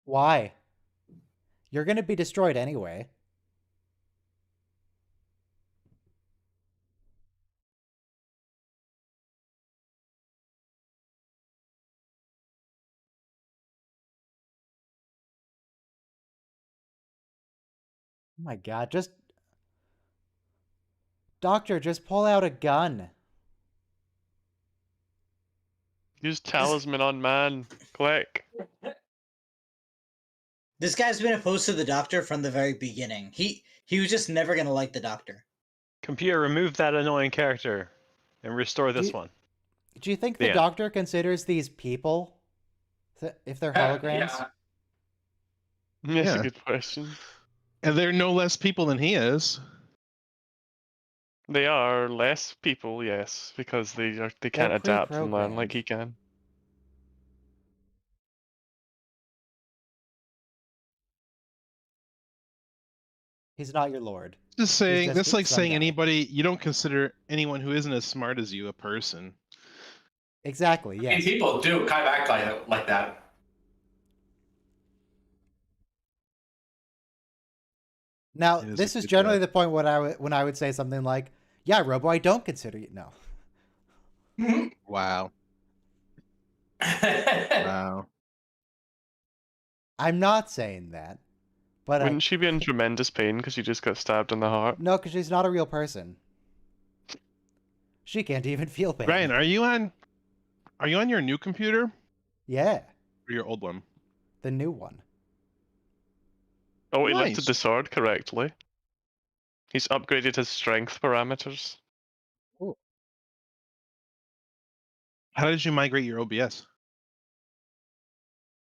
Why? You're going to be destroyed anyway. Oh my god, just... Doctor, just pull out a gun. Use talisman on man, quick. This guy's been opposed to the Doctor from the very beginning. He was just never gonna like the Doctor. Computer, remove that annoying character and restore this one. Do you think the Yeah. Doctor considers these people? If they're holograms? Yeah. That's Yeah. a good question. And they're no less people than he is. They are less people, yes, because they can't adapt and learn like pre-programmed. he can. He's not your lord. Just saying, just that's like some saying guy. anybody, you don't consider anyone who isn't as smart as you a person. Exactly, I mean, yes. people do kind of act like that. Now, It is this a is good generally job. the point when I would say something like, yeah, Robo, I don't consider you... No. Wow. Wow. I'm not saying that. But Wouldn't she be in tremendous pain because she just got stabbed in the heart? No, because she's not a real person. She can't even feel pain. Brian, are you on your new computer Yeah, or your old one? the new one. Oh, he Nice. lifted the sword correctly. He's upgraded his strength parameters. How did you migrate your OBS?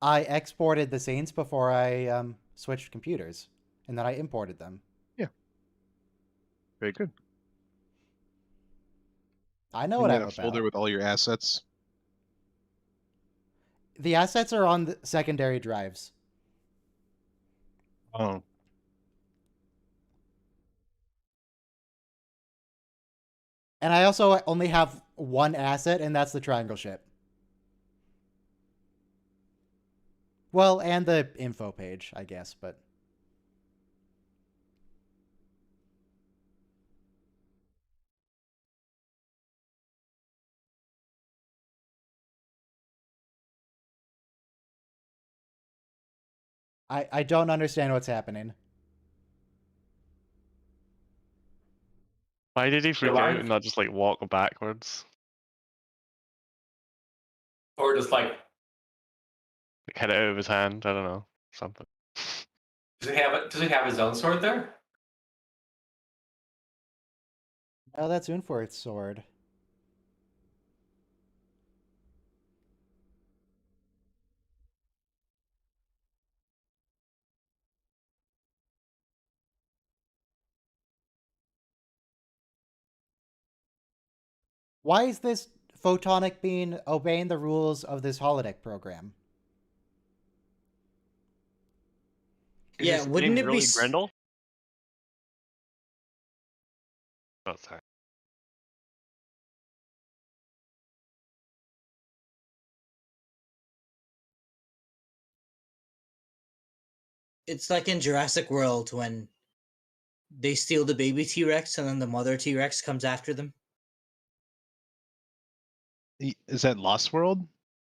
I exported the scenes before I switched computers, and then I imported them. Very good. I know You what got I'm a about. folder with all your assets. The assets are on the secondary drives. Oh. And I also only have one asset, and that's the triangle ship. Well, and the info page, I guess, but... I don't understand what's happening. Why did he freak out alive? and not just like walk backwards? Or just like, Like had it out of his hand? I don't know. Something. does he have his own sword there? Oh, that's Unforth's sword. Why is this photonic being obeying the rules of this holodeck program? Is Yeah, his wouldn't name it be really s- Grendel? Oh, sorry. It's like in Jurassic World when they steal the baby T-Rex and then the mother T-Rex comes after them. Is that Lost World?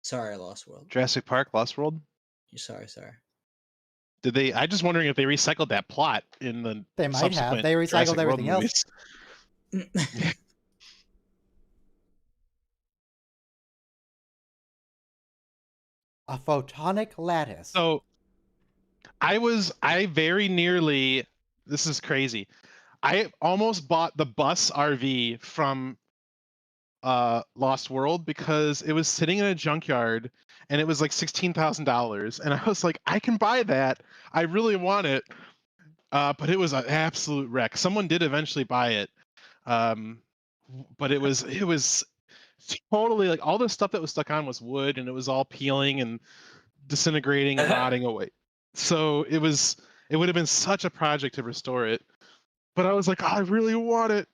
Sorry, Lost World. Jurassic Park, Lost World? Sorry. Did they? I'm just wondering if they recycled that plot in the They might have. subsequent They recycled Jurassic World everything else. movies. A photonic lattice. So I very nearly, this is crazy. I almost bought the bus RV from Lost World because it was sitting in a junkyard and it was like $16,000, and I was like, I can buy that. I really want it, but it was an absolute wreck. Someone did eventually buy it, but it was totally like all the stuff that was stuck on was wood, and it was all peeling and disintegrating and rotting away. So it would have been such a project to restore it, but I was like, oh, I really want it.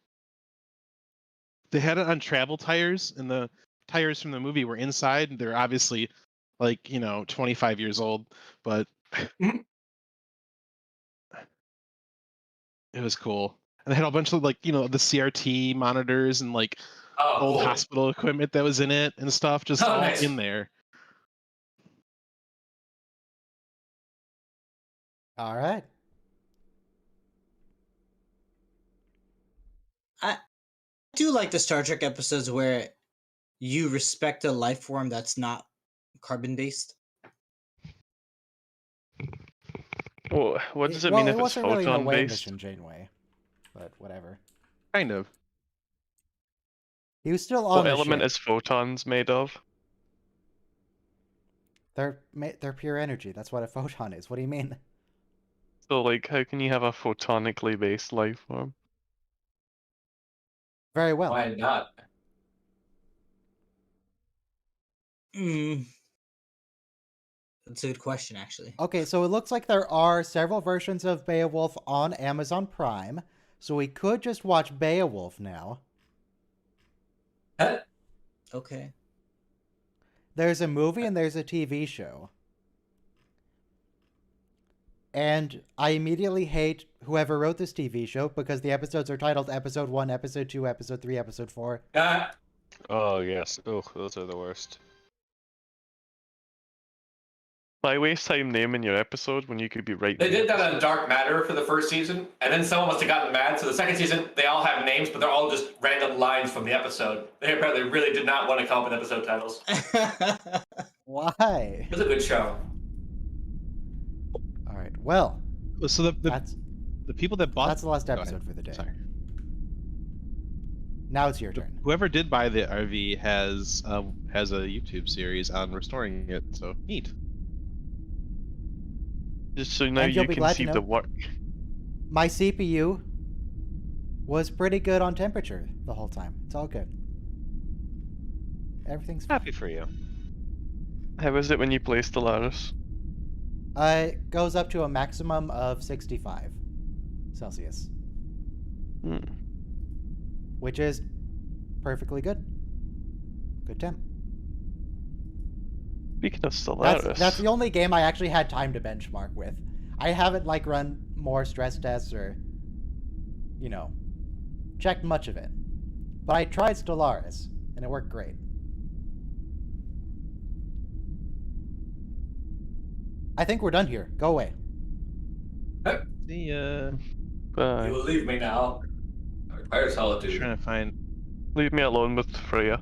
They had it on travel tires, and the tires from the movie were inside, and they're obviously like 25 years old, but it was cool. And they had a bunch of like the CRT monitors and like old cool. hospital equipment that was in it and stuff, just all nice. in there. All right. I do like the Star Trek episodes where you respect a life form that's not carbon based. Well, what does it Well, mean it if it's wasn't really an photon away based? mission, Janeway, but whatever. Kind of. He was still on What the element ship. is photons made of? They're pure energy. That's what a photon is. What do you mean? So, like, how can you have a photonically based life form? Very well. Why not? That's a good question, actually. Okay, so it looks like there are several versions of Beowulf on Amazon Prime, so we could just watch Beowulf now. Okay. There's a movie and there's a TV show. And I immediately hate whoever wrote this TV show because the episodes are titled Episode 1, Episode 2, Episode 3, Episode 4. Oh, yes. Oh, those are the worst. Why waste time naming your episode when you could be writing? They did that on Dark Matter for the first season, and then someone must have gotten mad. So the second season, they all have names, but they're all just random lines from the episode. They apparently really did not want to come up with episode titles. Why? It was a good show. All right, well, So the people that bought that's the last Go ahead. episode for the day. Sorry. Now it's your turn. Whoever did buy the RV has a YouTube series on restoring it. So neat. Just so now And you'll you be can glad to see know- the work. My CPU was pretty good on temperature the whole time. It's all good. Everything's fine. Happy for you. How is it when you play Stellaris? It goes up to a maximum of 65 Celsius, which is perfectly good. Good temp. Speaking of Stellaris, That's the only game I actually had time to benchmark with. I haven't like run more stress tests or, checked much of it. But I tried Stellaris, and it worked great. I think we're done here. Go away. See ya. bye. You will leave me now. I require solitude. Trying to find. Leave me alone with Freya.